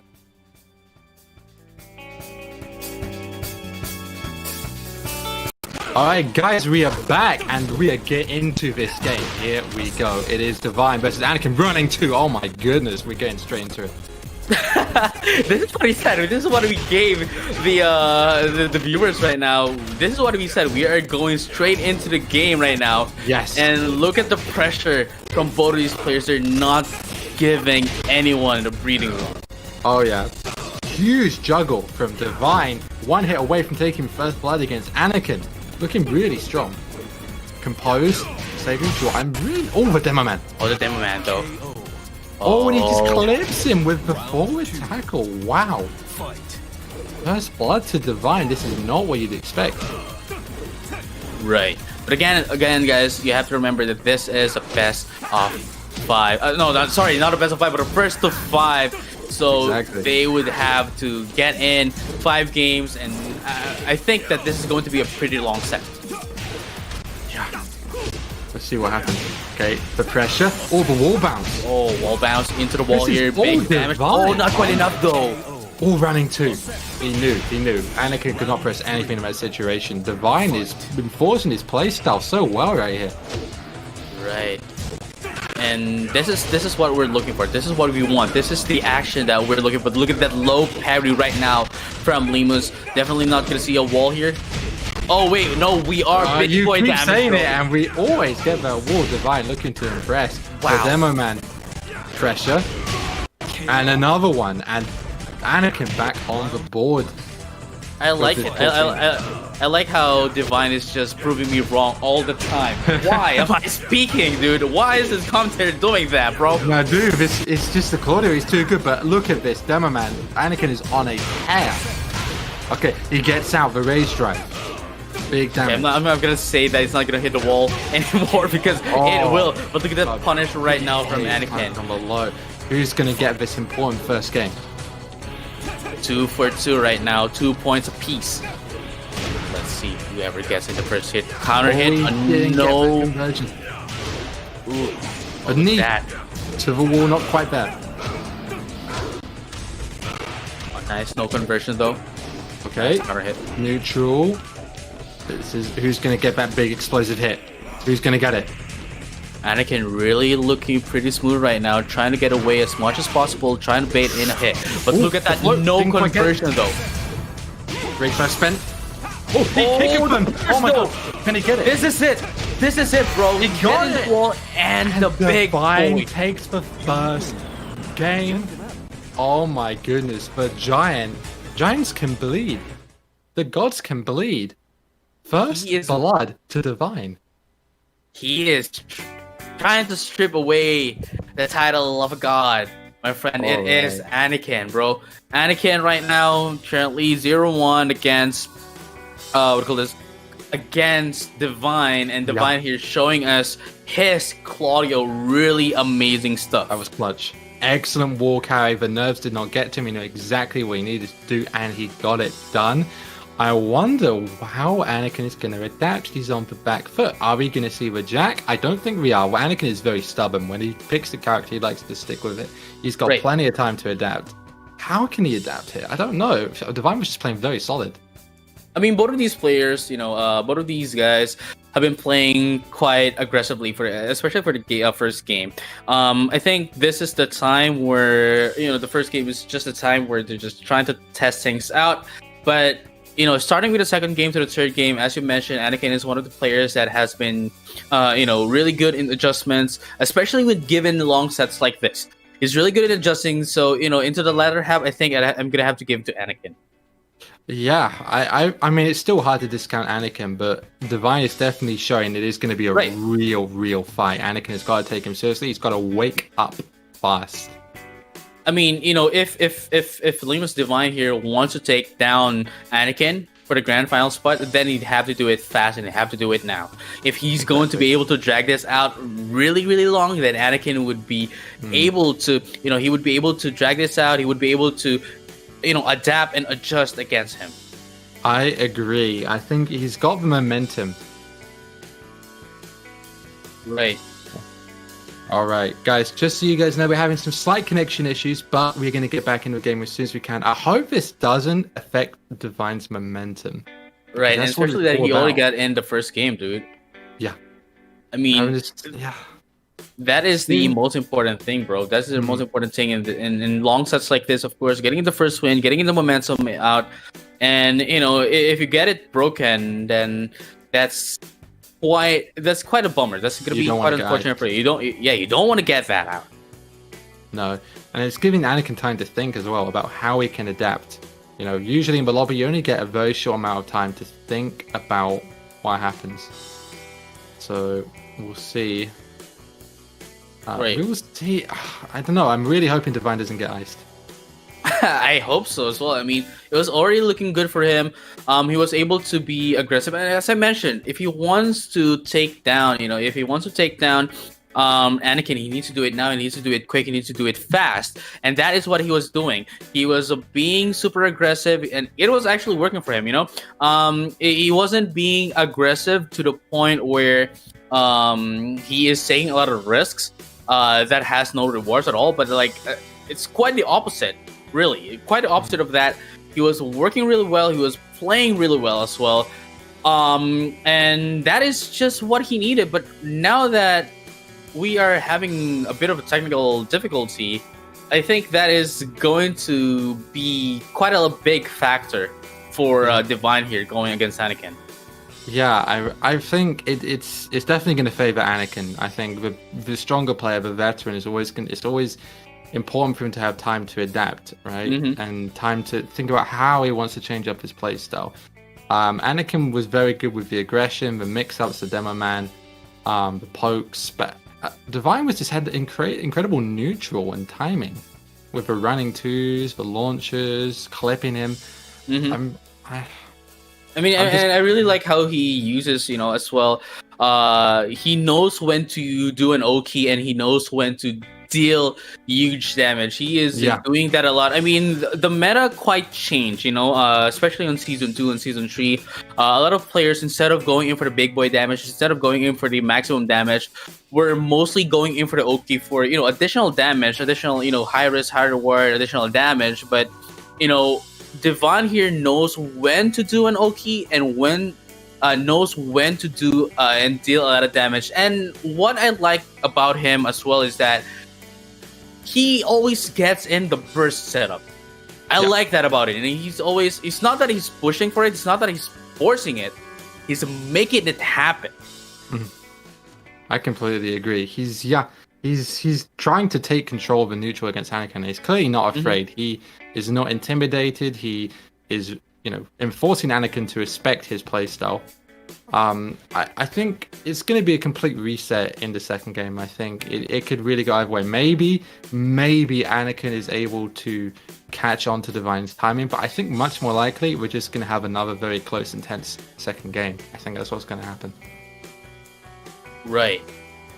Alright guys, we are back and we are getting into this game. Here we go. It is Divine versus Anakin running too. Oh my goodness, we're getting straight into it. This is what he said. This is what we gave the viewers right now. This is what we said. We are going straight into the game right now. Yes. And look at the pressure from both of these players. They're not giving anyone the breathing room. Oh yeah. Huge juggle from Divine. One hit away from taking first blood against Anakin. Looking really strong. Composed. Saving short. the Demo Man. Oh, the Demo Man though. Oh, and he just clips him with the forward tackle. Wow. First blood to Divine. This is not what you'd expect. Right. But again, guys, you have to remember that this is a best of 5. Not a best of 5, but a first of 5. So they would have to get in 5 games, and I think that this is going to be a pretty long set. Yeah. see what happens. Okay, the pressure. Oh, the wall bounce. Oh, wall bounce into the wall This is here. all Big damage. divine. Oh, not quite enough though. All running too. He knew. Anakin could not press anything in that situation. Divine is enforcing his playstyle so well right here. Right. And this is what we're looking for. This is what we want. This is the action that we're looking for. Look at that low parry right now from Limus. Definitely not gonna see a wall here. Oh wait, no, we are big You boy keep damage. saying bro. it, and we always get that wall. Divine looking to impress. Wow. The demo man. Pressure. And another one. And Anakin back on the board. I like it. I like how Divine is just proving me wrong all the time. Why am I speaking, dude? Why is this commentator doing that, bro? Now, dude, it's just the Claudio. He's too good. But look at this. Demo man. Anakin is on a tear. Okay, he gets out the rage drive. Big damage. I'm not gonna say that it's not gonna hit the wall anymore because it will. But look at that punish right now from Anakin. On the low. Who's gonna get this important first game? 2 for 2 right now. 2 points apiece. Let's see whoever gets in the first hit. Counter hit. He didn't get No. that conversion. Ooh, A knee that. to the wall, not quite there. Oh, nice. No conversion though. Okay, Counter hit. neutral. This is who's gonna get that big explosive hit. Who's gonna get it? Anakin really looking pretty smooth right now, trying to get away as much as possible, trying to bait in a hit. But Ooh, look at that, look, no didn't quite get it. conversion though. Rage drive spent. Oh, he kicked it with him. Oh my god, can he get it? This is it. This is it, bro. He Get got in it. the wall and the big Divine boy. takes the first game. Oh my goodness, but Giants can bleed. The gods can bleed. First He is- blood to Divine. He is trying to strip away the title of a god, my friend. It Alright. is Anakin, bro. Anakin right now currently 0-1 against what do you call this? Against Divine, and Divine here showing us his Claudio really amazing stuff. That was clutch. Excellent wall carry. The nerves did not get to him. He knew exactly what he needed to do, and he got it done. I wonder how Anakin is going to adapt. He's on the back foot. Are we going to see the Jack? I don't think we are. Well, Anakin is very stubborn. When he picks the character, he likes to stick with it. He's got Right. plenty of time to adapt. How can he adapt here? I don't know. Divine was just playing very solid. I mean, both of these players, both of these guys have been playing quite aggressively especially for the first game. I think this is the time where the first game is just a time where they're just trying to test things out. But starting with the second game to the third game, as you mentioned, Anakin is one of the players that has been, really good in adjustments, especially with given long sets like this. He's really good at adjusting. So into the latter half, I think I'm gonna have to give it to Anakin. Yeah, I mean, it's still hard to discount Anakin, but Divine is definitely showing it is going to be a Right. real fight. Anakin has got to take him seriously. He's got to wake up fast. I mean, if Limus Divine here wants to take down Anakin for the grand final spot, then he'd have to do it fast and he'd have to do it now. If he's going to be able to drag this out really, really long, then Anakin would be able to, he would be able to drag this out. He would be able to, adapt and adjust against him. I agree. I think he's got the momentum. Right. All right, guys, just so you guys know, we're having some slight connection issues, but we're going to get back into the game as soon as we can. I hope this doesn't affect Divine's momentum. Right, and That's what especially it's that he all only about. got in the first game, dude. Yeah. I mean, Yeah. that is the most important thing, bro. That's the most important thing in long sets like this, of course. Getting the first win, getting the momentum out, and if you get it broken, then that's quite a bummer. That's gonna You be don't quite wanna get unfortunate for you. You don't want to get that out. No, and it's giving Anakin time to think as well about how he can adapt. Usually in the lobby, you only get a very short amount of time to think about what happens. So we'll see. Right. We will see. I don't know. I'm really hoping Divine doesn't get iced. I hope so as well. I mean, it was already looking good for him. He was able to be aggressive, and as I mentioned, if he wants to take down, Anakin, he needs to do it now. He needs to do it quick. He needs to do it fast, and that is what he was doing. He was being super aggressive, and it was actually working for him. He wasn't being aggressive to the point where He is taking a lot of risks that has no rewards at all. But like, it's quite the opposite, really. Quite the opposite of that. He was working really well. He was playing really well as well. And that is just what he needed. But now that we are having a bit of a technical difficulty, I think that is going to be quite a big factor for Divine here going against Anakin. Yeah, I think it's definitely going to favor Anakin. I think the stronger player, the veteran, is always it's always important for him to have time to adapt, right? Mm-hmm. And time to think about how he wants to change up his playstyle. Anakin was very good with the aggression, the mix-ups, the demo man, the pokes, but Divine was just had the incredible neutral and timing with the running twos, the launchers, clipping him. Mm-hmm. I really like how he uses, as well. He knows when to do an Oki and he knows when to deal huge damage. He is doing that a lot. I mean, the meta quite changed, especially on season 2 and season 3. A lot of players, instead of going in for the big boy damage, instead of going in for the maximum damage, were mostly going in for the Oki for, additional damage, additional, high risk, high reward, additional damage. But, Devon here knows when to do an Oki and knows when to do and deal a lot of damage. And what I like about him as well is that he always gets in the burst setup. I like that about it. And it's not that he's pushing for it, it's not that he's forcing it, he's making it happen. I completely agree. He's trying to take control of the neutral against Anakin. He's clearly not afraid. He is not intimidated. He is, enforcing Anakin to respect his playstyle. I think it's going to be a complete reset in the second game. I think it could really go either way. Maybe Anakin is able to catch on to Divine's timing, but I think much more likely we're just going to have another very close, intense second game. I think that's what's going to happen. Right.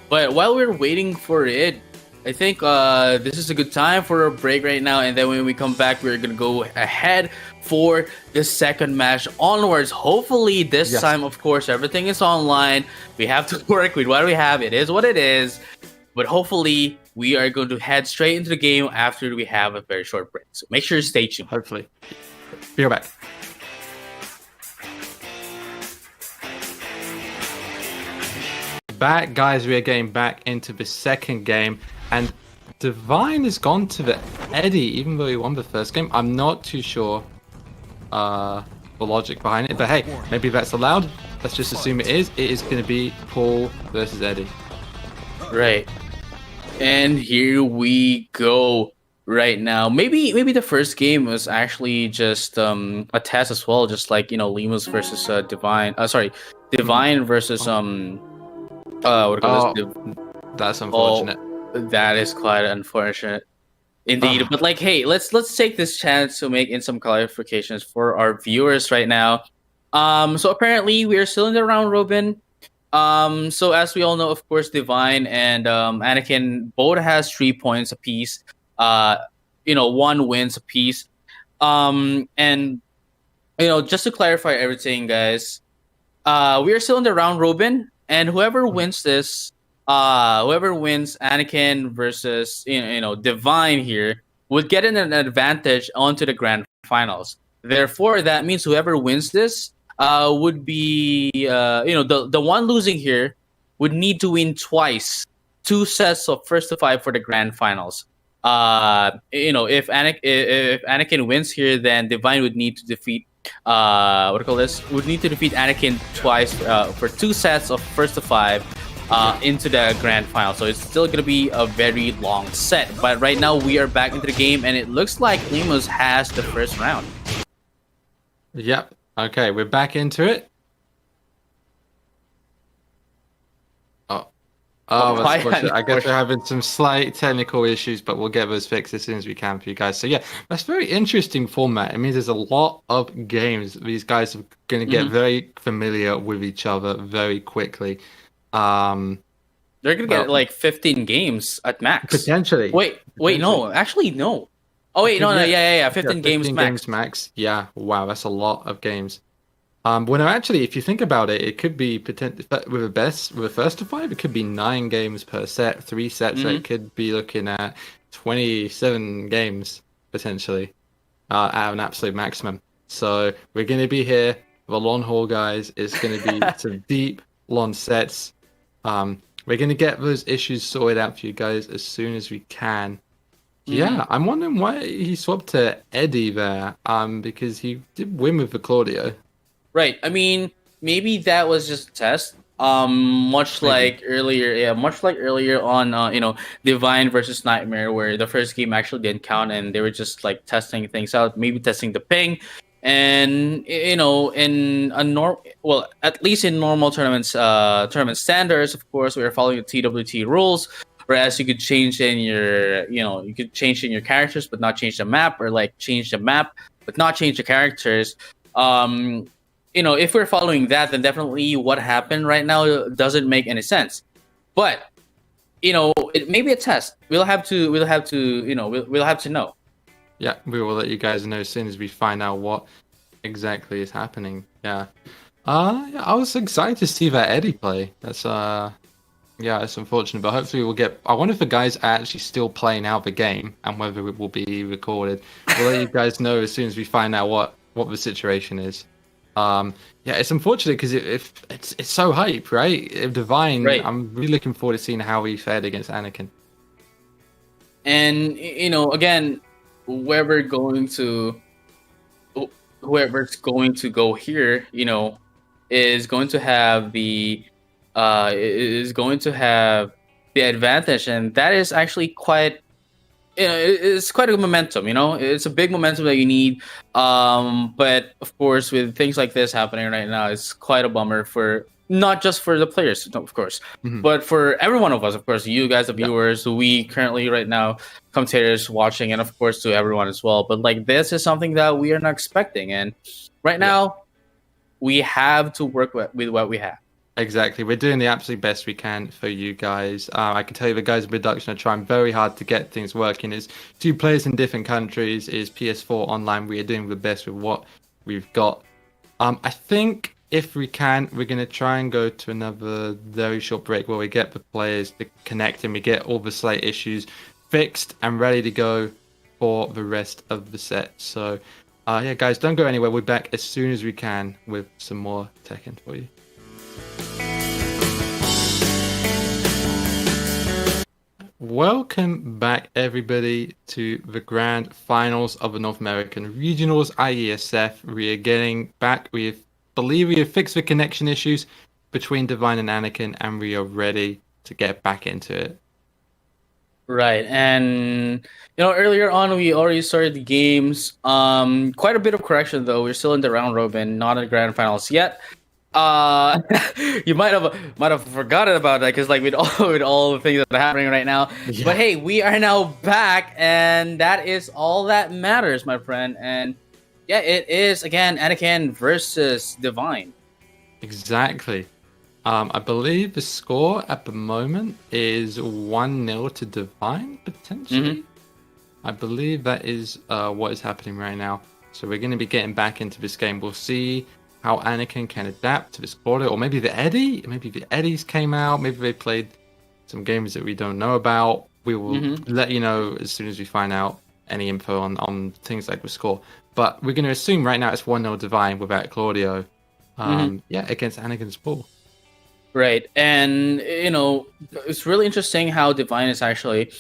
But while we're waiting for it, I think this is a good time for a break right now. And then when we come back, we're going to go ahead for the second match onwards. Hopefully this time, of course, everything is online. We have to work with what we have. It is what it is. But hopefully we are going to head straight into the game after we have a very short break. So make sure to stay tuned. Hopefully. Be right back. Back, guys, we are getting back into the second game, and Divine has gone to the Eddie, even though he won the first game. I'm not too sure the logic behind it, but hey, maybe that's allowed. Let's just assume it is. It is going to be Paul versus Eddie. Right. And here we go right now. Maybe the first game was actually just a test as well, just like, Lemus versus Divine. Divine versus that's unfortunate. That is quite unfortunate indeed. But like, hey, let's take this chance to make in some clarifications for our viewers right now. So apparently we are still in the round robin. So as we all know, of course, Divine and Anakin both has 3 points apiece. 1 wins apiece. And just to clarify everything, guys, we are still in the round robin. And whoever wins this, whoever wins Anakin versus Divine here would get an advantage onto the grand finals. Therefore, that means whoever wins this would be the one losing here would need to win twice, 2 sets of first to 5 for the grand finals. If Anakin wins here, then Divine would need to defeat would need to defeat Anakin twice for 2 sets of first to 5 into the grand final. So it's still gonna be a very long set. But right now we are back into the game, and it looks like Lemus has the first round. Yep. Okay, we're back into it. I guess we're having some slight technical issues, but we'll get those fixed as soon as we can for you guys. So yeah, that's very interesting format. It means there's a lot of games. These guys are going to get very familiar with each other very quickly. They're going to get like 15 games at max. Potentially. Wait, no. Actually, no. Oh, wait, no, yeah. 15 games max. Games max. Yeah, wow, that's a lot of games. Well, no, actually, if you think about it, it could be with a first to five, it could be 9 games per set, 3 sets. So Mm-hmm. it could be looking at 27 games potentially at an absolute maximum. So we're going to be here for the long haul, guys. It's going to be some deep, long sets. We're going to get those issues sorted out for you guys as soon as we can. Yeah, I'm wondering why he swapped to Eddie there. Because he did win with the Claudio. Right. I mean, maybe that was just a test. Much Maybe. like earlier, yeah, much like earlier on, Divine versus Nightmare, where the first game actually didn't count, and they were just like testing things out, maybe testing the ping, and in a well, at least in normal tournaments, tournament standards, of course, we are following the TWT rules. Whereas you could change in you could change in your characters, but not change the map, or like change the map, but not change the characters. Um, if we're following that, then definitely what happened right now doesn't make any sense. But it may be a test. We'll have to we'll have to know. Yeah, we will let you guys know as soon as we find out what exactly is happening. Yeah. Yeah, I was excited to see that Eddie play. That's yeah, it's unfortunate, but hopefully we'll get. I wonder if the guys are actually still playing out the game and whether it will be recorded. We'll let you guys know as soon as we find out what the situation is. Yeah, it's unfortunate because if it's so hype, right? If Divine, Right. I'm really looking forward to seeing how he fared against Anakin. And again, whoever going to whoever's going to go here, is going to have the the advantage, and that is actually quite it's quite a momentum. It's a big momentum that you need. But of course, with things like this happening right now, it's quite a bummer for not just for the players, of course, Mhm. but for every one of us. Of course, you guys, the Yeah. viewers, we currently right now, commentators watching, and of course to everyone as well. But like this is something that we are not expecting, and right now we have to work with what we have. Exactly. We're doing the absolute best we can for you guys. I can tell you the guys in production are trying very hard to get things working. It's 2 players in different countries. Is PS4 online. We are doing the best with what we've got. I think if we can, we're going to try and go to another very short break where we get the players to connect and we get all the slight issues fixed and ready to go for the rest of the set. So, yeah, guys, don't go anywhere. We're back as soon as we can with some more Tekken for you. Welcome back, everybody, to the grand finals of the North American Regionals IESF. We are getting back. Believe we have fixed the connection issues between Divine and Anakin, and we are ready to get back into it. Right, and earlier on we already started the games. Quite a bit of correction though. We're still in the round robin, not in the grand finals yet. You might have forgotten about that because like with all the things that are happening right now. Yeah. But hey, we are now back, and that is all that matters, my friend. And yeah, it is again Anakin versus Divine. Exactly. I believe the score at the moment is 1-0 to Divine, potentially. Mhm. I believe that is what is happening right now. So we're going to be getting back into this game. We'll see how Anakin can adapt to this quarter, or maybe the Eddies came out. Maybe they played some games that we don't know about. We will let you know as soon as we find out any info on things like the score. But we're going to assume right now it's 1-0 Divine without Claudio. Yeah, against Anakin's pool. Right, and it's really interesting how Divine is actually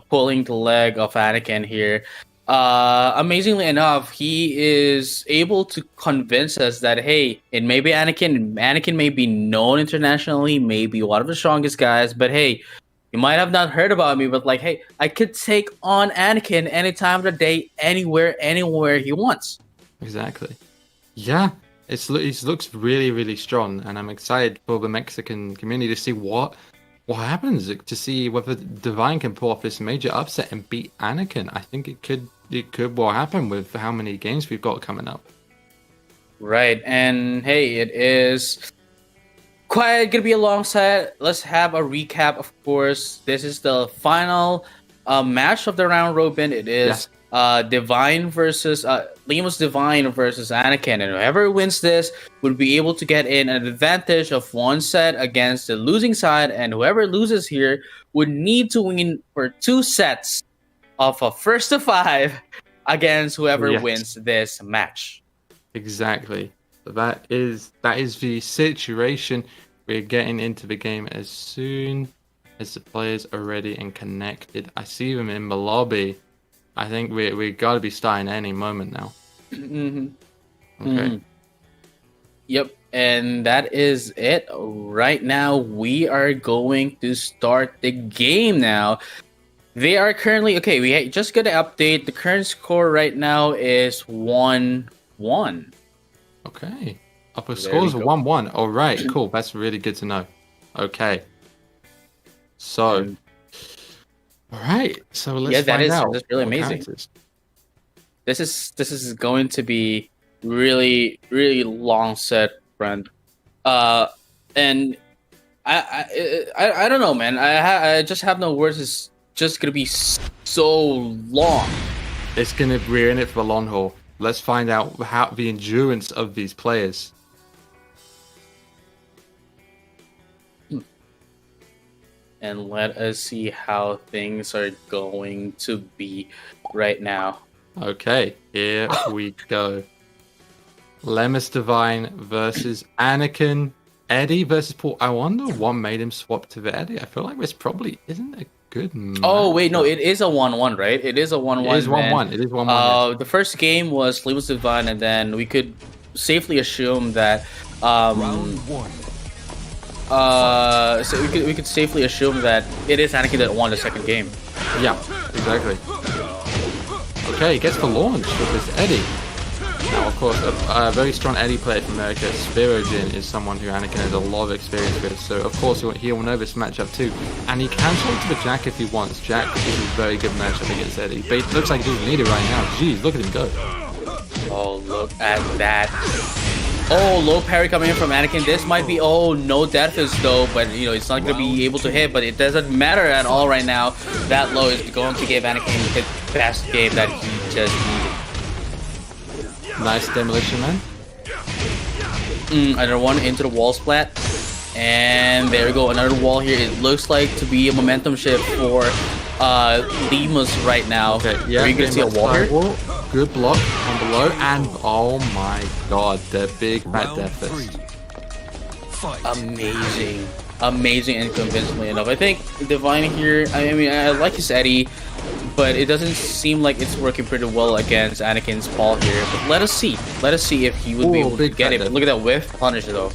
pulling the leg of Anakin here. Amazingly enough, he is able to convince us that hey, it may be Anakin may be known internationally, maybe one of the strongest guys, but hey, you might have not heard about me, but like hey, I could take on Anakin any time of the day, anywhere he wants. Exactly. Yeah, it looks really, really strong, and I'm excited for the Mexican community to see what happens, to see whether Divine can pull off this major upset and beat Anakin. I think it could well happen with how many games we've got coming up. Right, and hey, it is quite gonna be a long set. Let's have a recap. Of course, this is the final match of the round robin. It is Divine versus Lemus Divine versus Anakin, and whoever wins this would be able to get in an advantage of one set against the losing side, and whoever loses here would need to win for 2 sets of a first to 5 against whoever Yes. wins this match. Exactly. So that is the situation. We're getting into the game as soon as the players are ready and connected. I see them in the lobby. I think we got to be starting any moment now. Mm-hmm. Okay. Mhm. Yep, and that is it. Right now, we are going to start the game now. They are currently okay. Just got to update. The current score right now is 1-1. Okay. Upper There scores we go. 1-1. All right. Cool. That's really good to know. Okay. So. And- All right. So let's Yeah, that find is- out. that's really what amazing. characters. This is going to be really really long set, friend. And I don't know, man. I just have no words. It's just gonna be so long. We're in it for the long haul. Let's find out how the endurance of these players. And let us see how things are going to be right now. Okay, here we go. Lemus Divine versus Anakin. Eddie versus Paul. I wonder what made him swap to the Eddie. I feel like this probably isn't a good match. Oh wait, no, it is a 1-1, right? It is a 1-1. It is 1-1. It is 1-1. The first game was Lemus Divine, and then we could safely assume that Round 1. so we could safely assume that it is Anakin that won the second game. Yeah, exactly. Okay, gets the launch with this Eddie. Now, of course, a very strong Eddie player from America, Spirojin, is someone who Anakin has a lot of experience with. So, of course, he'll know this matchup too. And he can swap to the Jack if he wants. Jack is a very good matchup against Eddie. But it looks like he doesn't need it right now. Jeez, look at him go. Oh, look at that. Oh, low parry coming in from Anakin. This might be, no death is though, but you know, it's not going to be able to hit, but it doesn't matter at all right now. That low is going to give Anakin the best game that he just needed. Nice demolition, man. Another one into the wall splat. And there we go, another wall here. It looks like to be a momentum shift for Lemus right now. Okay, yeah. Are you going to see a wall here? Wall. Good block on below, and oh my god, the big fat Round death 3. fist. Fight. Amazing and convincingly enough. I think Divine here, I mean, I like his Eddie, but it doesn't seem like it's working pretty well against Anakin's Paul here. But let us see. Let us see if he would be Ooh, able to big get fat it. death. Look at that whiff punish though.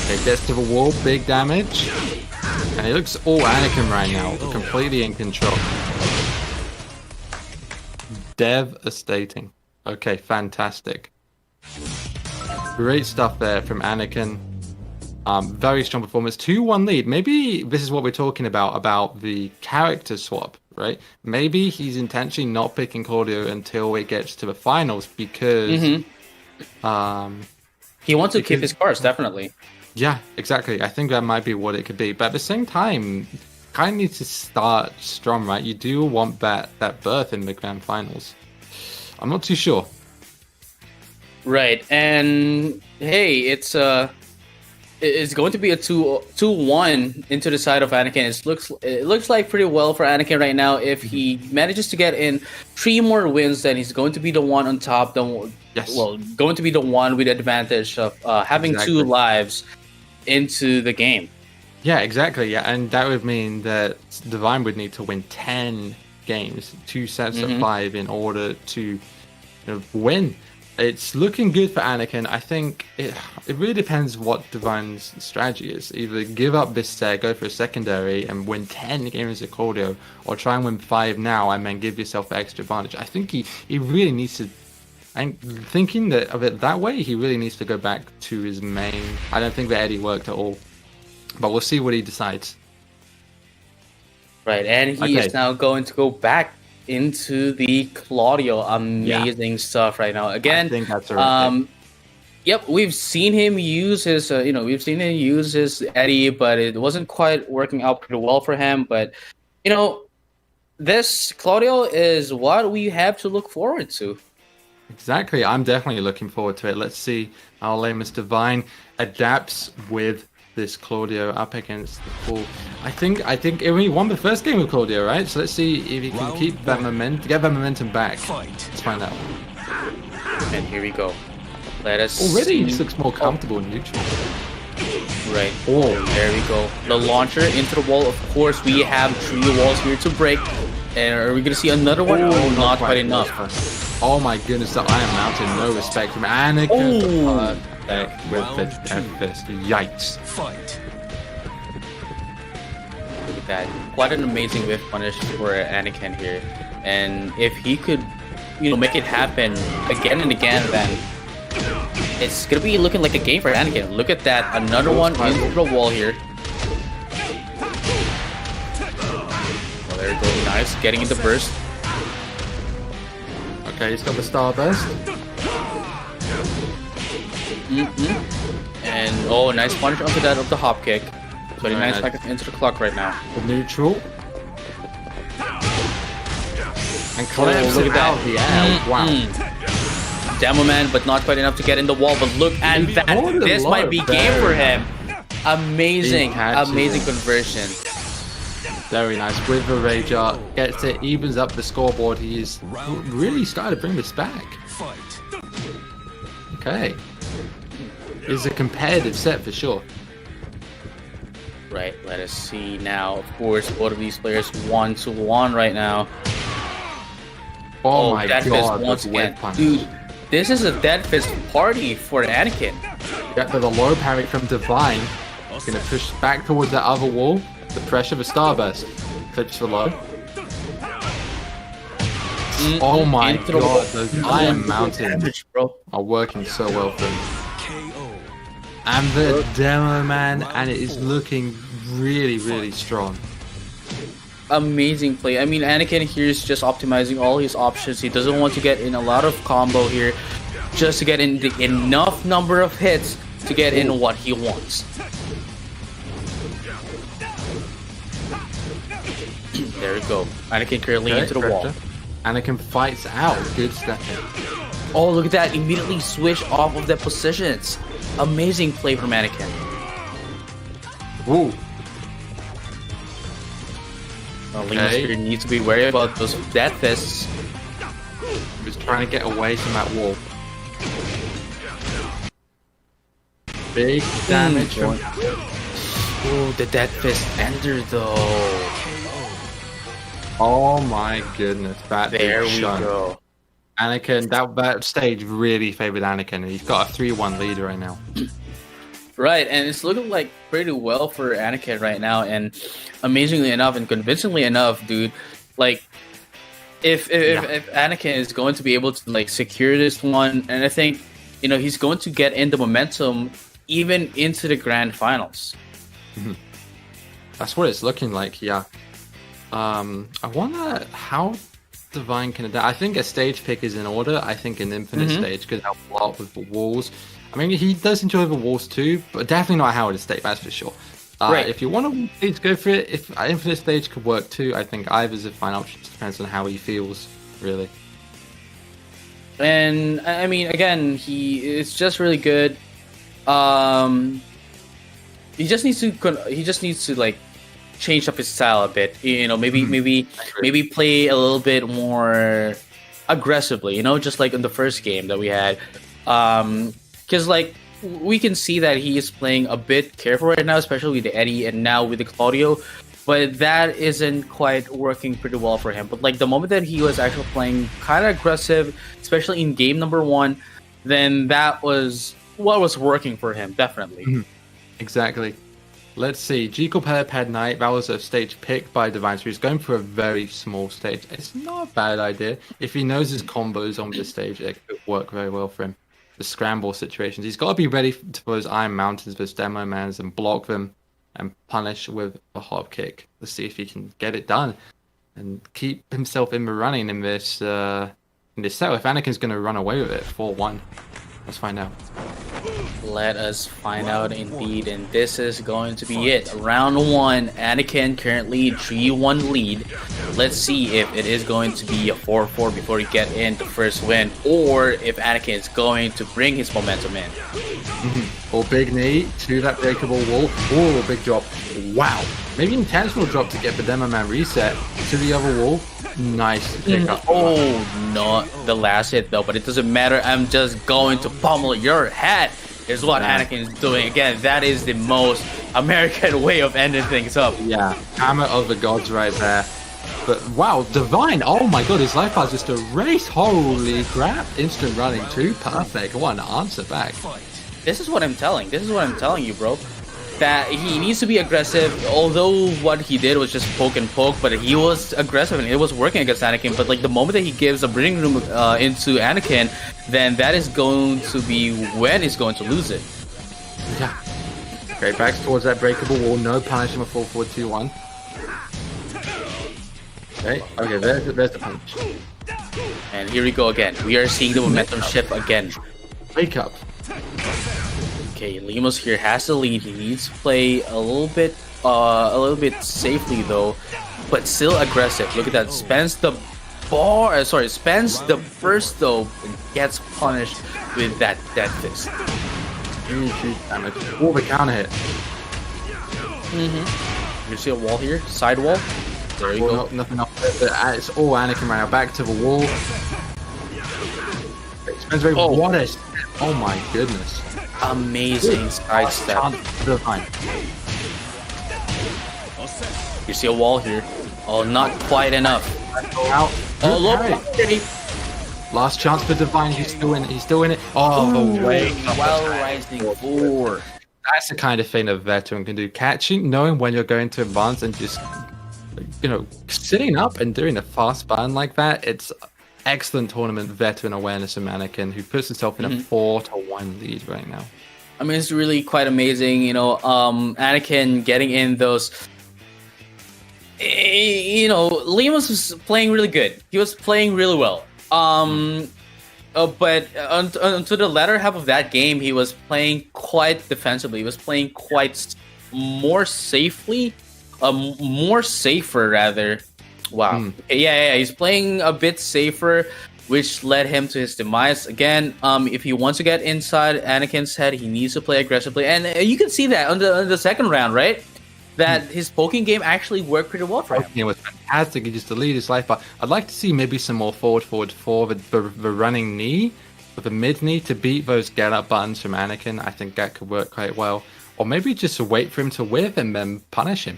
Okay, gets to the wall, big damage. And it looks all Anakin right now, completely in control. Devastating. Okay, fantastic. Great stuff there from Anakin. Very strong performance. 2-1 lead. Maybe this is what we're talking about the character swap, right? Maybe he's intentionally not picking Claudio until it gets to the finals because... He wants to keep his cards, definitely. Yeah, exactly. I think that might be what it could be. But at the same time, kind of needs to start strong, right? You do want that berth in the grand finals. I'm not too sure. Right, and hey, it's going to be a 2-1 into the side of Anakin. It looks like pretty well for Anakin right now. If he manages to get in 3 more wins, then he's going to be the one on top. Yes. Well, going to be the one with the advantage of having Exactly. 2 lives into the game. Yeah, exactly. Yeah, and that would mean that Divine would need to win 10 games, 2 sets of 5 in order to win. It's looking good for Anakin. I think it really depends what Divine's strategy is. Either give up this set, go for a secondary, and win 10 games at Claudio, or try and win 5 now and then give yourself extra advantage. I think he really needs to. And thinking of it that way, he really needs to go back to his main. I don't think that Eddie worked at all, but we'll see what he decides. Right, and he Okay. is now going to go back into the Claudio. Amazing stuff right now. Again, I think that's right. Yep, we've seen him use his, Eddie, but it wasn't quite working out pretty well for him. But this Claudio is what we have to look forward to. Exactly. I'm definitely looking forward to it. Let's see how Lamus Divine adapts with this Claudio up against the pool. I think he won the first game with Claudio, right? So let's see if he can keep that momentum, get that momentum back. Let's find out. And here we go. Let us Already, see. he looks more comfortable in neutral. Right. Oh, there we go. The launcher into the wall. Of course, we have 3 walls here to break. And are we gonna see another one? Oh, not quite enough. Oh my goodness, the Iron Mountain, no respect from Anakin. Oh. With the death fist. Yikes. Fight. Look at that. Quite an amazing whiff punish for Anakin here. And if he could, make it happen again and again, then it's gonna be looking like a game for Anakin. Look at that. Another one into the wall here. Well, there we go. Nice. Getting into burst. Okay, he's got the Starburst. And oh, nice punish onto that of the hop kick. 29 Nice. seconds into the clock right now. The neutral. And collapse look at that. out the air. Wow. Demo man, but not quite enough to get in the wall. But look at He that. ordered a This lot might of be game for him. Amazing, He catches amazing it. conversion. Very nice. With the Rage Art, gets it, evens up the scoreboard. He's really starting to bring this back. Fight. Okay. It's a competitive set for sure. Right, let us see now. Of course, both of these players 1-1 right now. Oh my Death Fist god, once the again. web punish. Dude, this is a Death Fist party for Anakin. Got the low parry from Divine. Gonna push back towards that other wall. The pressure of a Starburst. Clips the low. Oh my Into the god, wall. those Iron Mountains Damage, bro. are working so well for him. KO. And the Demo Man, and it is looking really, really strong. Amazing play. I mean, Anakin here is just optimizing all his options. He doesn't want to get in a lot of combo here, just to get in the enough number of hits to get in what he wants. There we go. Anakin currently Okay, into the wall. pressure. Anakin fights out. Good stepping. Oh, look at that. Immediately switch off of their positions. Amazing play from Anakin. Ooh. Linus here needs to be wary about those Death Fists. He was trying to get away from that wall. Big damage from... Oh, the Death Fist ender though. Oh my goodness. That There big we shot. go. Anakin, that stage really favored Anakin, and he's got a 3-1 lead right now. Right, and it's looking like pretty well for Anakin right now, and amazingly enough and convincingly enough, dude, like if Anakin is going to be able to like secure this one, and I think he's going to get in the momentum even into the grand finals. That's what it's looking like, yeah. I wonder how Divine can adapt. I think a stage pick is in order. I think an infinite stage could help a lot with the walls. I mean, he does enjoy the walls too, but definitely not a Howard stage, that's for sure. Right. If you want to please go for it, if infinite stage could work too, I think either's a fine option. It depends on how he feels, really. And I mean, again, it's just really good. He just needs to like change up his style a bit. Maybe play a little bit more aggressively. Just like in the first game that we had. Because like we can see that he is playing a bit careful right now, especially with the Eddie and now with the Claudio. But that isn't quite working pretty well for him. But like the moment that he was actually playing kind of aggressive, especially in game number 1, then that was what was working for him, definitely. Exactly. Let's see. Jekyll Pad Knight, that was a stage picked by Divine, so he's going for a very small stage. It's not a bad idea. If he knows his combos on this stage, it could work very well for him. The scramble situations. He's got to be ready for those Iron Mountains, those Demo Mans, and block them and punish with a hop kick. Let's see if he can get it done and keep himself in the running in this set. If Anakin's going to run away with it, 4-1. Let's find out. Let us find out indeed, and this is going to be it. Round 1, Anakin currently 3-1 lead. Let's see if it is going to be a 4-4 before we get in the first win, or if Anakin is going to bring his momentum in. Or big knee to that breakable wall. Oh, big drop. Wow. Maybe intentional drop to get the Demo Man reset to the other wall. Nice pick up. Oh, not the last hit though, but it doesn't matter. I'm just going to pummel your head. Is what Anakin is doing. Again, that is the most American way of ending things up. Yeah, hammer of the gods right there. But wow, Divine, oh my god, his life bar just a race. Holy crap. Instant running too. Perfect. What an answer back. This is what I'm telling you, bro. That he needs to be aggressive, although what he did was just poke and poke, but he was aggressive and it was working against Anakin. But like the moment that he gives a breathing room into Anakin, then that is going to be when he's going to lose it. Yeah. Great, back towards that breakable wall, no punishment for 4-4-2-1. Okay, there's the punch. And here we go again. We are seeing the momentum shift again. Wake up. Okay, Limos here has the lead. He needs to play a little bit safely though, but still aggressive. Look at that. Spends the burst though, and gets punished with that death fist. Huge damage. Oh, the counter hit. You see a wall here, side wall. There you go. Nothing up there. It's all Anakin right now. Back to the wall. Spends very what a... Oh my goodness. Amazing side step. You see a wall here. Oh, not quite enough. Out. Oh, look. Last chance for Divine. He's still in it. Oh, the way. Well rising 4. That's the kind of thing a veteran can do. Catching, knowing when you're going to advance and just, sitting up and doing a fast burn like that. It's excellent tournament veteran awareness of Anakin, who puts himself in a 4-1 lead right now. I mean, it's really quite amazing. Anakin getting in those. Limos was playing really good. He was playing really well. But onto the latter half of that game, he was playing quite defensively. He was playing quite more safer rather. Wow. Yeah. He's playing a bit safer, which led him to his demise. Again, if he wants to get inside Anakin's head, he needs to play aggressively. And you can see that on the second round, right? That his poking game actually worked pretty well for him. It was fantastic. He just deleted his life bar. I'd like to see maybe some more forward for the running knee, for the mid knee to beat those get up buttons from Anakin. I think that could work quite well. Or maybe just wait for him to whiff and then punish him.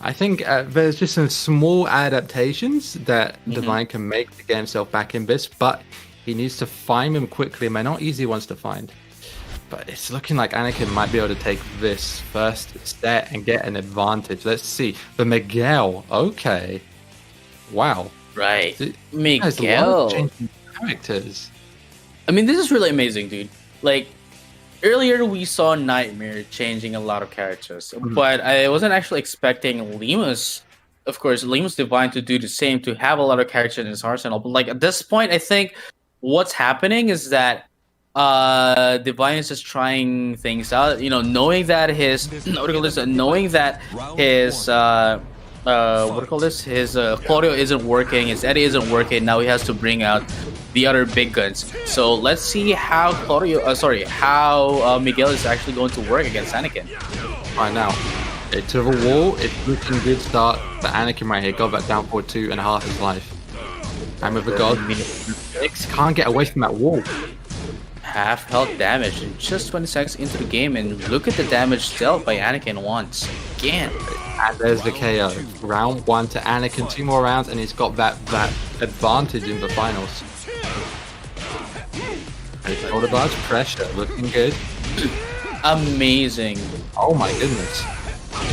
I think there's just some small adaptations that Divine can make to get himself back in this, but he needs to find them quickly, and they're not easy ones to find. But it's looking like Anakin might be able to take this first set and get an advantage. Let's see. The Miguel. Okay. Wow. Right. Miguel. Changing characters. I mean, this is really amazing, dude. Like, earlier we saw Nightmare changing a lot of characters, but I wasn't actually expecting Limos, of course, Limos Divine to do the same, to have a lot of characters in his arsenal. But like at this point, I think what's happening is that Divine is just trying things out, knowing that his Claudio isn't working, his Eddie isn't working. Now he has to bring out the other big guns. So let's see how Miguel is actually going to work against Anakin. Right now, to the wall. It's looking good start, but Anakin right here got that down for 2.5 his life. And with the god, X can't get away from that wall. Half health damage in just 20 seconds into the game, and look at the damage dealt by Anakin once again. And there's the KO. Round 1 to Anakin, 2 more rounds, and he's got that advantage in the finals. Shoulder barge, pressure, looking good. Amazing. Oh my goodness.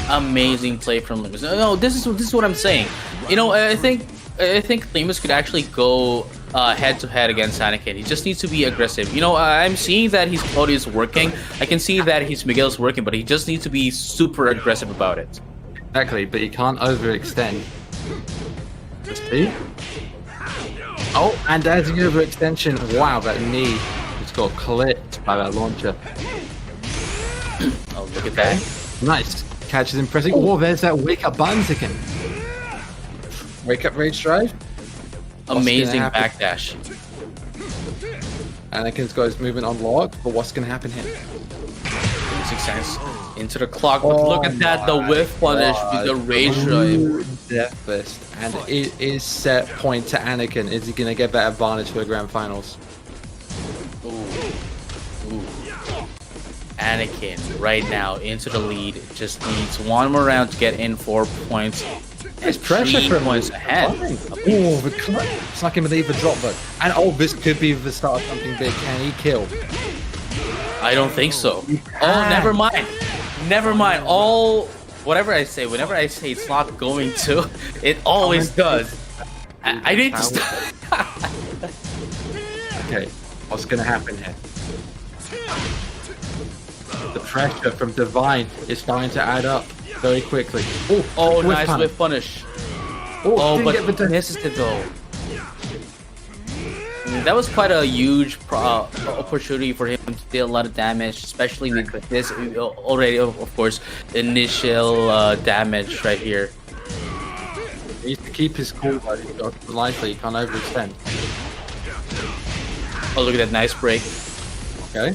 Amazing play from Limos. No, this is what I'm saying. I think Limos could actually go head to head against Anakin. He just needs to be aggressive. I'm seeing that his Claudio is working. I can see that his Miguel is working, but he just needs to be super aggressive about it. Exactly, but he can't overextend. Let's see. Oh, and as the overextension, wow, that knee just got clipped by that launcher. Oh, look at that. Nice. Catches him pressing. Oh, there's that wake up button again. Wake up rage drive. Amazing backdash. Anakin's got his movement unlocked, but what's going to happen here? 6 seconds into the clock. But look at that, the whiff punish with the rage drive. Death fist. And it is set point to Anakin. Is he going to get that advantage for the grand finals? Ooh. Anakin right now into the lead. Just needs one more round to get in 4 points. It's pressure for him. Points ahead. Oh, the clutch. It's not going to leave the drop though. And oh, this could be the start of something big. Can he kill? I don't think so. Oh, never mind. Never mind. Whatever I say, whenever I say it's not going to, it always does. I need to stop. Okay, what's going to happen here? The pressure from Divine is starting to add up very quickly. Oh, nice whiff punish. Oh, but misses it though. That was quite a huge opportunity for him to deal a lot of damage, especially with this already, of course, initial damage right here. He needs to keep his cool, but he's got life, he can't overextend. Oh, look at that nice break. Okay.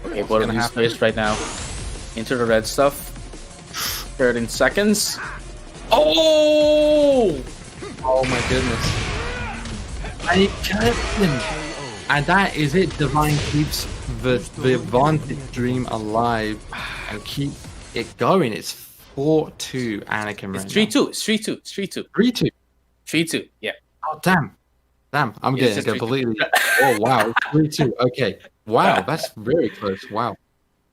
Okay, both of these players right now into the red stuff. 13 seconds. Oh! Oh my goodness. And he killed him. And that is it. Divine keeps the advantage dream alive and keep it going. It's 4-2 Anakin right It's 3-2. It's 3-2. It's 3-2. 3-2. 3-2. Yeah. Oh, damn. I'm getting completely... Oh, wow. 3-2. Okay. Wow, that's very close. Wow.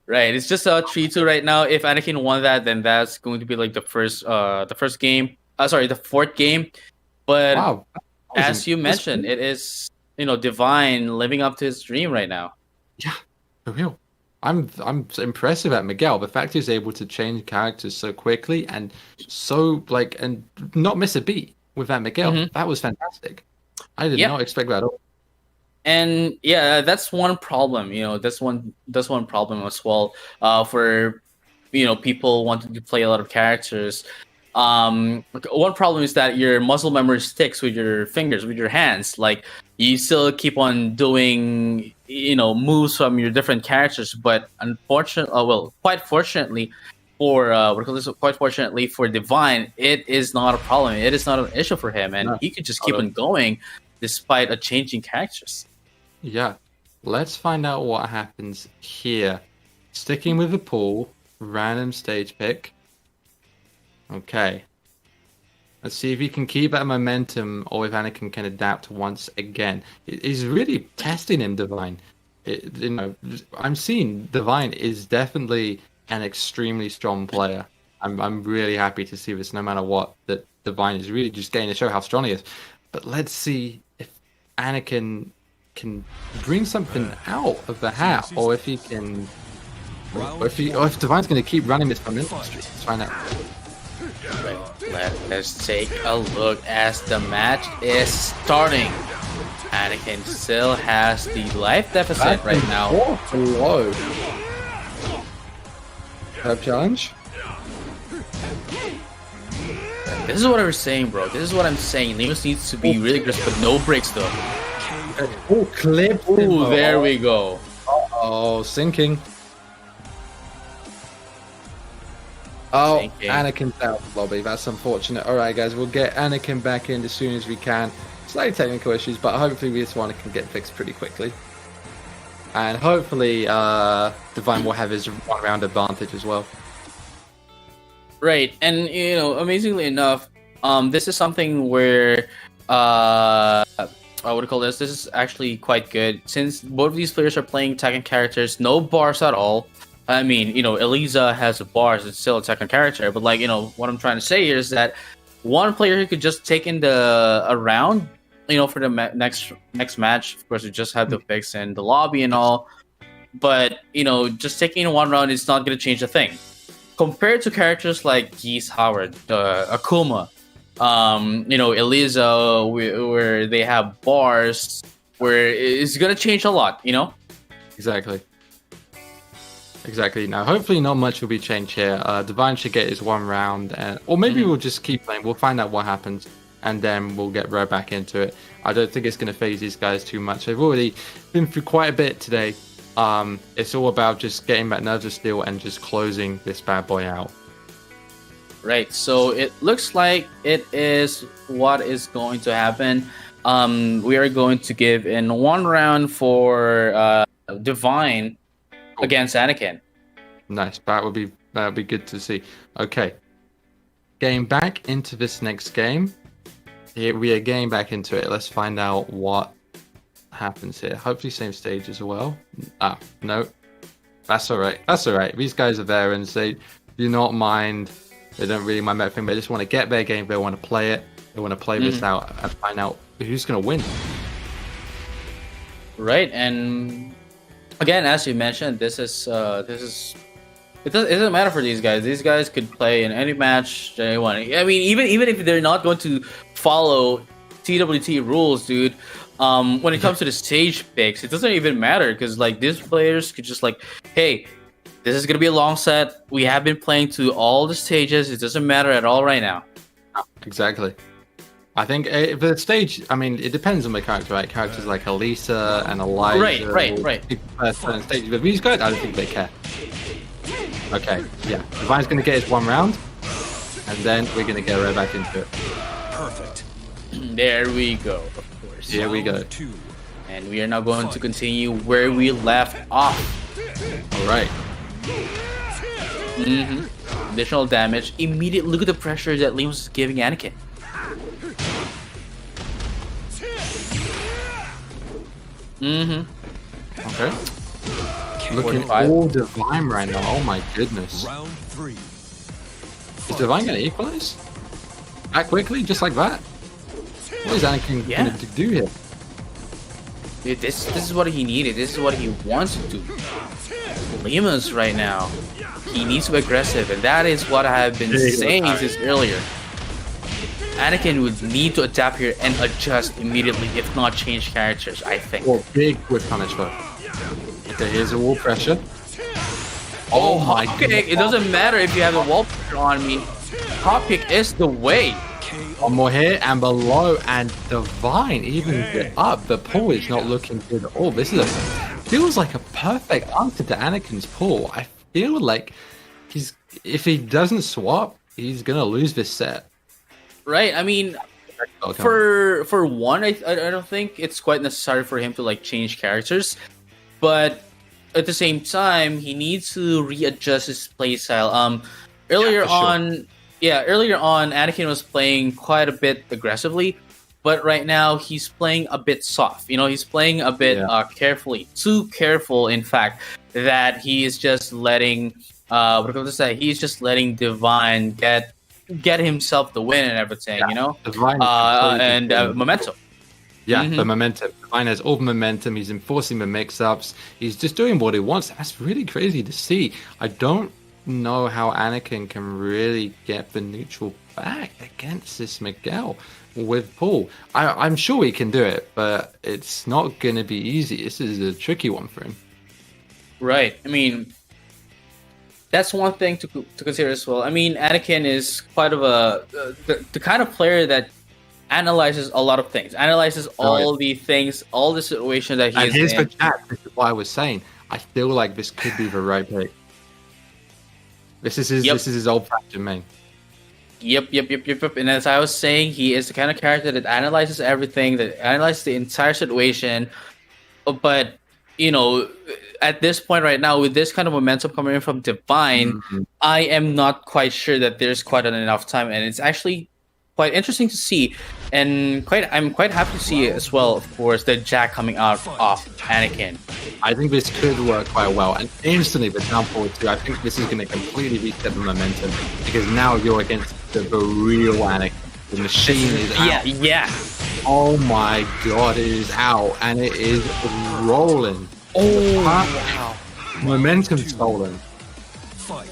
Right, it's just a 3-2 right now. If Anakin won that, then that's going to be like the first game. The fourth game. But wow. as you mentioned, it is Divine living up to his dream right now. Yeah, for real. I'm impressive at Miguel. The fact he's able to change characters so quickly and so and not miss a beat with that Miguel. That was fantastic. I did not expect that at all. And yeah, that's one problem. That's one problem as well. For people wanting to play a lot of characters. One problem is that your muscle memory sticks with your fingers, with your hands. Like you still keep on doing moves from your different characters, but quite fortunately for Divine, it is not a problem. It is not an issue for him, and he could just keep on going despite a changing characters. Yeah, let's find out what happens here. Sticking with the pool, random stage pick. Okay. Let's see if he can keep that momentum or if Anakin can adapt once again. He's really testing him, Divine. I'm seeing Divine is definitely an extremely strong player. I'm really happy to see this no matter what, that Divine is really just getting to show how strong he is. But let's see if Anakin can bring something out of the hat, or if he can, or if Divine's going to keep running this momentum streak. Let's find out. Let's take a look as the match is starting. Anakin still has the life deficit right now. Hello. Have challenge. This is what I was saying, bro. This is what I'm saying. Leos needs to be really aggressive, but no breaks though. Oh, clip. Ooh, there we go. Oh, sinking. Oh, Sinking. Anakin's out of the lobby. That's unfortunate. All right, guys, we'll get Anakin back in as soon as we can. Slightly technical issues, but hopefully this one can get fixed pretty quickly. And hopefully Divine will have his one-round advantage as well. Right, and amazingly enough, this is something where what do you call this? This is actually quite good since both of these players are playing Tekken characters, no bars at all. I mean, Eliza has bars; it's still a Tekken character. But what I'm trying to say here is that one player who could just take in a round, for the next match. Of course, we just have to fix in the lobby and all. But just taking in one round is not going to change a thing. Compared to characters like Geese Howard, Akuma, Eliza, where they have bars, where it's gonna change a lot, Exactly. Exactly. Now, hopefully, not much will be changed here. Divine should get his 1 round, or maybe we'll just keep playing. We'll find out what happens, and then we'll get right back into it. I don't think it's going to phase these guys too much. They've already been through quite a bit today. It's all about just getting back Nerves of Steel and just closing this bad boy out. Right. So it looks like it is what is going to happen. We are going to give in 1 round for Divine against Anakin. Nice. That would be good to see. Okay. Getting back into this next game. Here we are getting back into it. Let's find out what happens here. Hopefully same stage as well. No. That's alright. That's alright. These guys are veterans. They do not mind. They don't really mind everything. They just want to get their game. They want to play it. They want to play this out and find out who's going to win. Right. And again, as you mentioned, this is it doesn't matter for these guys. These guys could play in any match they want. I mean, even if they're not going to follow TWT rules, dude. When it comes to the stage picks, it doesn't even matter because like these players could just like, hey, this is gonna be a long set. We have been playing to all the stages. It doesn't matter at all right now. Exactly. I think the stage, I mean, it depends on the character, right? Characters like Elisa and Elijah. Right. Stages, but these guys, I don't think they care. Okay, yeah. Divine's going to get his 1 round, and then we're going to get right back into it. Perfect. There we go, of course. Here we go. And we are now going to continue where we left off. All right. Additional damage. Immediate look at the pressure that Liam was giving Anakin. Okay. Looking all Divine right now. Oh my goodness. Round 3. Is Divine going to equalize? That quickly? Just like that? What is Anakin going to do here? Dude, this is what he needed. This is what he wants to do. Lima's right now. He needs to be aggressive, and that is what I have been saying since earlier. Anakin would need to adapt here and adjust immediately, if not change characters, I think. Or big whip punish though. Okay, here's a wall pressure. Oh my god. It doesn't matter if you have a wall pressure on me. Hop kick is the way. One more here and below, and Divine even get up. The pull is not looking good at all. This is feels like a perfect answer to Anakin's pull. I feel like if he doesn't swap, he's gonna lose this set. Right. I mean, for one, I don't think it's quite necessary for him to like change characters, but at the same time, he needs to readjust his playstyle. Earlier on, Anakin was playing quite a bit aggressively, but right now he's playing a bit soft. You know, he's playing a bit carefully, too careful, in fact, that he is just letting he's just letting Divine get himself the win and everything. You know, and momentum. Yeah, the momentum. Divine has all the momentum. He's enforcing the mix-ups. He's just doing what he wants. That's really crazy to see. I don't know how Anakin can really get the neutral back against this Miguel with Paul. I'm sure he can do it, but it's not going to be easy. This is a tricky one for him. Right. I mean, that's one thing to consider as well. I mean, Anakin is quite of the kind of player that analyzes a lot of things, analyzes all the things, all the situations that he is in. And here's the chat. This is what I was saying. I feel like this could be the right pick. This is his old-fashioned main. Yep. And as I was saying, he is the kind of character that analyzes everything, that analyzes the entire situation. But, you know, at this point right now, with this kind of momentum coming in from Divine, I am not quite sure that there's quite enough time. And it's actually quite interesting to see. And I'm quite happy to see as well, of course, the Jack coming out off Anakin. I think this could work quite well. And instantly, the down forward too, I think this is going to completely reset the momentum. Because now you're against the real Anakin. The machine is out. Yeah. Oh my god, it is out. And it is rolling. Oh, wow. Momentum stolen.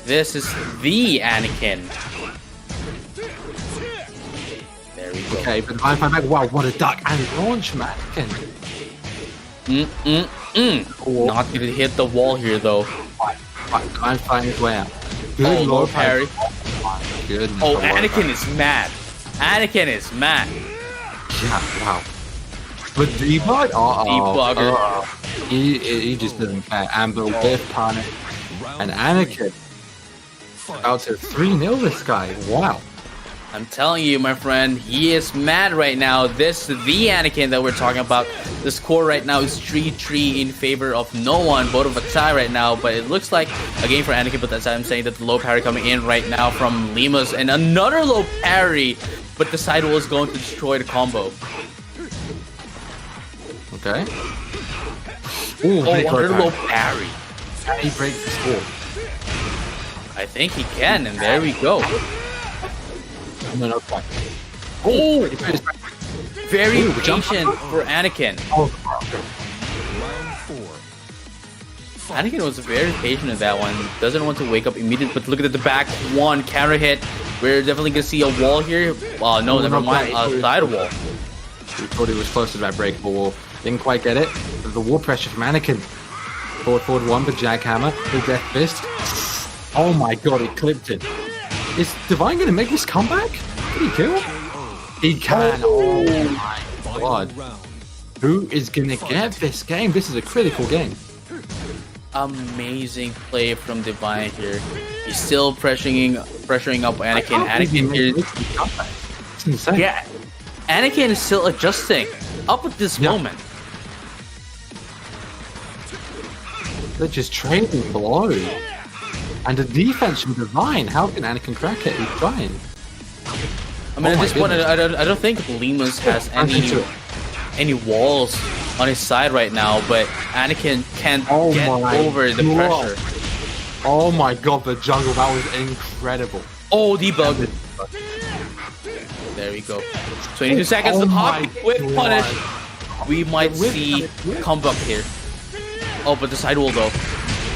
This is the Anakin. There we go. Okay, but Divine fight back. Wow, what a duck and launch from Anakin. Not gonna hit the wall here though. Try and find his way out. Good Oh, lord, low parry. Good. Oh, Anakin is mad. Anakin is mad. Yeah, wow. But debug? Debugger. He just doesn't care. Amber with punish. And Anakin about to 3-0 this guy. Wow. I'm telling you, my friend, he is mad right now. This the Anakin that we're talking about. The score right now is 3-3 in favor of no one. Both of a tie right now, but it looks like a game for Anakin. But that's why I'm saying that the low parry coming in right now from Limas and another low parry. But the sidewall is going to destroy the combo. Okay. Oh, another low parry. Can he break the score? I think he can, and there we go. No, quite. Oh, very Ooh, patient for Anakin. Oh, Round 4. Anakin was very patient in that one. Doesn't want to wake up immediately, but look at the back one counter hit. We're definitely gonna see a wall here. No, never mind. A side wall. we thought he was close to that breakable wall. Didn't quite get it. But the wall pressure from Anakin. Forward one, but jackhammer. The death fist. Oh my god, he clipped it. Is Divine gonna make this comeback? Did he kill? He can. Oh my god. Who is gonna get this game? This is a critical game. Amazing play from Divine here. He's still pressuring up Anakin. Anakin here. It's insane. Yeah, Anakin is still adjusting up at this moment. They're just trading blows. And the defense from Divine. How can Anakin crack it? He's trying. I mean, Oh at my this point, goodness. I don't think Limas has any walls on his side right now, but Anakin can't get over the pressure. Oh my god, the jungle, that was incredible. Oh, debug. There we go. 22 seconds Oh to my pop with God. punish. We might see comeback here. Oh, but the side wall though.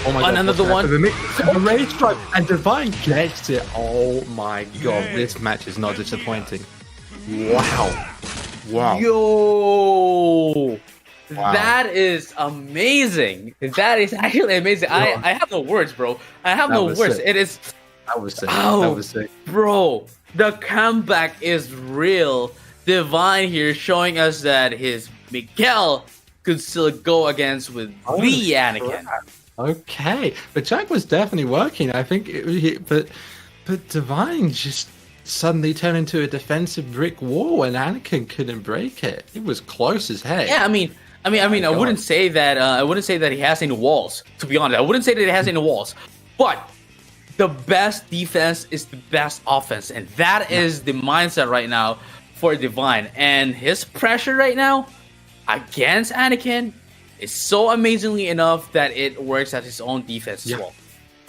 Oh my god. Another one. The rage strike and Divine gets it. Oh my god, this match is not disappointing. Wow. Wow. Yo, Wow. that is amazing. That is actually amazing. I have no words, bro. I have That no was words. sick. It is, That was sick. Oh. That was sick. bro. The comeback is real. Divine here showing us that his Miguel could still go against with the Anakin. Okay, but Jack was definitely working. I think, but Divine just suddenly turned into a defensive brick wall, and Anakin couldn't break it. It was close as heck. Yeah, I mean, I wouldn't say that. I wouldn't say that he has any walls. To be honest, I wouldn't say that he has any walls. But the best defense is the best offense, and that is the mindset right now for Divine. And his pressure right now against Anakin is so amazingly enough that it works at his own defense as well.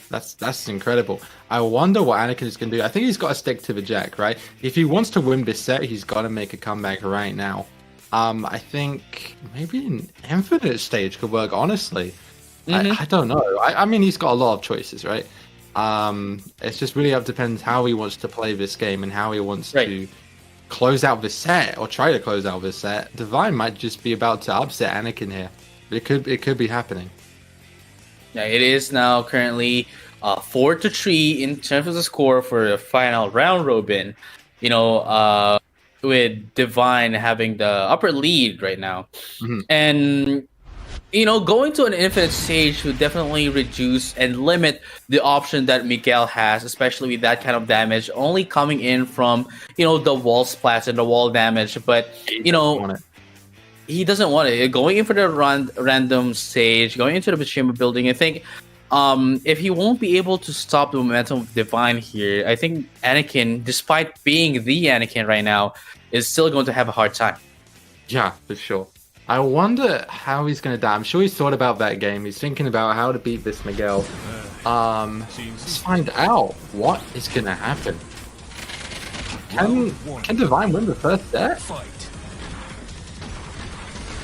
That's incredible. I wonder what Anakin is going to do. I think he's got to stick to the Jack, right? If he wants to win this set, he's got to make a comeback right now. I think maybe an Infinite stage could work, honestly. I don't know. I mean, he's got a lot of choices, right? It's just really depends how he wants to play this game and how he wants to close out this set or try to close out this set. Divine might just be about to upset Anakin here. It could be happening. Yeah, it is now currently 4-3 in terms of the score for the final round robin. You know, with Divine having the upper lead right now, and you know, going to an infinite stage would definitely reduce and limit the option that Miguel has, especially with that kind of damage only coming in from, you know, the wall splats and the wall damage. But you know, he doesn't want it. Going in for the random stage, going into the Bashima building, I think if he won't be able to stop the momentum of Divine here, I think Anakin, despite being the Anakin right now, is still going to have a hard time. Yeah, for sure. I wonder how he's going to die. I'm sure he's thought about that game. He's thinking about how to beat this Miguel. Let's find out what is going to happen. Can Divine win the first set?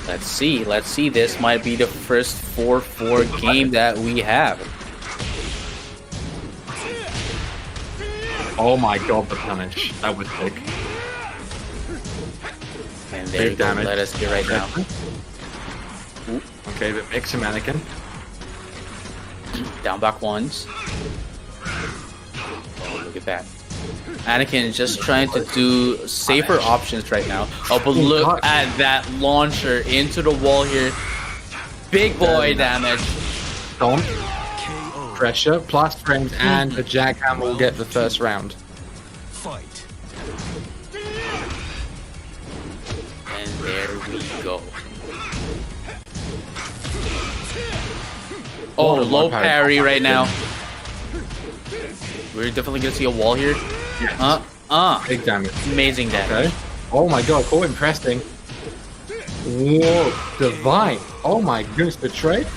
Let's see. This might be the first 4-4 game that we have. Oh my god, the punish. That was big. And there you go. Let us get right now. Okay, the mix of Anakin. Down back ones. Oh, look at that. Anakin is just trying to do safer options right now. Oh, but look at that launcher into the wall here. Big boy damage. Don't. Pressure, plus frames, and the jackhammer will get the first round. Fight. And there we go. Oh, low parry right now. We're definitely gonna see a wall here. Big damage. Amazing damage. Okay. Oh my god, cool, impressing. Whoa, Divine. Oh my goodness, betrayed.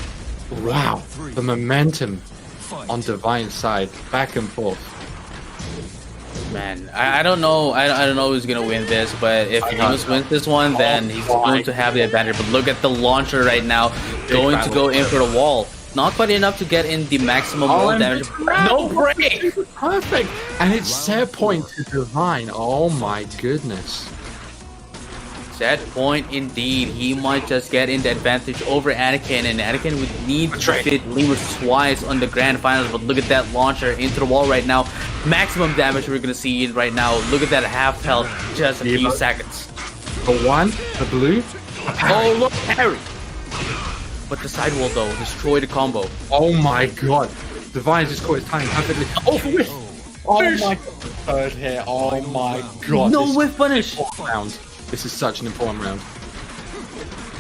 Wow, the momentum on Divine's side, back and forth. Man, I don't know. I don't know who's gonna win this, but if Lemus wins this one, then he's going to have the advantage. But look at the launcher right now, going to go in for the wall. Not quite enough to get in the maximum wall damage. No break! Perfect! And it's set point to Divine. Oh my goodness. Set point indeed. He might just get in the advantage over Anakin, and Anakin would need to defeat Lemus twice on the grand finals. But look at that launcher into the wall right now. Maximum damage we're gonna see right now. Look at that half health, just a few seconds. The one, the blue. Oh, look, parry! But the sidewall though, destroy the combo. Oh my god. Divine just caught his timing perfectly. Oh, for whiff! Oh my god. Third hit. Oh my god. No whiff punish! Round. This is such an important round.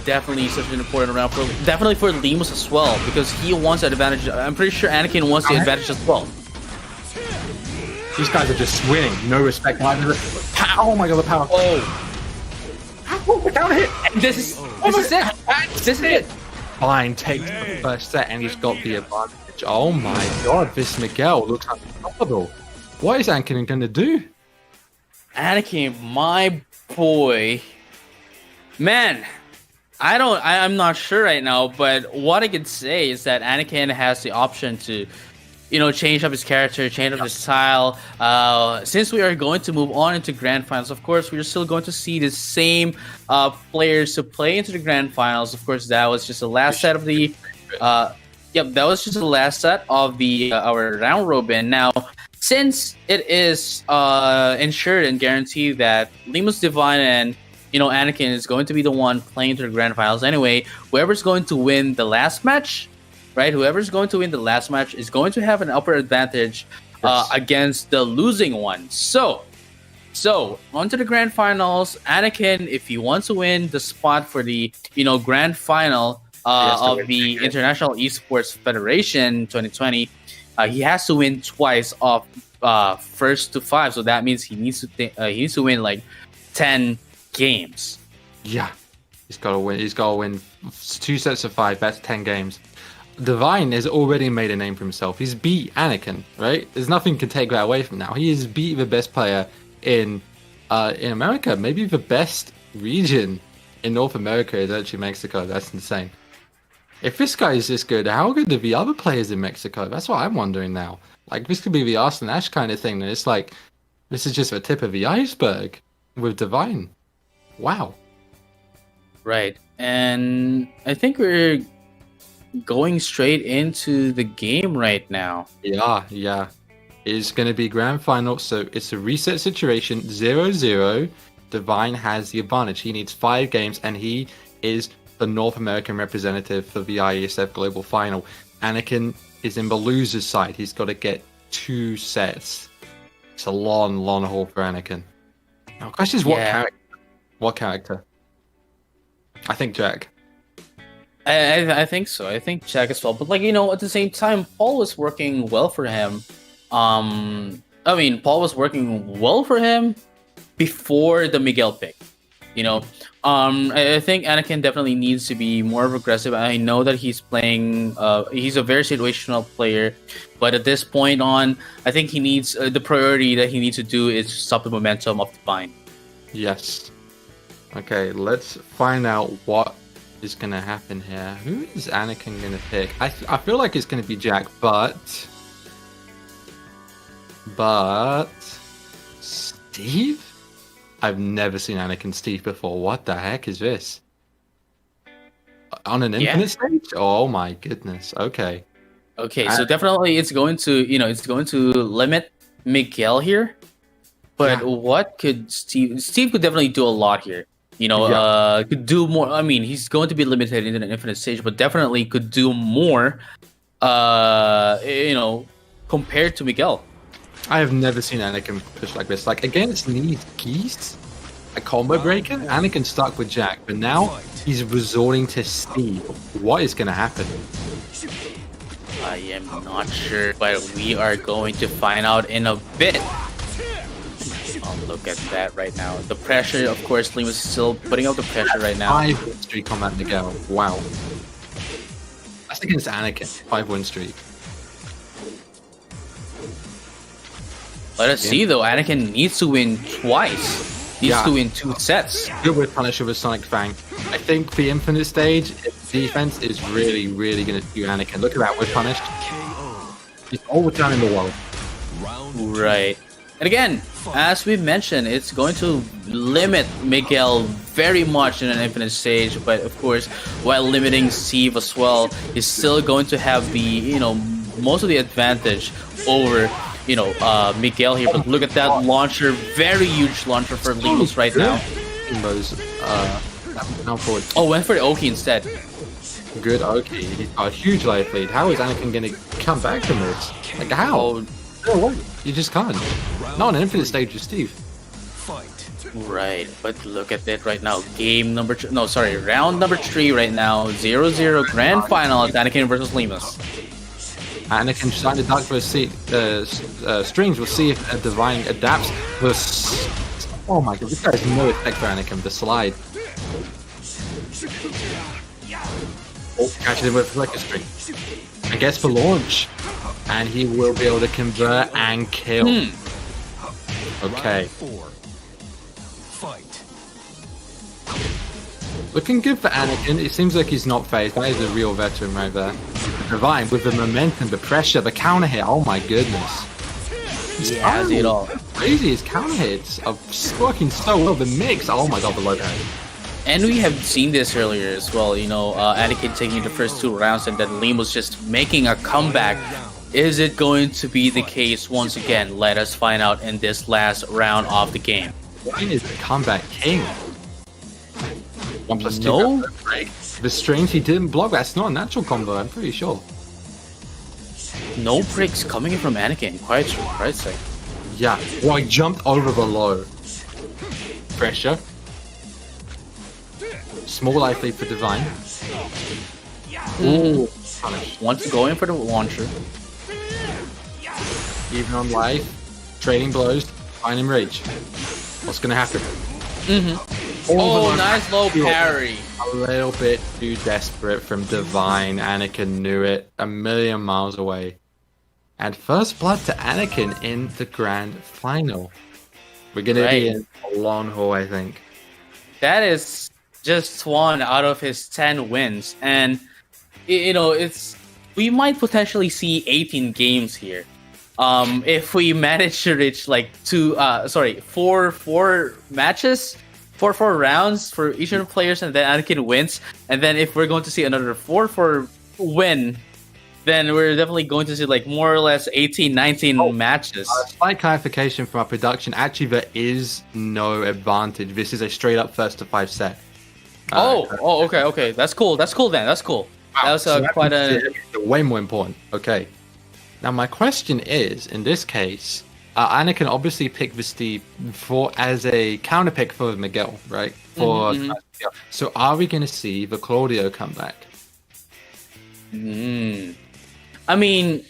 Definitely such an important round for Lemus as well, because he wants that advantage. I'm pretty sure Anakin wants the advantage as well. These guys are just swinging. No respect. Oh my god, the power. Oh, down hit. This is it. This is it. Fine, takes the first set and he's got the advantage. Oh my god, this Miguel looks unstoppable. What is Anakin gonna do? Anakin, my boy. Man, I'm not sure right now, but what I can say is that Anakin has the option to, change up his character, change up his style. Since we are going to move on into grand finals, of course, we're still going to see the same players to play into the grand finals. Of course, that was just the last set of the. That was just the last set of the our round robin. Now, since it is ensured and guaranteed that Lemus Divine and Anakin is going to be the one playing into the grand finals anyway, whoever's going to win the last match. Right, whoever's going to win the last match is going to have an upper advantage against the losing one. So on to the grand finals. Anakin, if he wants to win the spot for the grand final of the International Esports Federation 2020, he has to win twice of first to 5. So that means he needs to win like 10 games. Yeah, he's got to win. He's got to win 2 sets of 5. That's 10 games. Divine has already made a name for himself. He's beat Anakin, right? There's nothing can take that away from now. He has beat the best player in America. Maybe the best region in North America is actually Mexico. That's insane. If this guy is this good, how good are the other players in Mexico? That's what I'm wondering now. Like, this could be the Arsenal Ash kind of thing. And it's like, this is just the tip of the iceberg with Divine. Wow. Right. And I think we're going straight into the game right now. Yeah. It's going to be grand final, so it's a reset situation, 0-0. Divine has the advantage. He needs 5 games, and he is the North American representative for the IESF Global Final. Anakin is in the loser's side. He's got to get 2 sets. It's a long haul for Anakin. Now, the question is, what character? I think Jack. I think so. I think Jack as well. But at the same time, Paul was working well for him. Paul was working well for him before the Miguel pick. I think Anakin definitely needs to be more aggressive. I know that he's playing. He's a very situational player, but at this point on, I think he needs the priority that he needs to do is stop the momentum of Divine. Yes. Okay, let's find out what is going to happen here. Who is Anakin going to pick? I feel like it's going to be Jack, but Steve? I've never seen Anakin Steve before. What the heck is this? On an Yeah. infinite stage? Oh my goodness. Okay. Okay, so definitely it's going to, it's going to limit Miguel here. But Yeah. what could Steve could definitely do a lot here. Could do more. I mean, he's going to be limited in an infinite stage, but definitely could do more. Compared to Miguel. I have never seen Anakin push like this. Like against these keys, a combo breaker, Anakin stuck with Jack, but now he's resorting to Steve. What is going to happen? I am not sure, but we are going to find out in a bit. Oh, look at that right now. The pressure, of course, Liam is still putting out the pressure right now. 5 win streak on that Miguel. Wow. That's against Anakin. 5 win streak. Let us see, though. Anakin needs to win twice. Needs to win 2 sets. Good with Punisher with Sonic Fang. I think the Infinite stage, defense is really, really going to do Anakin. Look at that with Punish. He's all the time in the world. Right. And again, as we mentioned, it's going to limit Miguel very much in an infinite stage, but of course, while limiting Steve as well, he's still going to have the, most of the advantage over, Miguel here. But look at that launcher, very huge launcher for Limos right now. Now forward. Oh, went for the Oki instead. Good Oki. He's got a huge life lead. How is Anakin going to come back from this? Like, how? Oh, No way. You just can't. Not an infinite stage with Steve. right, but look at it right now. Round number 3 right now. 0-0 grand final. It's Anakin versus Limos. Anakin trying to duck for strings. We'll see if Divine adapts. Oh my god, this guy has no effect for Anakin. The slide. Oh, catches him with Flicker String. I guess for launch. And he will be able to convert and kill. Okay. Looking good for Anakin. It seems like he's not phased. That is a real veteran right there. Divine with the momentum, the pressure, the counter hit. Oh my goodness. He has it all. Crazy. His counter hits are working so well. The mix. Oh my god, the low pad. And we have seen this earlier as well. Anakin taking the first 2 rounds and then Lim was just making a comeback. Is it going to be the case once again? Let us find out in this last round of the game. Divine is the comeback king. 1+2. No. The strings he didn't block. That's not a natural combo. I'm pretty sure. No bricks coming in from Anakin. Quite surprising. Yeah. Well, he jumped over the low. Pressure. Small life lead for Divine. Ooh. Punish. Wants to go in for the launcher. Even on life. Trading blows. Fine and rage. What's gonna happen? Oh, nice low parry. A little bit too desperate from Divine. Anakin knew it. A million miles away. And first blood to Anakin in the grand final. We're gonna be in a long haul, I think. That is just 1 out of his 10 wins. And, we might potentially see 18 games here. If we manage to reach like 4 matches, 4 rounds for each of the players, and then Anakin wins. And then if we're going to see another 4 win, then we're definitely going to see like more or less 18, 19 matches. Slight clarification from our production. Actually, there is no advantage. This is a straight up first to 5 set. Okay. That's cool. That's cool. That was So quite way more important. Okay. Now my question is, in this case, Anakin obviously picked the Steve as a counter pick for Miguel, right? So are we going to see the Claudio come back? I mean,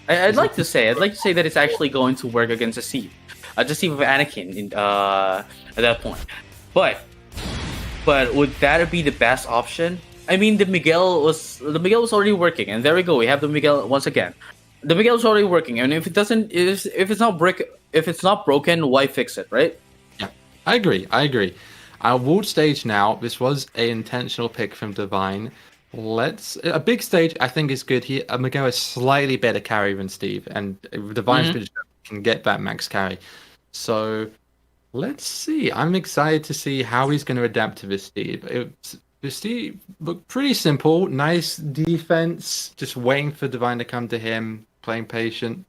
I'd like to say that it's actually going to work against a Steve. Just Steve with Anakin at that point. But would that be the best option? I mean, the Miguel was already working, and there we go. We have the Miguel once again. The Miguel is already working, and if it's not broken, why fix it, right? Yeah, I agree. Our world stage now. This was an intentional pick from Divine. A big stage I think is good here. Miguel is slightly better carry than Steve, and Divine can get that max carry. So let's see. I'm excited to see how he's going to adapt to this Steve. Steve looked pretty simple. Nice defense. Just waiting for Divine to come to him. Playing patient.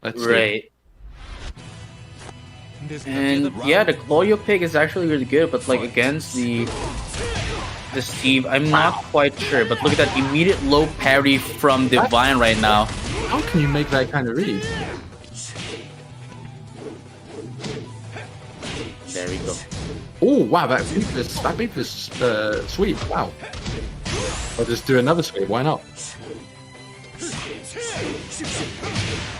Let's see. Right. And yeah, the Claudio pick is actually really good, but like against the Steve, I'm not quite sure. But look at that immediate low parry from Divine right now. How can you make that kind of read? There we go. Oh wow, that beat was sweep. Wow. I'll just do another sweep. Why not?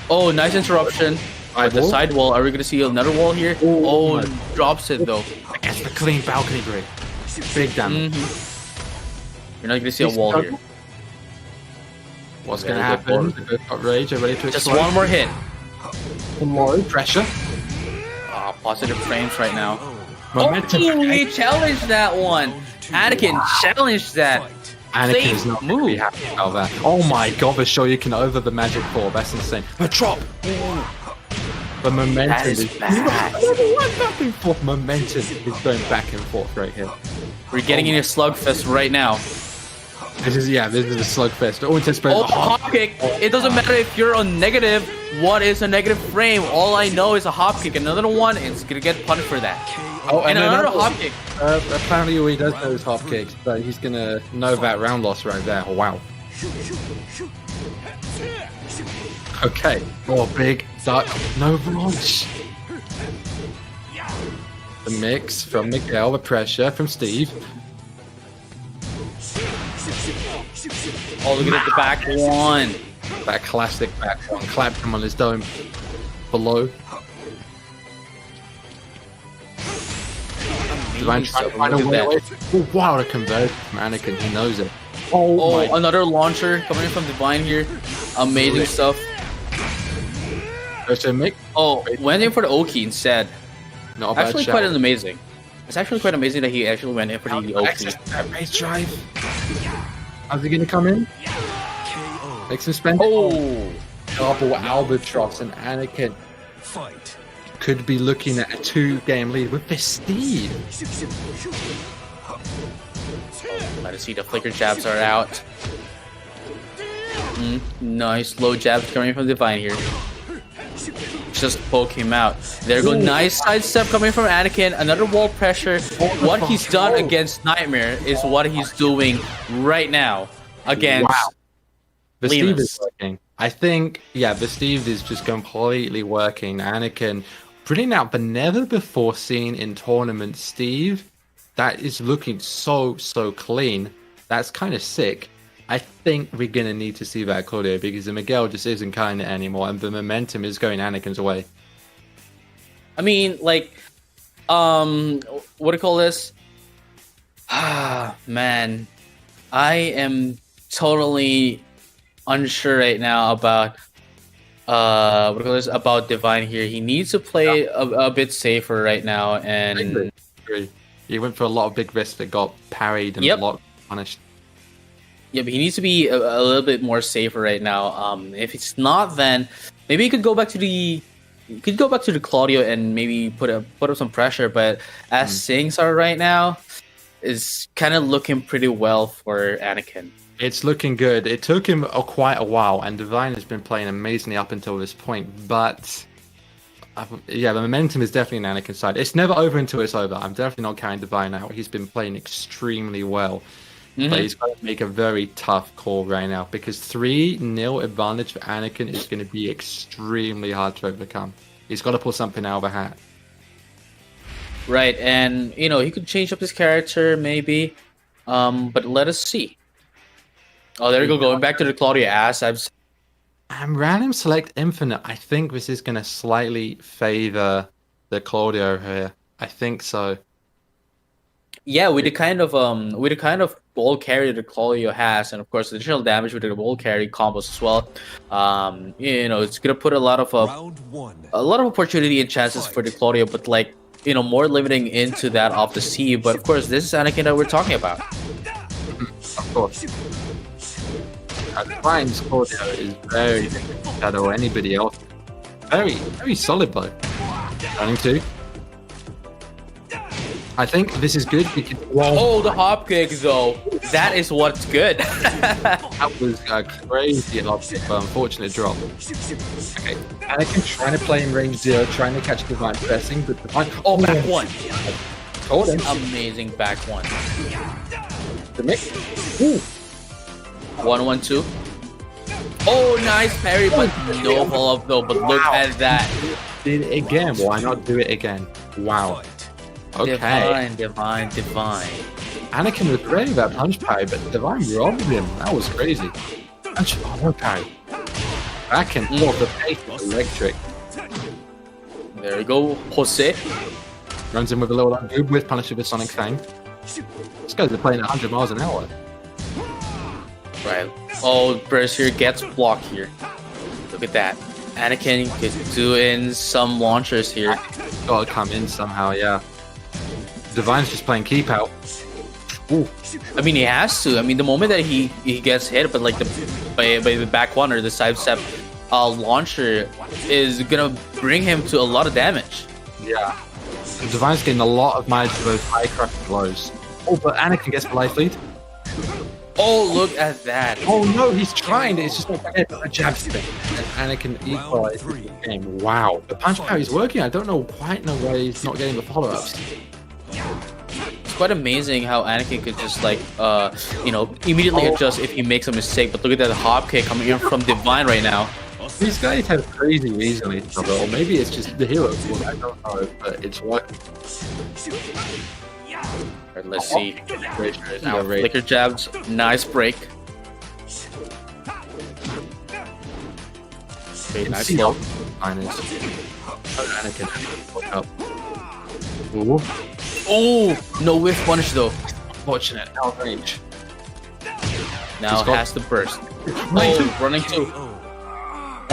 Oh, nice interruption. At the side wall. Are we gonna see another wall here? Oh, drops it though. That's the clean balcony break. Big damage. You're not gonna see a wall here. What's gonna happen? The got rage. Are ready to Just explode. one more hit. One more pressure. Ah, positive frames right now. Momentum. Oh, he challenged that one. Anakin challenged that. Anakin is Safe not going to be move. happy about that. Oh my god, the show you can over the magic ball. That's insane. The drop. The momentum That is bad. back and forth. Momentum is going back and forth right here. We're getting in a slugfest right now. This is a slugfest. Oh, it's Oh, hop kick. It doesn't matter if you're on negative. What is a negative frame? All I know is a hop kick. Another one, and it's gonna get punished for that. Oh, And another hop kick. Apparently, he does know his hop kicks, but he's gonna know that round loss right there. Oh, wow. Okay. Oh, big duck. No launch. The mix from Miguel. The pressure from Steve. Oh, look at the back one. That classic back one. Clapped him on his dome. Below. Divine trying to find a way away. Oh, wow, the conversion from Anakin. He knows it. Oh, another launcher coming in from Divine here. Amazing stuff. Pressure Mick. Oh, went in for the Oki instead. Not a bad Actually, shout. quite amazing. It's actually quite amazing that he actually went in for the Oki. Access to that race drive. How's he gonna come in? Makes him spend. Oh, Double albatross and Anakin Fight. could be looking at a 2-game lead with this Steve. let us see the flicker jabs are out. Nice low jabs coming from Divine here. Just poke him out. There go. Nice sidestep coming from Anakin. Another wall pressure. What he's done against Nightmare is what he's doing right now against. Wow. The Steve Linus. is working. I think, yeah, the Steve is just completely working. Anakin bringing out the never before seen in tournament Steve. That is looking so clean. That's kind of sick. I think we're going to need to see that Claudio because the Miguel just isn't kind of anymore and the momentum is going Anakin's way. I mean, like, what do you call this? Ah, man, I am totally unsure right now about what do you call this, about Divine here. He needs to play a bit safer right now, and He went for a lot of big risks that got parried and blocked, punished. yeah, but he needs to be a little bit more safer right now. If it's not, then maybe he could go back to the Claudio and maybe put up some pressure. But as things are right now, is kind of looking pretty well for Anakin. It's looking good. It took him quite a while, and Divine has been playing amazingly up until this point. But yeah, the momentum is definitely on Anakin's side. It's never over until it's over. I'm definitely not counting Divine out. He's been playing extremely well. But he's got to make a very tough call right now because 3-0 advantage for Anakin is going to be extremely hard to overcome. He's got to pull something out of the hat. Right, and you know he could change up his character maybe, but let us see. Oh, there you go, going back to the Claudio ass. And random select infinite. I think this is going to slightly favor the Claudio here. I think so. Yeah, with the kind of ball carry that Claudio has, and of course additional damage with the ball carry combos as well. You know, it's gonna put a lot of opportunity and chances for the Claudio, but like, you know, more limiting into that of the C. But of course, this is Anakin that we're talking about. Of course. Divine's Claudio is very different to Shadow or anybody else. Very solid though. Running 2. I think this is good because Oh, the hop kick though. That is what's good. that was a crazy hop kick, but unfortunate drop. Okay, Anakin trying to play in range 0, trying to catch Divine pressing, but Divine. Oh, back one. Told him. Amazing back one. The mix. Ooh. 1-1-2. Oh, nice parry, but no follow-up though. But look at that. Did it again. Why not do it again? Wow. Okay. Divine. Anakin was ready that punch parry, but Divine robbed him. That was crazy. Punch follow parry. Back and forth, the pace is electric. There we go, Jose. Runs in with a little undo with Punisher with Sonic Fang. These guys are playing at 100 miles an hour. Right. Oh, Burst here gets blocked here. Look at that. Anakin is doing some launchers here. Gotta come in somehow, yeah. Divine's just playing keep out. Ooh. I mean, he has to. I mean, the moment that he gets hit, but like by the back one or the side step launcher is gonna bring him to a lot of damage. Yeah. Divine's getting a lot of damage for those high crushing blows. Oh, but Anakin gets the life lead. Oh, look at that. Oh no, he's trying. It's just like a jab spin. And Anakin equalizes the game. Wow. The punch parry is working. I don't know quite know why he's not getting the follow-ups. It's quite amazing how Anakin could just like immediately adjust if he makes a mistake. But look at that hop kick coming in from Divine right now. These guys have crazy reasoning, or maybe it's just the hero pool. I don't know, but it's working. Right, let's see. Now flicker jabs, nice break. Okay, nice low. Anakin. Ooh. Oh, no whiff punish though. Fortunate out range. Now has to burst. Oh, running too.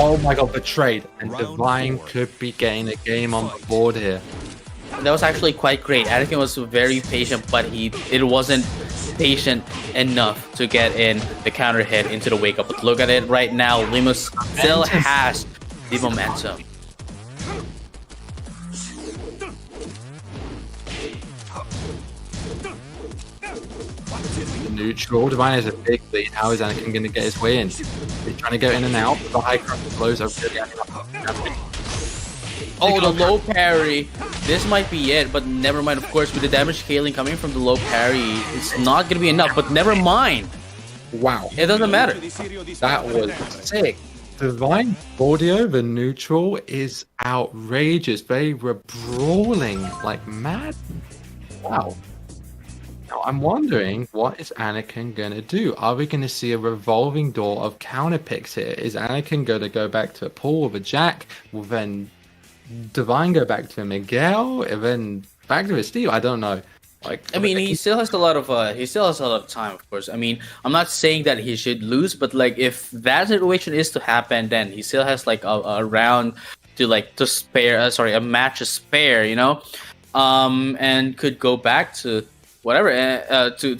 Oh my god, betrayed. And Divine could be getting a game on the board here. That was actually quite great. Anakin was very patient, but it wasn't patient enough to get in the counter hit into the wake up. But look at it right now. Limus still has the momentum. The neutral. Divine has a big lead. How is Anakin going to get his way in? He's trying to go in and out. The high crush blows are really happening. Oh, the low parry. This might be it, but never mind. Of course, with the damage scaling coming from the low parry, it's not going to be enough, but never mind. Wow. It doesn't matter. That was sick. Divine audio, the neutral, is outrageous. They were brawling like mad. Wow. Now, I'm wondering, what is Anakin going to do? Are we going to see a revolving door of counter picks here? Is Anakin going to go back to a Paul with a Jack? Will then Divine go back to Miguel? And then back to a Steve? I don't know. I mean, he still has a lot of time, of course. I mean, I'm not saying that he should lose, but like if that situation is to happen, then he still has like a round to spare. A match to spare, you know, and could go back to whatever to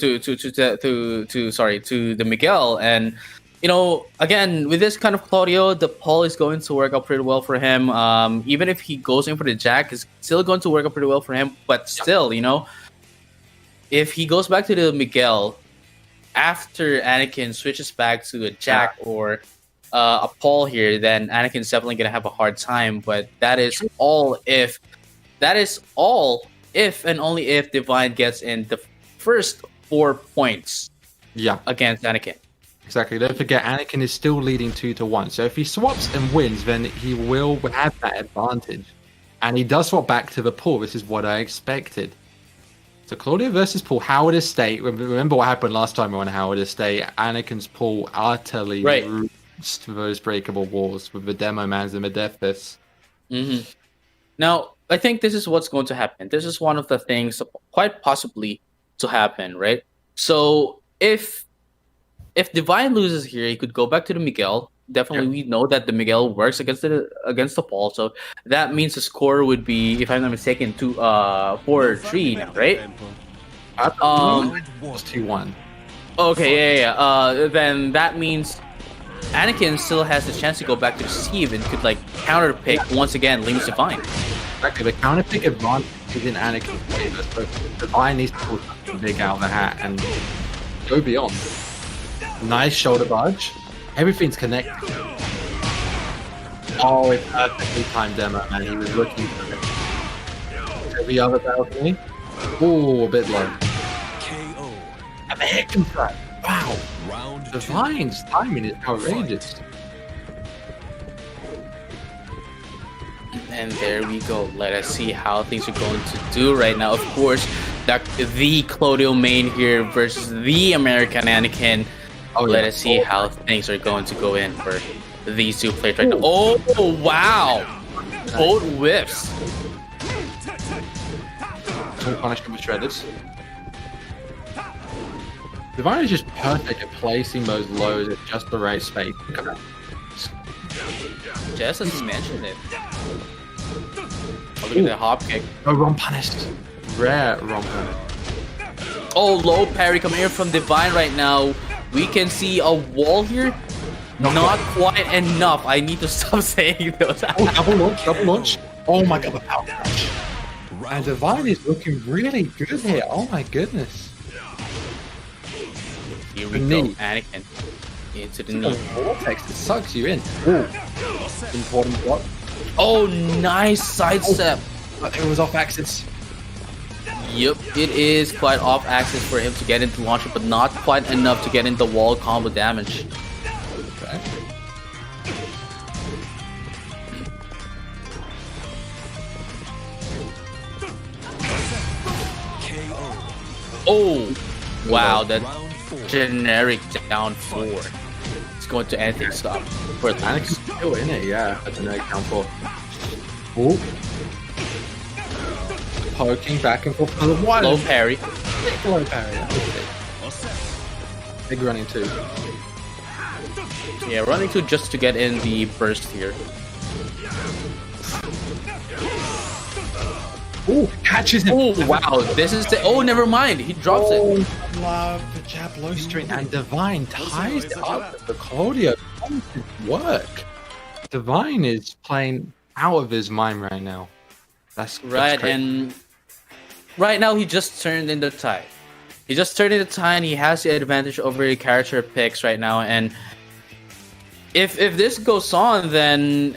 the Miguel. And you know, again, with this kind of Claudio, the Paul is going to work out pretty well for him. Even if he goes in for the Jack, it's still going to work out pretty well for him. But still, you know, if he goes back to the Miguel after Anakin switches back to a Jack or a Paul here, then Anakin's definitely gonna have a hard time. But that is all if and only if Divine gets in the first 4 points. Yeah, against Anakin. Exactly. Don't forget, Anakin is still leading 2-1. So if he swaps and wins, then he will have that advantage. And he does swap back to the Paul. This is what I expected. So Claudio versus Paul, Howard Estate. Remember what happened last time on Howard Estate? Anakin's Paul utterly rinsed those breakable walls with the demo mans and the death fists. Mm-hmm. Now, I think this is what's going to happen. This is one of the things quite possibly to happen, right? So if Divine loses here, he could go back to the Miguel. Definitely, we know that the Miguel works against the Paul. So that means the score would be, if I'm not mistaken, 4-3 now, right? Was 2-1. Okay, yeah. Then that means Anakin still has the chance to go back to Steve and could like counter pick once again Limus Divine. Exactly, the counter pick advantage is in Anakin's favor. So Divine needs to pull something big out of the hat and go beyond. Nice shoulder barge. Everything's connected. Oh, it's perfectly timed demo, man. He was looking for it. Every other balcony. Ooh, a bit low. KO. American track. Wow. Round 2. Divine's timing is outrageous. And there we go. Let us see how things are going to do right now. Of course, the Clodio main here versus the American Anakin. Oh, Let yeah. us see how things are going to go in for these two players right now. Oh, wow. Both whiffs. Full punishment with shredders. Divine is just perfect at placing those lows at just the right space. Come on. Just as you mentioned it. Oh, look at that hop kick. Oh, wrong punish. Rare wrong punish. Oh, low parry coming here from Divine right now. We can see a wall here. Not quite enough. I need to stop saying those. Oh, double launch, double launch. Oh my god, the power crash. And Divine is looking really good here. Oh my goodness. Here The we knee. go. Anakin into the The knee. vortex that sucks you in. Ooh. Important block. Oh, nice sidestep. I think it was off axis. Yep, it is quite off axis for him to get into launcher, but not quite enough to get into wall combo damage. Okay. KO. Oh, wow, that Round 4. generic down 4. It's going to anything stop. For Anakin's still in it, yeah. That's a no count for. Ooh. Poking back and forth. Oh, why? low parry. Low parry. Okay. Big running too. Yeah, running to just to get in the burst here. Ooh, catches him. Oh, wow, this is the... Oh, never mind. He drops it. Oh, love the jab low string. And Divine ties it up with the Claudio. Work. Divine is playing out of his mind right now. That's Right, crazy. and right now he just turned in the tide. He just turned in the tide and he has the advantage over the character picks right now. And if this goes on, then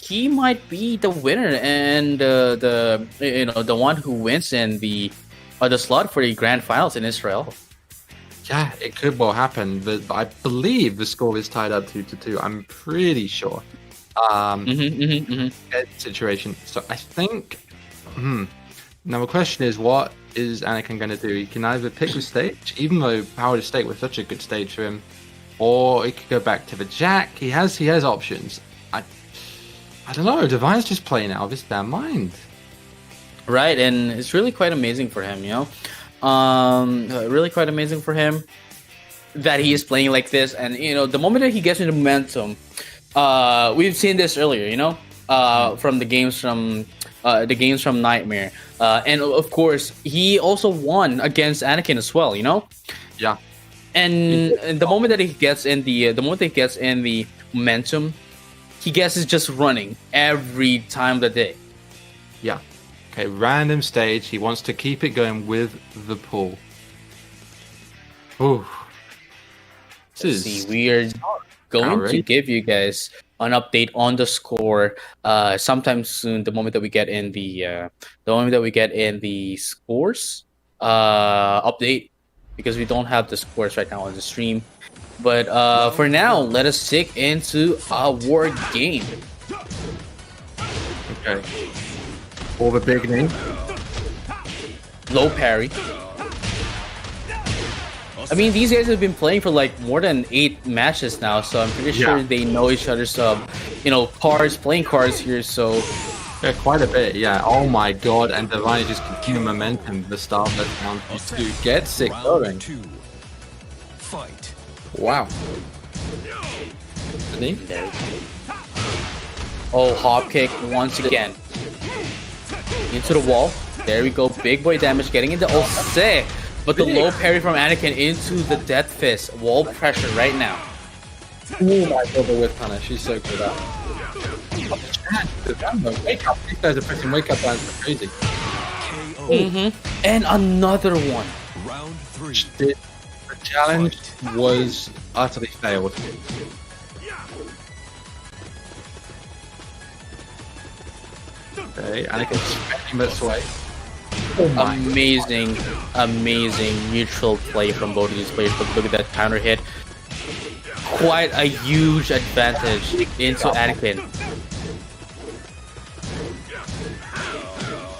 he might be the winner and the one who wins in the slot for the grand finals in Israel. Yeah, it could well happen, but I believe the score is tied up 2-2. I'm pretty sure. Situation. So I think. Now the question is, what is Anakin going to do? He can either pick the stage, even though Power to State was such a good stage for him, or he could go back to the Jack. He has options. I don't know. Divine's just playing out of his damn mind. Right, and it's really quite amazing for him, you know. Really quite amazing for him that he is playing like this, and you know, the moment that he gets into momentum, we've seen this earlier, you know, from the games from Nightmare, and of course, he also won against Anakin as well, you know. Yeah. And the moment that he gets in the momentum, he gets just running every time of the day. Yeah. Okay, random stage. He wants to keep it going with the pull. Ooh. This See, is we are going to outrageous. give you guys an update on the score sometime soon. The moment that we get in the scores update, because we don't have the scores right now on the stream. But for now, let us stick into our war game. Okay. All the big name. Low parry. I mean, these guys have been playing for like more than 8 matches now, so I'm pretty sure Yeah. they know each other's playing cards here. So Yeah, quite a bit, yeah. Oh my god, and Divine is just continuing momentum. The start that's down to gets it going. Round 2. Fight. Wow. Knee? oh, hop kick once again into the wall. There we go, big boy damage getting into sick. But the low parry from Anakin into the death fist, wall pressure right now. Oh my god, the whip punish. She's so good at that. Wake up. These guys are pressing wake up lines like crazy. And another one. Round 3. The challenge was utterly failed. Okay, Anakin's spinning this way. Oh my Amazing, amazing neutral play from both of these players. But look at that counter hit. Quite a huge advantage into Anakin.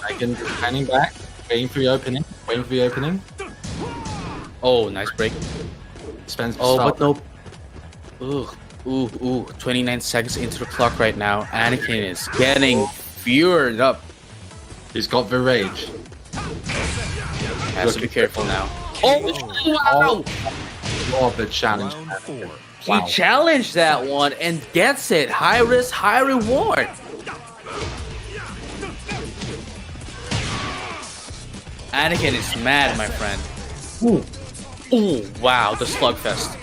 Anakin standing back, waiting for the opening, Oh, nice break. Spends Oh, stop. but no. Ooh. 29 seconds into the clock right now. Anakin is getting fured up. He's got the rage. Has to be careful now. Oh, wow! Love the challenge. Round 4. Wow. He challenged that one and gets it. High risk, high reward. Anakin is mad, my friend. Ooh, wow, the slugfest.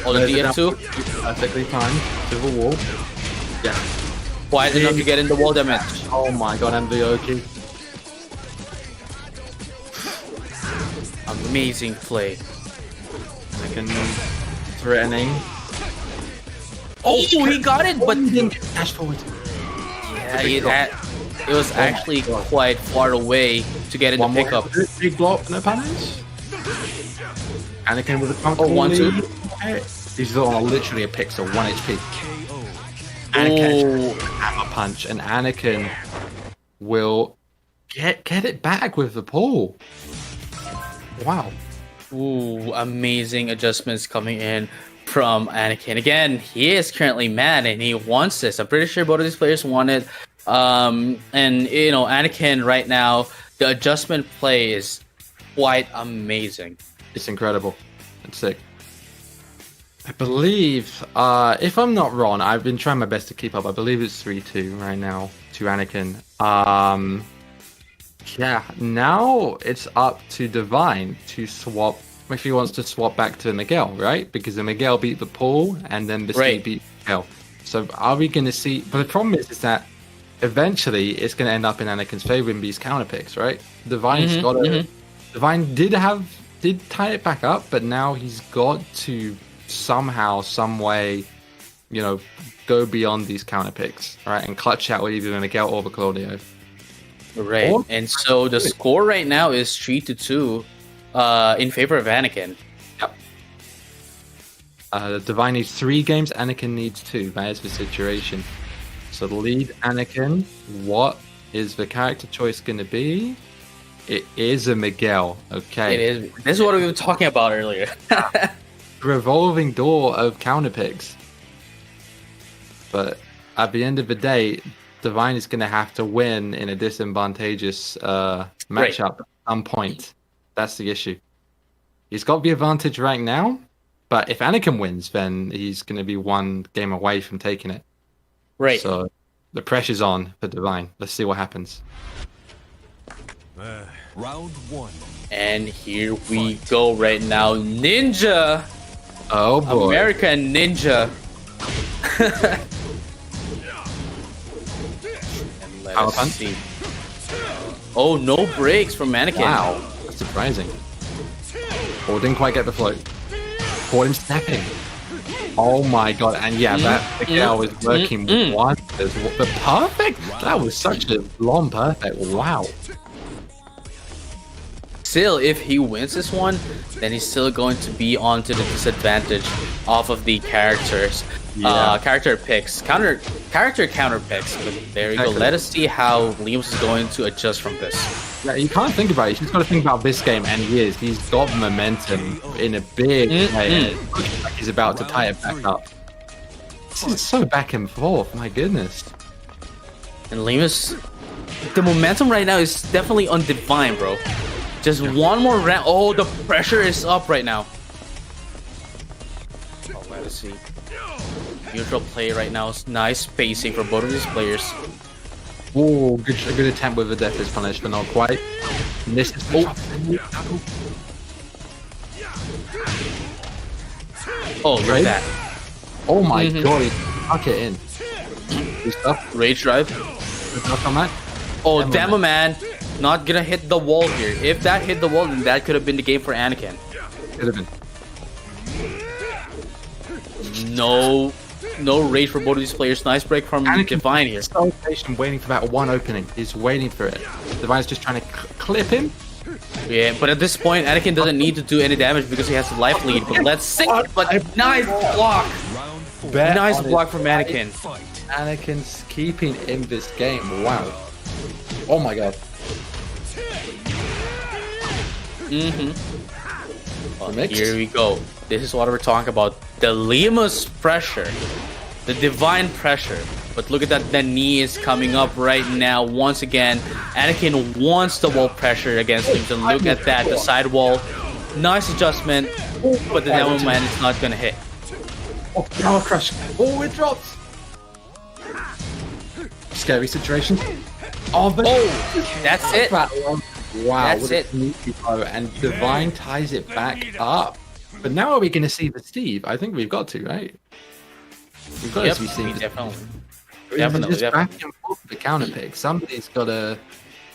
Oh, the DF2? Perfectly timed to the wall. Yeah. Wide enough to get in the wall damage. Oh my god, and the Oki. Amazing play. Anakin threatening. Oh, he got it, but Dash forward. yeah, it was actually quite far away to get in the pickup. Big block, no punish. Anakin with a punk. Oh, 1-2. He's on literally a pixel, 1 HP. KO. Anakin hammer punch, and Anakin will get it back with the pull. Wow. Ooh, amazing adjustments coming in from Anakin. Again, he is currently mad and he wants this. I'm pretty sure both of these players want it. And you know, Anakin right now, the adjustment play is quite amazing. It's incredible. It's sick. I believe, if I'm not wrong, I've been trying my best to keep up. I believe it's 3-2 right now to Anakin. Yeah, now it's up to Divine to swap, if he wants to swap back to Miguel, right? Because the Miguel beat the Paul, and then the Right. beat Miguel. So are we going to see... But the problem is that eventually it's going to end up in Anakin's favor in these counter picks, right? Divine's got to... Divine did tie it back up, but now he's got to somehow, some way, you know, go beyond these counter picks, right? And clutch out with either the Miguel or the Claudio. Right. Or- And so the score right now is 3-2 in favor of Anakin. Divine needs 3 games, Anakin needs 2. That is the situation. So the lead Anakin, what is the character choice going to be? It is a Miguel, okay. It is. This is what we were talking about earlier. Revolving door of counter picks. But at the end of the day, Divine is going to have to win in a disadvantageous matchup at some point. That's the issue. He's got the advantage right now, but if Anakin wins, then he's going to be 1 game away from taking it. Right. So the pressure's on for Divine. Let's see what happens. Round 1. And here we go right now. Ninja! Oh boy. American Ninja. And let Power us punch. see. Oh, no breaks from Anakin. Wow, that's surprising. Oh, didn't quite get the float. Caught him snapping. Oh my god, and yeah, that Miguel was working wonders. The perfect? That was such a long perfect. Wow. Still, if he wins this one, then he's still going to be onto the disadvantage off of the characters. Yeah. Character picks. Character counter picks. But there you go. Exactly. Let us see how Liam's is going to adjust from this. Yeah, you can't think about it. You just got to think about this game, and he is. He's got momentum in a big way. It looks like he's about to tie it back up. This is so back and forth. My goodness. And Liam the momentum right now is definitely on Divine, bro. Just one more round. Oh, the pressure is up right now. Oh, let us see. Neutral play right now. Nice spacing for both of these players. Oh, good attempt with the Death is Punish, but not quite. And this is Oh, look at that. Oh my god, he stuck it in. Good stuff. Rage drive. Good stuff on that. Oh, Demo Man, not gonna hit the wall here. If that hit the wall, then that could have been the game for Anakin. Could have been. No rage for both of these players. Nice break from Divine here. So patient, waiting for that one opening. He's waiting for it. Divine's just trying to clip him. Yeah, but at this point, Anakin doesn't need to do any damage because he has a life lead. But let's see. But nice block. Nice block from Anakin. Anakin's keeping in this game. Wow. Oh my god. Well, here we go. This is what we're talking about. The Lima's pressure. The Divine pressure. But look at that. The knee is coming up right now. Once again, Anakin wants the wall pressure against him. So look at that. The side wall. Nice adjustment. But the Demo Man is not going to hit. Oh, power crush. Oh, it drops. Scary situation. Oh, but that's it. Wow, that's it. And Divine ties it back up. But now are we going to see the Steve? I think we've got to, right? We've got to be seeing definitely. Just back and forth with the counter pick. Somebody's got to.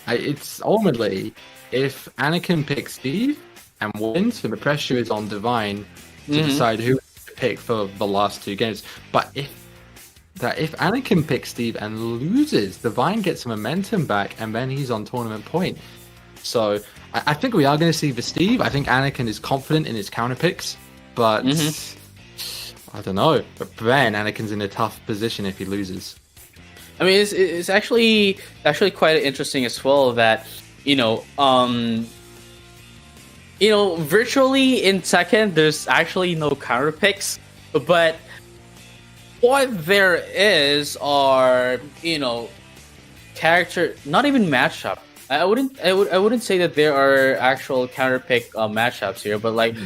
It's ultimately if Anakin picks Steve and wins, then the pressure is on Divine to decide who to pick for the last two games. But if Anakin picks Steve and loses, Divine gets momentum back, and then he's on tournament point. So I think we are going to see the Steve. I think Anakin is confident in his counter picks, but I don't know. But then Anakin's in a tough position if he loses. I mean, it's actually quite interesting as well that virtually in Tekken there's actually no counter picks, but what there is are character, not even matchup. I wouldn't say that there are actual counter pick matchups here, but like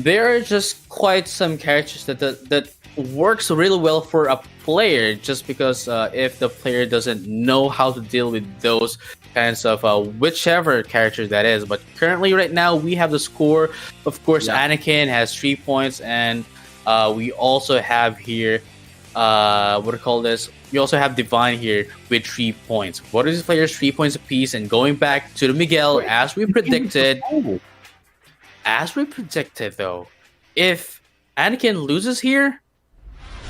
there are just quite some characters that works really well for a player, just because if the player doesn't know how to deal with those kinds of whichever character that is. But currently right now we have the score. Of course, Anakin has 3 points, and we also have here what do you call this? We also have Divine here with 3 points. What are these players? 3 points apiece. And going back to the Miguel, as we predicted, though, if Anakin loses here,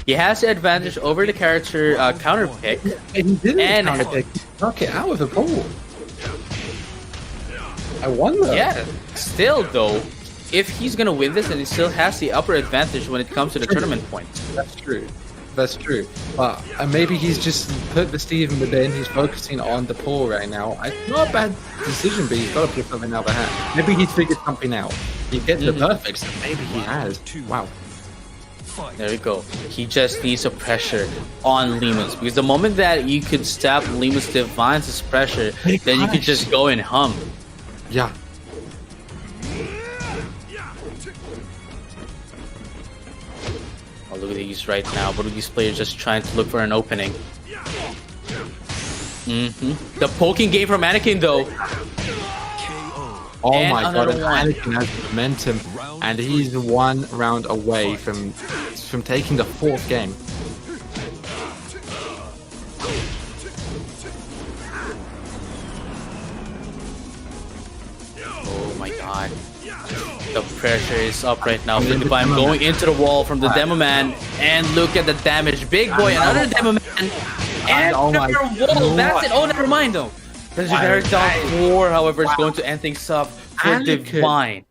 he has the advantage over the character counter pick. He didn't counter pick. Knock it out of the pool. I wonder. Yeah, still though, if he's gonna win this, then he still has the upper advantage when it comes to the tournament points. That's true. That's true. But maybe he's just put the Steve in the bin. He's focusing on the pool right now. It's not a bad decision, but he's got to put something out of the hat. Maybe he's figured something out. He gets the perfect, so maybe he has. Wow. There we go. He just needs a pressure on Lemus, because the moment that you could stop Lemus Divine's pressure, then you could just go and hum. Yeah. Oh, look at these right now. But these players just trying to look for an opening. The poking game from Anakin, though. Oh my god, Anakin has momentum, and he's 1 round away from taking the 4th game. Oh my god. The pressure is up right now. I'm going into the wall from the Demo Man, and look at the damage. Big boy, another Demo Man, and another wall. That's it. Oh, never mind though. Legendary down 4, however, is going to end things up for Divine.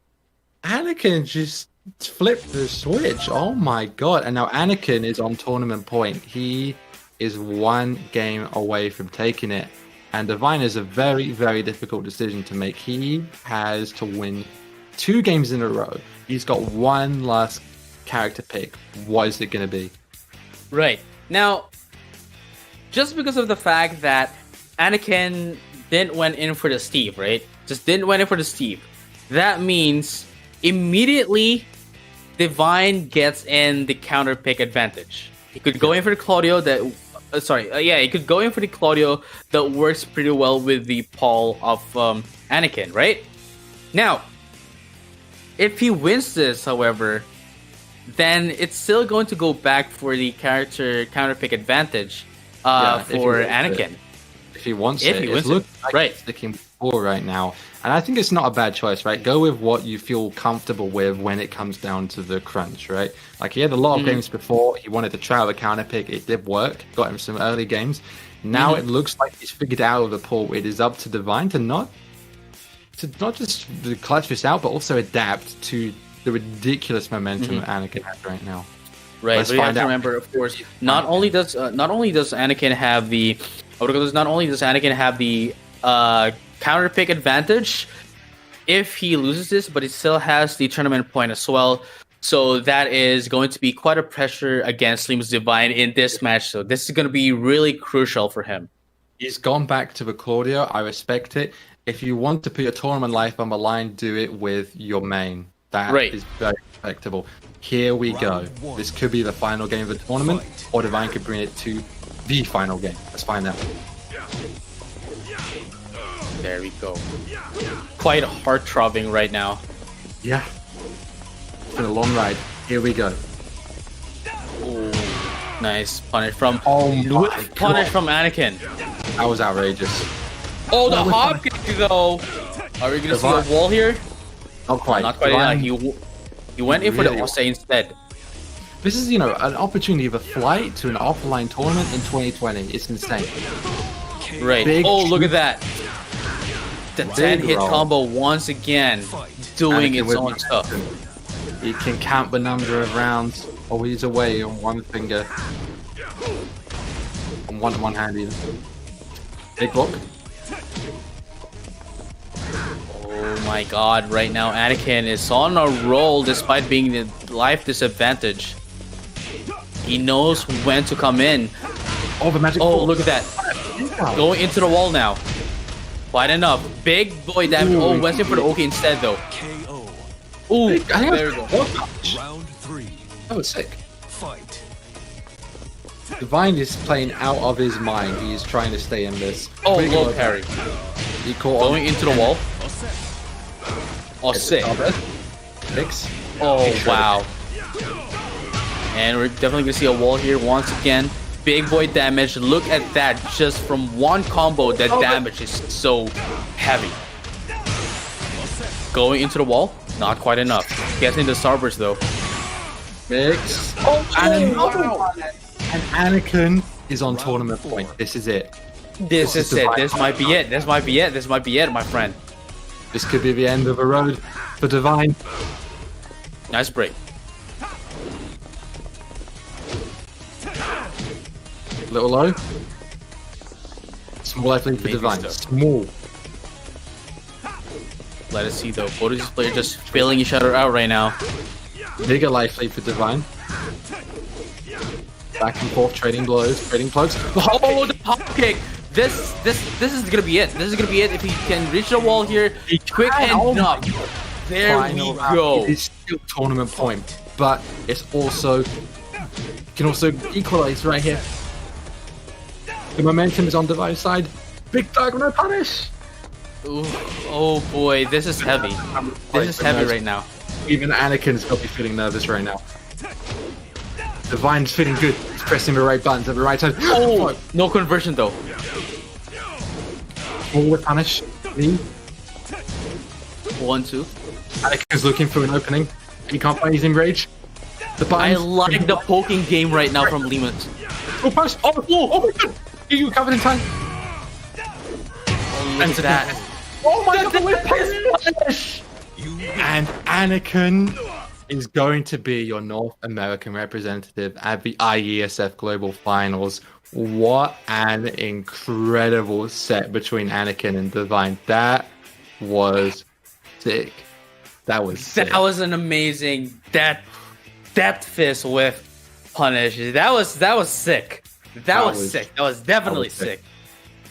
Anakin just flipped the switch. Oh my god. And now Anakin is on tournament point. He is 1 game away from taking it. And Divine is a very, very difficult decision to make. He has to win 2 games in a row. He's got 1 last character pick. What is it going to be? Right. Now, just because of the fact that Anakin didn't went in for the Steve, right? Just didn't went in for the Steve. That means immediately Divine gets in the counter pick advantage. He could go in for the Claudio that... he could go in for the Claudio that works pretty well with the Paul of Anakin, right? Now, if he wins this, however, then it's still going to go back for the character counter pick advantage for Anakin. if he wants If it. he It's wants it, looking like right. he's sticking 4 right now. And I think it's not a bad choice, right? Go with what you feel comfortable with when it comes down to the crunch, right? Like, he had a lot of games before. He wanted to try out the counter pick. It did work. Got him some early games. Now it looks like he's figured out of the pool. It is up to Divine to not just clutch this out, but also adapt to the ridiculous momentum that Anakin has right now. Right, Let's but you have find to out. remember, of course, not only does Anakin have the counter pick advantage if he loses this, but he still has the tournament point as well. So that is going to be quite a pressure against Limus Divine in this match. So this is going to be really crucial for him. He's gone back to the Claudio. I respect it. If you want to put your tournament life on the line, do it with your main. That is very respectable. Here we go. This could be the final game of the tournament, or Divine could bring it to the final game. Let's find out. There we go. Quite heart-throbbing right now. Yeah. It's been a long ride. Here we go. Ooh, nice punish from God. from Anakin. That was outrageous. Oh, the hop kick though. Are we gonna see a wall here? Not quite. Not quite. Divine, He went in for the really- Ose instead. This is, an opportunity of a flight to an offline tournament in 2020. It's insane. Right. Big Look at that. The 10-hit roll. combo once again doing Anakin its with own stuff. He can count the number of rounds, or he's away on one finger. On one hand even. Big block. Oh my god, right now Anakin is on a roll despite being the life disadvantage. He knows when to come in. Oh, the magic Oh, ball. look at that. Going into the wall now. Quite enough. Big boy damage. Ooh. Oh, went in for the OK instead though. KO. Ooh, I think there we that's go. Round 3. That was sick. Fight. Divine is playing out of his mind. He's trying to stay in this. Oh, Big low block. parry. He caught Going into the wall. Oh, It's sick. Six. Oh, wow. And we're definitely going to see a wall here once again. Big boy damage. Look at that. Just from one combo, that damage is so heavy. Going into the wall. Not quite enough. Getting the Starburst though. Six. And another one. And Anakin is on tournament point. This is it. This is it. Divine. This might be it. This might be it. This might be it, my friend. This could be the end of the road for Divine. Nice break. Little low. Small life lead for Maybe Divine. so. Small. Let us see though. Both of these players just filling each other out right now. Bigger life lead for Divine. Back and forth, trading blows, trading plugs. Oh, the pop kick. This is gonna be it. This is gonna be it. If he can reach the wall here, quick and up. There we Final round. go. It is still tournament point, but it's also can also equalize right here. The momentum is on Divine's side. Big diagonal punish. Ooh, oh boy, this is heavy. This is heavy right now. Even Anakin's got to be feeling nervous right now. Divine's feeling good. He's pressing the right buttons at the right time. Oh, no conversion though. Forward punish. Knee. 1-2. Anakin's looking for an opening. He can't find his enrage. The I buttons. like the poking game right now from Lehman. Oh, punish. Oh my god. You covered in time. Oh, look at that. Oh my god. The punish. And Anakin is going to be your North American representative at the IESF Global Finals. What an incredible set between Anakin and Divine. That was sick. That was sick. That was an amazing depth fist with punish. That was sick. That was sick. That was definitely sick.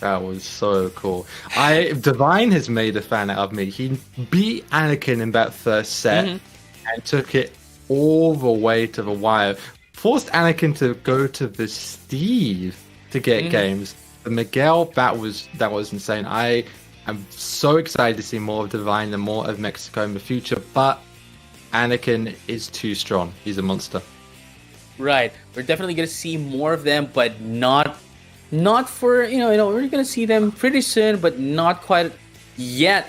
That was so cool. Divine has made a fan out of me. He beat Anakin in that first set and took it all the way to the wire. Forced Anakin to go to the Steve to get games. The Miguel, that was insane. I am so excited to see more of Divine and more of Mexico in the future, but Anakin is too strong. He's a monster. Right. We're definitely going to see more of them, but not not for we're gonna see them pretty soon, but not quite yet.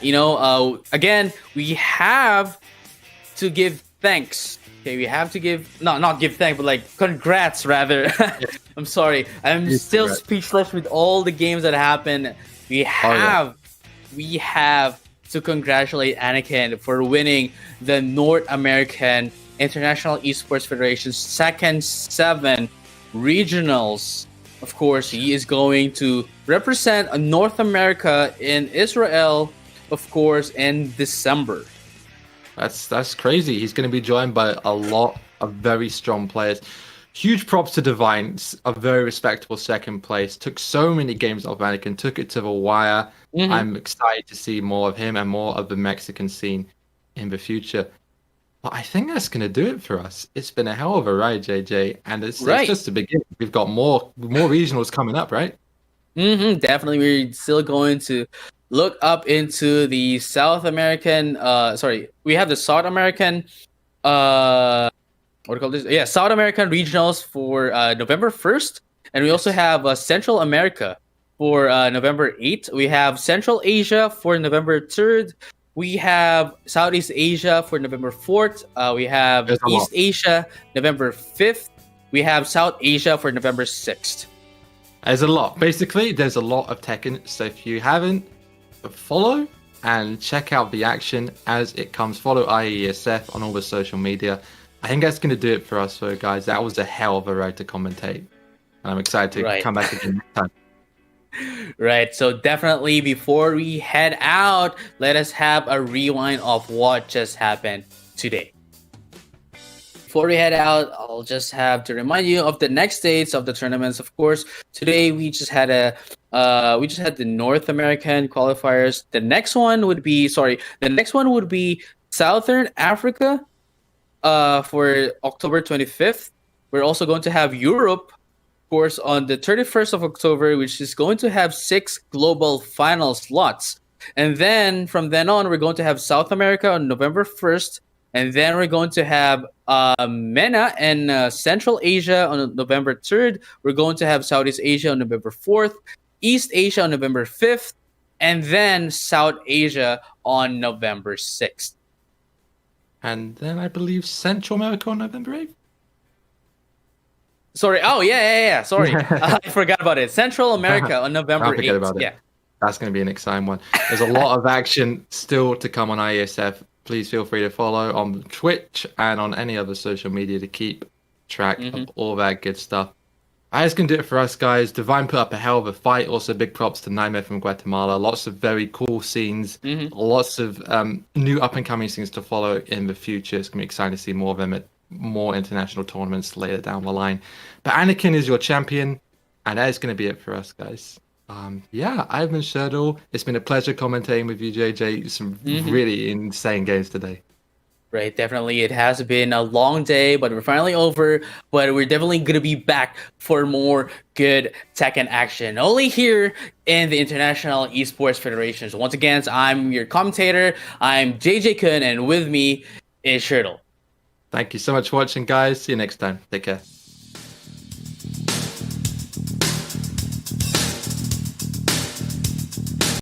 Again, we have to give thanks. Okay, we have to give not give thanks, but like congrats rather. I'm sorry, I'm still speechless with all the games that happened. We have to congratulate Anakin for winning the North American International Esports Federation's second 7 regionals. Of course, he is going to represent North America in Israel, of course, in December. That's crazy. He's going to be joined by a lot of very strong players. Huge props to Divine, a very respectable second place. Took so many games off Anakin, took it to the wire. I'm excited to see more of him and more of the Mexican scene in the future. But I think that's going to do it for us. It's been a hell of a ride, JJ, and it's just the beginning. We've got more regionals coming up, right? Definitely, we're still going to look up into the South American. We have the South American. What do you call this? Yeah, South American regionals for November 1st, and we also have Central America for November 8th. We have Central Asia for November 3rd. We have Southeast Asia for November 4th. We have East Asia November 5th. We have South Asia for November 6th. There's a lot. Basically, there's a lot of Tekken. So if you haven't, follow and check out the action as it comes. Follow IESF on all the social media. I think that's going to do it for us, so guys. That was a hell of a ride to commentate. And I'm excited to come back again next time. Right, so definitely before we head out, let us have a rewind of what just happened today. Before we head out, I'll just have to remind you of the next dates of the tournaments. Of course, today we just had the North American qualifiers. The next one would be Southern Africa for October 25th. We're also going to have Europe, of course, on the 31st of October, which is going to have 6 global final slots. And then from then on, we're going to have South America on November 1st. And then we're going to have MENA and Central Asia on November 3rd. We're going to have Southeast Asia on November 4th, East Asia on November 5th, and then South Asia on November 6th. And then I believe Central America on November 8th. Sorry. Oh, yeah. Sorry. I forgot about it. Central America on November 8th. About it. Yeah. That's going to be an exciting one. There's a lot of action still to come on IESF. Please feel free to follow on Twitch and on any other social media to keep track of all that good stuff. That's going to do it for us, guys. Divine put up a hell of a fight. Also, big props to Naime from Guatemala. Lots of very cool scenes. Lots of new up-and-coming scenes to follow in the future. It's going to be exciting to see more of them at more international tournaments later down the line. But Anakin is your champion, and that is going to be it for us, guys. I've been Sherdal. It's been a pleasure commentating with you, JJ. Some really insane games today. Right, definitely. It has been a long day, but we're finally over. But we're definitely going to be back for more good Tekken action. Only here in the International Esports Federation. So once again, I'm your commentator. I'm JJ Kun, and with me is Sherdal. Thank you so much for watching, guys. See you next time. Take care.